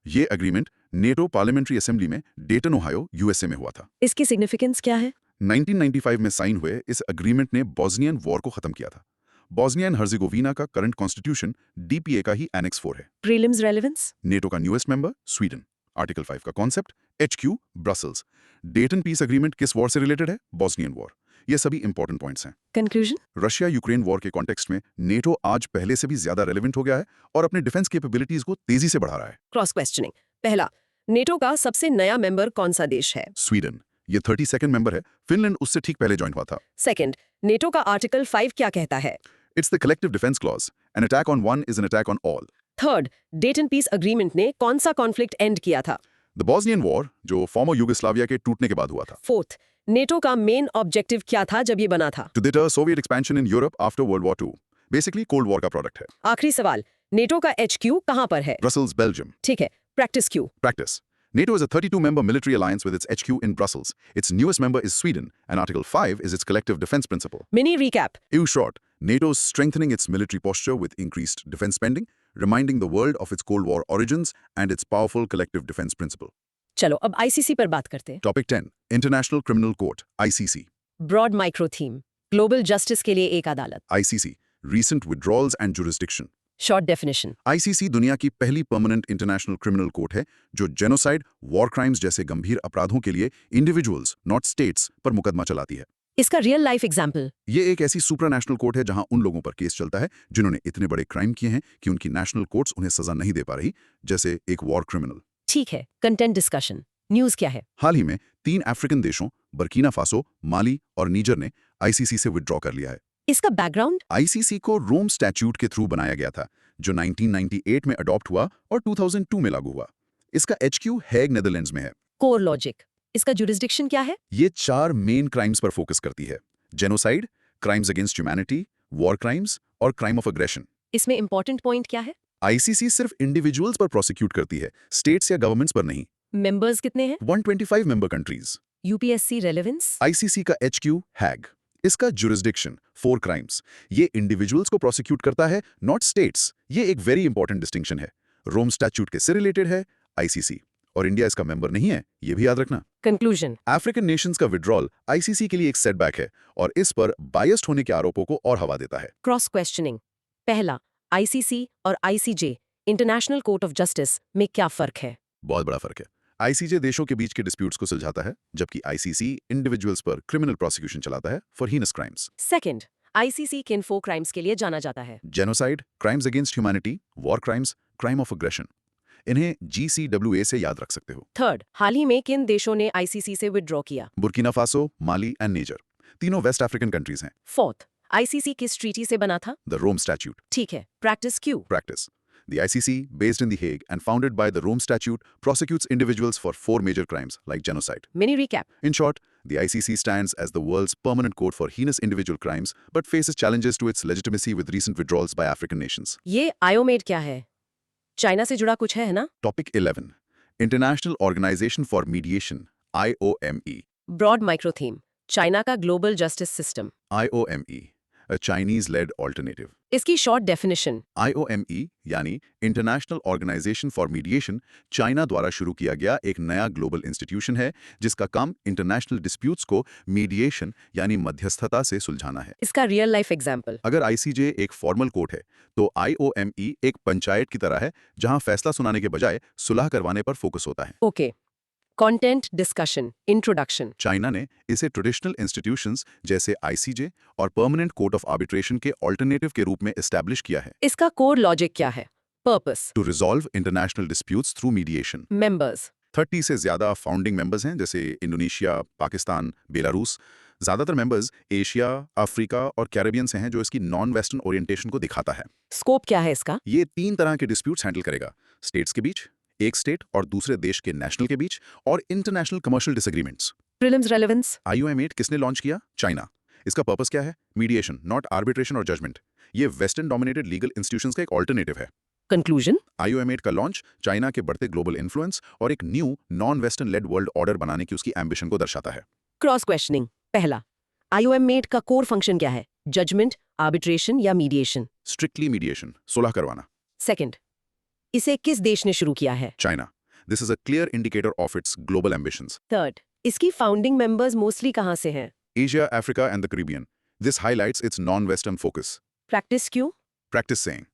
ये एग्रीमेंट नेटो पार्लियामेंट्री असेंबली में डेटन, ओहायो, USA में हुआ था। इसकी सिग्निफिकेंस क्या है? 1995 में साइन हुए इस एग्रीमेंट ने बॉस्नियन वॉर को खत्म किया था। बॉस्निया एंड हर्जेगोविना का करंट कॉन्स्टिट्यूशन DPA का ही एनेक्स 4 है। Prelims relevance? नेटो का न्यूएस्ट मेंबर स्वीडन। आर्टिकल 5 का concept HQ Brussels. डेटन peace agreement किस वॉर से रिलेटेड है? Bosnian war. ये सभी इंपॉर्टेंट पॉइंट्स हैं। कंक्लूजन? रशिया यूक्रेन वॉर के कॉन्टेक्स्ट में नेटो आज पहले से भी ज्यादा रेलेवेंट हो गया है और अपने डिफेंस कैपेबिलिटीज को तेजी से बढ़ा रहा है। Cross questioning. पहला, नेटो का सबसे नया मेंबर कौन सा देश है? स्वीडन। ये 32nd मेंबर है। फिनलैंड उससे ठीक पहले ज्वाइन हुआ था। सेकंड, नेटो का आर्टिकल 5 क्या कहता है? It's the collective defence clause. An attack on one is an attack on all. Third, Dayton peace agreement ने कौन सा कॉन्फ्लिक्ट एंड किया था? द बॉस्नियन वॉर, जो फॉर्मर यूगोस्लाविया के टूटने के बाद हुआ था। फोर्थ, नेटो का मेन ऑब्जेक्टिव क्या था जब ये बना था? To deter Soviet expansion in Europe after world war 2। Basically cold war का प्रोडक्ट है। आखिरी सवाल, नेटो का HQ कहां पर है? Brussels, Belgium. ठीक है, practice Q. Practice. NATO is a 32-member military alliance with its HQ in Brussels. Its newest member is Sweden, and Article 5 is its collective defense principle. Mini recap. In short, NATO's strengthening its military posture with increased defense spending, reminding the world of its Cold War origins and its powerful collective defense principle. चलो अब ICC पर बात करते हैं। Topic 10. International Criminal Court, ICC. Broad micro theme, global justice के लिए एक अदालत। ICC. Recent withdrawals and jurisdiction. Short definition. ICC दुनिया की पहली परमानेंट इंटरनेशनल क्रिमिनल कोर्ट है जो जेनोसाइड, वॉर क्राइम्स जैसे गंभीर अपराधों के लिए इंडिविजुअल्स, नॉट स्टेट्स, पर मुकदमा चलाती है। इसका रियल लाइफ एग्जाम्पल। ये एक ऐसी सुप्रानेशनल कोर्ट है जहां उन लोगों पर केस चलता है जिन्होंने इतने बड़े क्राइम किए हैं कि उनकी नेशनल कोर्ट्स उन्हें सजा नहीं दे पा रही, जैसे एक वॉर क्रिमिनल। ठीक है, कंटेंट डिस्कशन। न्यूज क्या है? हाल ही में 3 अफ्रीकन देशों बर्किना फासो, माली और नीजर ने आईसीसी से विड्रॉ कर लिया है। इसका बैकग्राउंड? आईसीसी को रोम स्टैट्यूट के थ्रू बनाया गया था जो 1998 में अडॉप्ट हुआ और 2002 में लागू हुआ। इसका HQ हैग, नेदरलैंड्स में है। Core logic. इसका जुरिस्डिक्शन क्या है? ये 4 मेन क्राइम्स पर फोकस करती है: genocide, crimes against humanity, war crimes और क्राइम ऑफ अग्रेशन। इसमें इंपॉर्टेंट पॉइंट क्या है? आईसीसी सिर्फ इंडिविजुअल्स पर प्रोसिक्यूट करती है, स्टेट्स या गवर्नमेंट्स पर नहीं। मेंबर्स कितने हैं? 125 member countries. UPSC relevance? ICC का HQ हैग। इसका जुरिस्डिक्शन 4 क्राइम्स। ये इंडिविजुअल्स को प्रोसिक्यूट करता है, नॉट स्टेट्स। ये एक वेरी इंपॉर्टेंट डिस्टिंक्शन है। रोम स्टैट्यूट के से रिलेटेड है आईसीसी, और इंडिया इसका मेंबर नहीं है, ये भी याद रखना। कंक्लूजन। अफ्रीकन नेशंस का विड्रॉल आईसीसी के लिए एक सेटबैक है और इस पर बायस्ड होने के आरोपों को और हवा देता है। Cross questioning. पहला, आईसीसी और ICJ international court of justice में क्या फर्क है? बहुत बड़ा फर्क है। आईसीजे देशों के बीच के डिस्प्यूट्स को सुलझाता है, जबकि आईसीसी इंडिविजुअल्स पर क्रिमिनल प्रोसिक्यूशन चलाता है for heinous crimes. Second, ICC किन 4 क्राइम्स के लिए जाना जाता है? Genocide, crimes against humanity, war crimes, crime of aggression. इन्हें GCWA से याद रख सकते हो। थर्ड, हाल ही में किन देशों ने आईसीसी से विड्रॉ किया? Burkina Faso, Mali and Niger. तीनों वेस्ट अफ्रीकन कंट्रीज हैं। फोर्थ, आईसीसी किस ट्रीटी से बना था? The Rome Statute. ठीक है, प्रैक्टिस क्यों? Practice. The ICC, based in The Hague and founded by the Rome Statute, prosecutes individuals for 4 major crimes like genocide. Mini recap. In short, the ICC stands as the world's permanent court for heinous individual crimes, but faces challenges to its legitimacy with recent withdrawals by African nations. ये आयोमेड क्या है? China से जुड़ा कुछ है ना? Topic 11. International Organization for Mediation, IOME. Broad micro theme, China का global justice system. IOME, a Chinese-led alternative. इसकी शॉर्ट डेफिनेशन। IOME यानी international organisation for mediation China द्वारा शुरू किया गया एक नया ग्लोबल इंस्टीट्यूशन है जिसका काम इंटरनेशनल डिस्प्यूट्स को मीडिएशन यानी मध्यस्थता से सुलझाना है। इसका रियल लाइफ एग्जांपल। अगर ICJ एक फॉर्मल कोर्ट है तो IOME एक पंचायत की तरह है जहां फैसला सुनाने के बजाय सुलह करवाने पर फोकस होता है। Okay, content discussion. Introduction. China ने इसे ट्रेडिशनल इंस्टीट्यूशंस जैसे ICJ और परमानेंट कोर्ट ऑफ आर्बिट्रेशन के ऑल्टरनेटिव के रूप में एस्टैब्लिश किया है। इसका कोर लॉजिक क्या है? Purpose. To resolve international disputes through mediation. Members. 30 से ज्यादा फाउंडिंग मेंबर्स हैं जैसे इंडोनेशिया, पाकिस्तान, बेलारूस। ज्यादातर मेंबर्स एशिया, अफ्रीका और कैरेबियन से हैं जो इसकी नॉन वेस्टर्न ओरिएंटेशन को दिखाता है। स्कोप क्या है इसका? ये 3 तरह के डिस्प्यूट्स हैंडल करेगा: स्टेट्स के बीच, एक स्टेट और दूसरे देश के नेशनल के बीच, और international commercial disagreements. Prelims relevance. IOME किसने लॉन्च किया? चाइना। इसका पर्पस क्या है? मीडिएशन, नॉट आर्बिट्रेशन और जजमेंट। ये वेस्टर्न डोमिनेटेड लीगल इंस्टीट्यूशंस का एक ऑल्टरनेटिव है। कंक्लूजन। IOME का लॉन्च चाइना के बढ़ते ग्लोबल इन्फ्लुएंस और एक new non western led world order बनाने की उसकी एम्बिशन को दर्शाता है। Cross questioning. पहला, IOME का कोर फंक्शन क्या है? जजमेंट, आर्बिट्रेशन या मीडिएशन? स्ट्रिक्टली मीडिएशन, सुलह करवाना। सेकंड, इसे किस देश ने शुरू किया है? China. This is a clear indicator of its global ambitions. Third, इसकी फाउंडिंग मेंबर्स मोस्टली कहां से हैं? Asia, Africa and the Caribbean. This highlights its non-Western focus. Practice क्यों? Practice saying.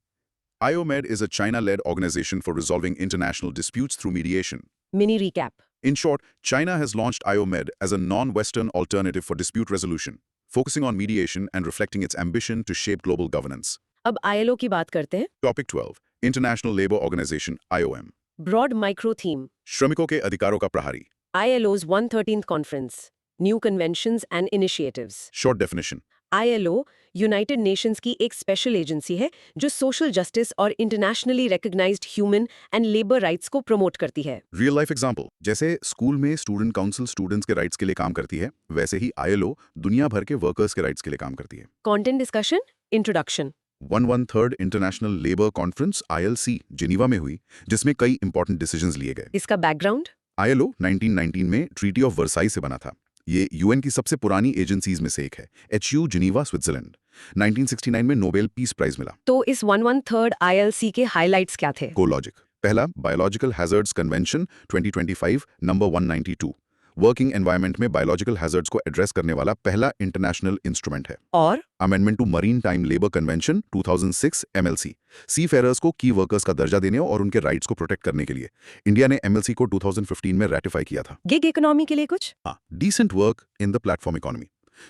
IOMED is a China-led organization for resolving international disputes through mediation. Mini recap. In short, China has launched IOMED as a non-Western alternative for dispute resolution, focusing on mediation and reflecting its ambition to shape global governance. अब ILO की बात करते हैं। Topic 12. International Labour Organization, IOM. Broad micro theme, श्रमिकों के अधिकारों का प्रहारी. ILO's 113th conference, new conventions and initiatives. Short definition. ILO United Nations की एक स्पेशल एजेंसी है जो सोशल जस्टिस और internationally recognised human and labour rights को प्रमोट करती है। रियल लाइफ एग्जांपल, जैसे स्कूल में स्टूडेंट काउंसिल स्टूडेंट्स के राइट्स के लिए काम करती है, वैसे ही ILO दुनिया भर के वर्कर्स के राइट्स के लिए काम करती है। Content discussion. Introduction. 113rd international labour conference ILC Geneva में हुई, जिसमें कई इंपॉर्टेंट डिसीजंस लिए गए। इसका बैकग्राउंड। ILO 1919 में ट्रीटी ऑफ वर्साई से बना था। ये यूएन की सबसे पुरानी एजेंसीज में से एक है। HU Geneva, Switzerland. 1969 में नोबेल पीस प्राइज मिला। तो इस 1/3 ILC के हाइलाइट्स क्या थे? Core logic. पहला, biological hazards convention 2025 number 192। Working environment में बायोलॉजिकल हैजर्ड्स को एड्रेस करने वाला पहला इंटरनेशनल इंस्ट्रूमेंट है। और amendment to maritime labour convention 2006 MLC, seafarers को की वर्कर्स का दर्जा देने और उनके राइट्स को प्रोटेक्ट करने के लिए इंडिया ने MLC को 2015 में रेटिफाई किया था। गिग इकोनॉमी के लिए कुछ? हाँ, decent work in the platform economy.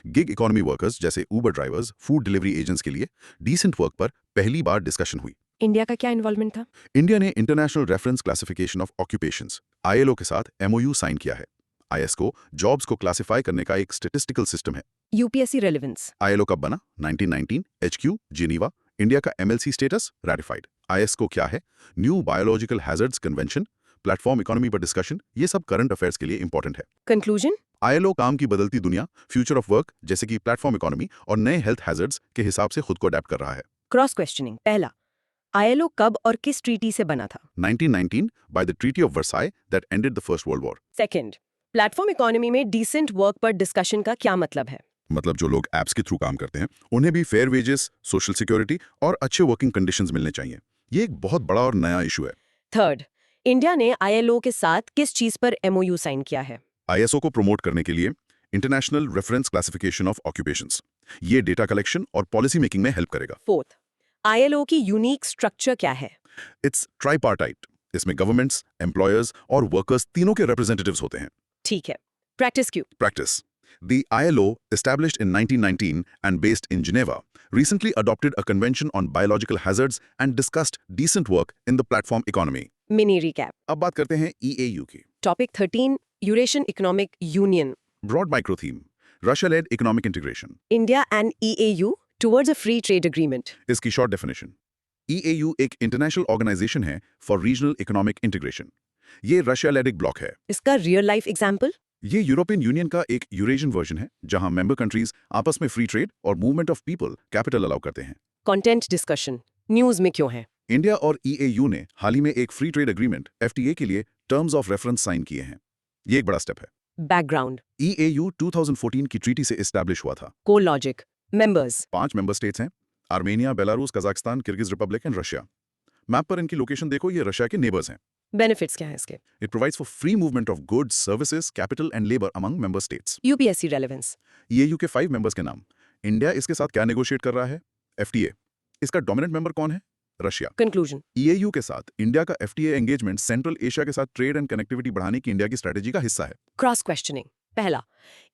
Gig economy workers जैसे Uber drivers, food delivery agents के लिए डिसेंट वर्क पर पहली बार डिस्कशन हुई। इंडिया का क्या इन्वॉल्वमेंट था? इंडिया ने international reference classification of occupations ILO के साथ MOU साइन किया है। IS को जॉब्स को क्लासिफाई करने का एक स्टैटिस्टिकल सिस्टम है। UPSC relevance? ILO कब बना? 1919, HQ जिनीवा। इंडिया का MLC स्टेटस रैटिफाइड। IS को क्या है? New biological hazards convention, platform economy पर डिस्कशन, ये सब करंट अफेयर्स के लिए इंपॉर्टेंट है। कंक्लूजन? ILO काम की बदलती दुनिया, फ्यूचर ऑफ वर्क जैसे कि प्लेटफॉर्म इकोनॉमी और नए हेल्थ हैजर्ड्स के हिसाब से खुद को अडेप्ट कर रहा है। Cross questioning. पहला, ILO कब और किस ट्रीटी से बना था? 1919 by the Treaty of Versailles that ended the First World War। Second, platform economy में डिसेंट वर्क पर डिस्कशन का क्या मतलब है? मतलब जो लोग ऐप्स के थ्रू काम करते हैं उन्हें भी फेयर वेजेस, सोशल सिक्योरिटी और अच्छे वर्किंग कंडीशंस मिलने चाहिए। ये एक बहुत बड़ा और नया इशू है। थर्ड, इंडिया ने ILO के साथ किस चीज पर MOU साइन किया है? ISO को प्रमोट करने के लिए international reference classification of occupations. ये डेटा कलेक्शन और पॉलिसी मेकिंग में हेल्प करेगा। फोर्थ, ILO की यूनिक स्ट्रक्चर क्या है? It's tripartite. इसमें गवर्नमेंट्स, एम्प्लॉयर्स और वर्कर्स तीनों के रिप्रेजेंटेटिव्स होते हैं। ठीक है, प्रैक्टिस क्यों? Practice. The ILO, established in 1919 and based in Geneva, recently adopted a convention on biological hazards and discussed decent work in the platform economy. Mini recap. अब बात करते हैं EAU की। Topic 13, Eurasian economic union, Broad micro theme, Russia-led economic integration. India and EAU towards a free trade agreement. इसकी short definition, EAU एक international organisation है for regional economic integration. ये Russia-lead एक ब्लॉक है। इसका रियल लाइफ एग्जांपल? ये European union का एक यूरेशियन वर्जन है जहां मेंबर कंट्रीज आपस में फ्री ट्रेड और movement of people, capital allow करते हैं। कंटेंट डिस्कशन न्यूज में क्यों है? इंडिया और EAU ने हाल ही में एक फ्री ट्रेड एग्रीमेंट FTA के लिए टर्म्स ऑफ रेफरेंस साइन किए हैं। ये एक बड़ा स्टेप है। बैकग्राउंड, EAU 2014 की ट्रीटी से एस्टैब्लिश हुआ था। को लॉजिक, मेंबर्स, 5 मेंबर स्टेट्स हैं, Armenia, Belarus, Kazakhstan, Kyrgyz Republic and Russia. Map पर इनकी लोकेशन देखो, ये रशिया के नेबर्स हैं। बेनिफिट्स क्या है इसके? It provides for free movement of goods, services, capital and labor among member states. UPSC relevance, EAU के 5 मेंबर्स के नाम। इंडिया इसके साथ क्या नेगोशिएट कर रहा है? FTA। इसका डोमिनेंट मेंबर कौन है? रशिया। कंक्लूजन, EAU के साथ इंडिया का FTA एंगेजमेंट सेंट्रल एशिया के साथ ट्रेड एंड कनेक्टिविटी बढ़ाने की इंडिया की स्ट्रेटेजी का हिस्सा है। Cross questioning. पहला,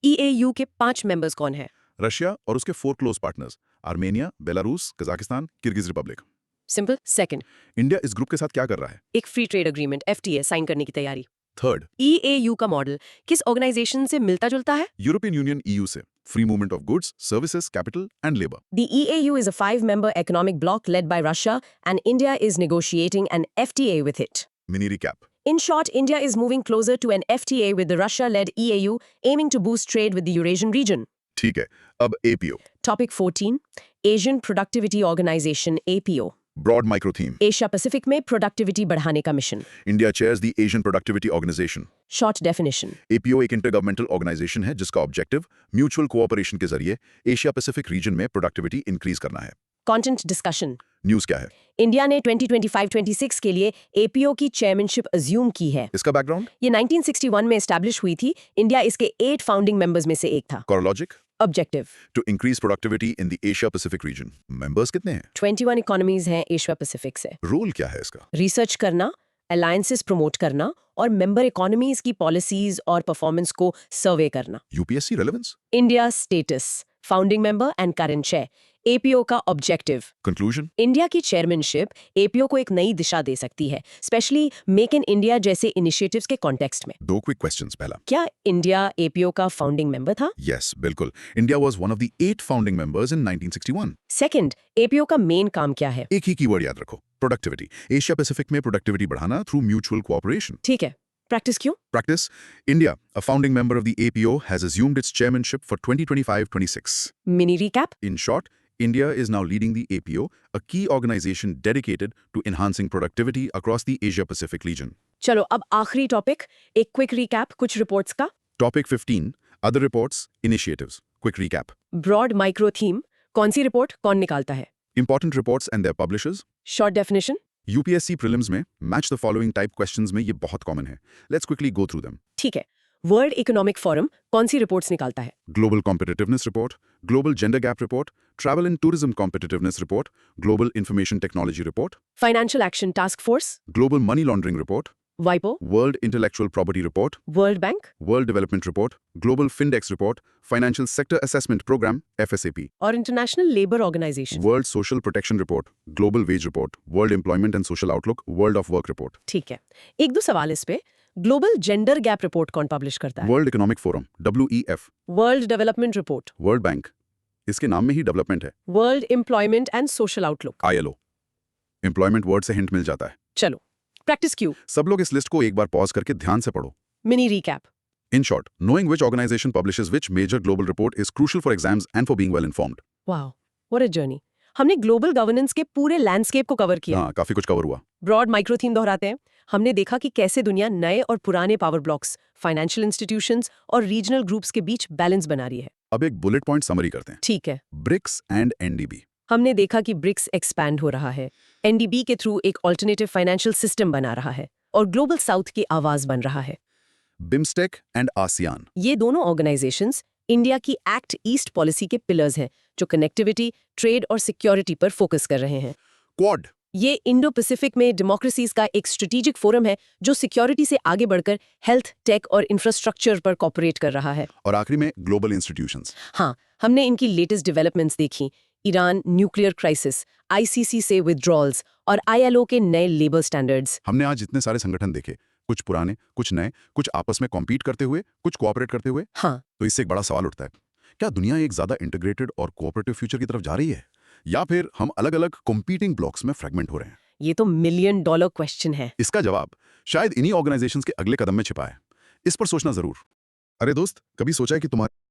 EAU के 5 मेंबर्स कौन है? रशिया और उसके 4 close partners, Armenia, Belarus, Kazakhstan, Kyrgyz republic. Simple. Second, India इस ग्रुप के साथ क्या कर रहा है? एक free trade agreement FTA sign करने की तैयारी। थर्ड, EAU का मॉडल किस ऑर्गेनाइजेशन से मिलता जुलता है? यूरोपियन यूनियन EU से free movement of goods, services, capital and labour. The EAU is a 5-member economic bloc led by Russia, and India is negotiating an FTA with it. Mini recap, In short, India is moving closer to an FTA with the Russia-led EAU, aiming to boost trade with the Eurasian region. ठीक है। अब APO, Topic 14, Asian Productivity Organization APO. Broad micro theme, Asia Pacific में productivity बढ़ाने का मिशन। India chairs the Asian productivity organisation. Short definition, APO एक intergovernmental organisation है जिसका ऑब्जेक्टिव म्यूचुअल कोऑपरेशन के जरिए एशिया पैसिफिक रीजन में प्रोडक्टिविटी इंक्रीज करना है। कंटेंट डिस्कशन, न्यूज़ क्या है? इंडिया ने 2025-26 के लिए APO की चेयरमैनशिप अज्यूम की है। इसका बैकग्राउंड, ये 1961 में एस्टैब्लिश हुई थी। इंडिया इसके 8 फाउंडिंग मेंबर्स में से एक था। कोरोलॉजिक, objective, to increase productivity in the Asia Pacific region. Members कितने हैं? 21 इकोनॉमीज हैं एशिया पैसिफिक से। रोल क्या है इसका? रिसर्च करना, अलायंसेस प्रमोट करना और मेंबर इकोनॉमीज की पॉलिसीज और परफॉर्मेंस को सर्वे करना। UPSC relevance, India status, founding member and current chair. APO का ऑब्जेक्टिव, कंक्लूजन, इंडिया की चेयरमैनशिप APO को एक नई दिशा दे सकती है, स्पेशली मेक इन इंडिया जैसे इनिशिएटिव्स के कॉन्टेक्स्ट में। 2 क्विक क्वेश्चंस। पहला, क्या इंडिया APO का फाउंडिंग मेंबर था? यस बिल्कुल, India was one of the 8 founding members in 1961। Second, APO का मेन काम क्या है? एक ही कीवर्ड याद रखो, प्रोडक्टिविटी। एशिया पैसिफिक में प्रोडक्टिविटी बढ़ाना थ्रू म्यूचुअल कोऑपरेशन। ठीक है, प्रैक्टिस क्यों? Practice, India, a founding member of the APO, has assumed its chairmanship for 2025-26. Mini recap, In short, India is now leading the APO, a key organization dedicated to enhancing productivity across the Asia-Pacific region. चलो अब आखिरी topic, एक quick recap कुछ reports का। Topic 15 other reports initiatives quick recap broad micro theme, कौन सी report कौन निकालता है? Important reports and their publishers. Short definition. UPSC prelims में match the following type questions में ये बहुत कॉमन है। Let's quickly go through them. ठीक है। वर्ल्ड इकोनॉमिक फोरम कौन सी रिपोर्ट्स निकालता है? Global competitiveness report, global gender gap report, travel and tourism competitiveness report, global information technology report, financial action task force, global money laundering report, वाइपो, world intellectual property report, world bank world development report, global Findex report, financial sector assessment programme FSAP, और international labour organisation. World social protection report, global wage report, world employment and social outlook, world of work report, ठीक है। एक दो सवाल इस पे, global gender gap report कौन publish करता है? World economic forum WEF, world development report, world bank, इसके नाम में ही डेवलपमेंट है, world employment and social outlook. ILO, employment word से हिंट मिल जाता है। चलो प्रैक्टिस क्यू, सब लोग इस लिस्ट को एक बार पॉज करके ध्यान से पढ़ो। Mini recap. In short, knowing which organization publishes which major global report is crucial for exams and for being well informed. Wow, what a journey. हमने ग्लोबल गवर्नेंस के पूरे लैंडस्केप को कवर किया। हाँ, काफी कुछ कवर हुआ। ब्रॉड माइक्रो थीम दोहराते हैं। हमने देखा कि कैसे दुनिया नए और पुराने पावर ब्लॉक्स, फाइनेंशियल इंस्टीट्यूशंस और रीजनल ग्रुप्स के बीच बैलेंस बना रही है। अब एक बुलेट पॉइंट समरी करते हैं। ठीक है। BRICS and NDB। हमने देखा कि ब्रिक्स एक्सपैंड हो रहा है, NDB के थ्रू एक ऑल्टरनेटिव फाइनेंशियल सिस्टम बना रहा है और ग्लोबल साउथ की आवाज बन रहा है। BIMSTEC and ASEAN। ये दोनों ऑर्गेनाइजेशंस इंडिया की एक्ट ईस्ट पॉलिसी के पिलर्स हैं, जो कनेक्टिविटी, ट्रेड और सिक्योरिटी पर फोकस कर रहे हैं। क्वाड। ये इंडो पैसिफिक में डेमोक्रेसीज का एक स्ट्रेटेजिक फोरम है जो सिक्योरिटी से आगे बढ़कर हेल्थ, टेक और इंफ्रास्ट्रक्चर पर कॉपरेट कर रहा है। और आखिरी में ग्लोबल इंस्टीट्यूशंस। हाँ, हमने इनकी लेटेस्ट डेवलपमेंट्स देखी, ईरान न्यूक्लियर क्राइसिस, ICC से विथड्रॉल्स और ILO के नए लेबर स्टैंडर्ड्स। हमने आज इतने सारे संगठन देखे, कुछ पुराने, कुछ नए, कुछ आपस में कॉम्पीट करते हुए, कुछ कोऑपरेट करते हुए। हाँ, तो इससे एक बड़ा सवाल उठता है, क्या दुनिया एक ज्यादा इंटीग्रेटेड और कोऑपरेटिव फ्यूचर की तरफ जा रही है, या फिर हम अलग-अलग कॉम्पीटिंग ब्लॉक्स में फ्रेगमेंट हो रहे हैं? ये तो $1 मिलियन क्वेश्चन है। इसका जवाब शायद इन्हीं ऑर्गेनाइजेशंस के अगले कदम में छिपा है। इस पर सोचना जरूर। अरे दोस्त, कभी सोचा है कि तुम्हारे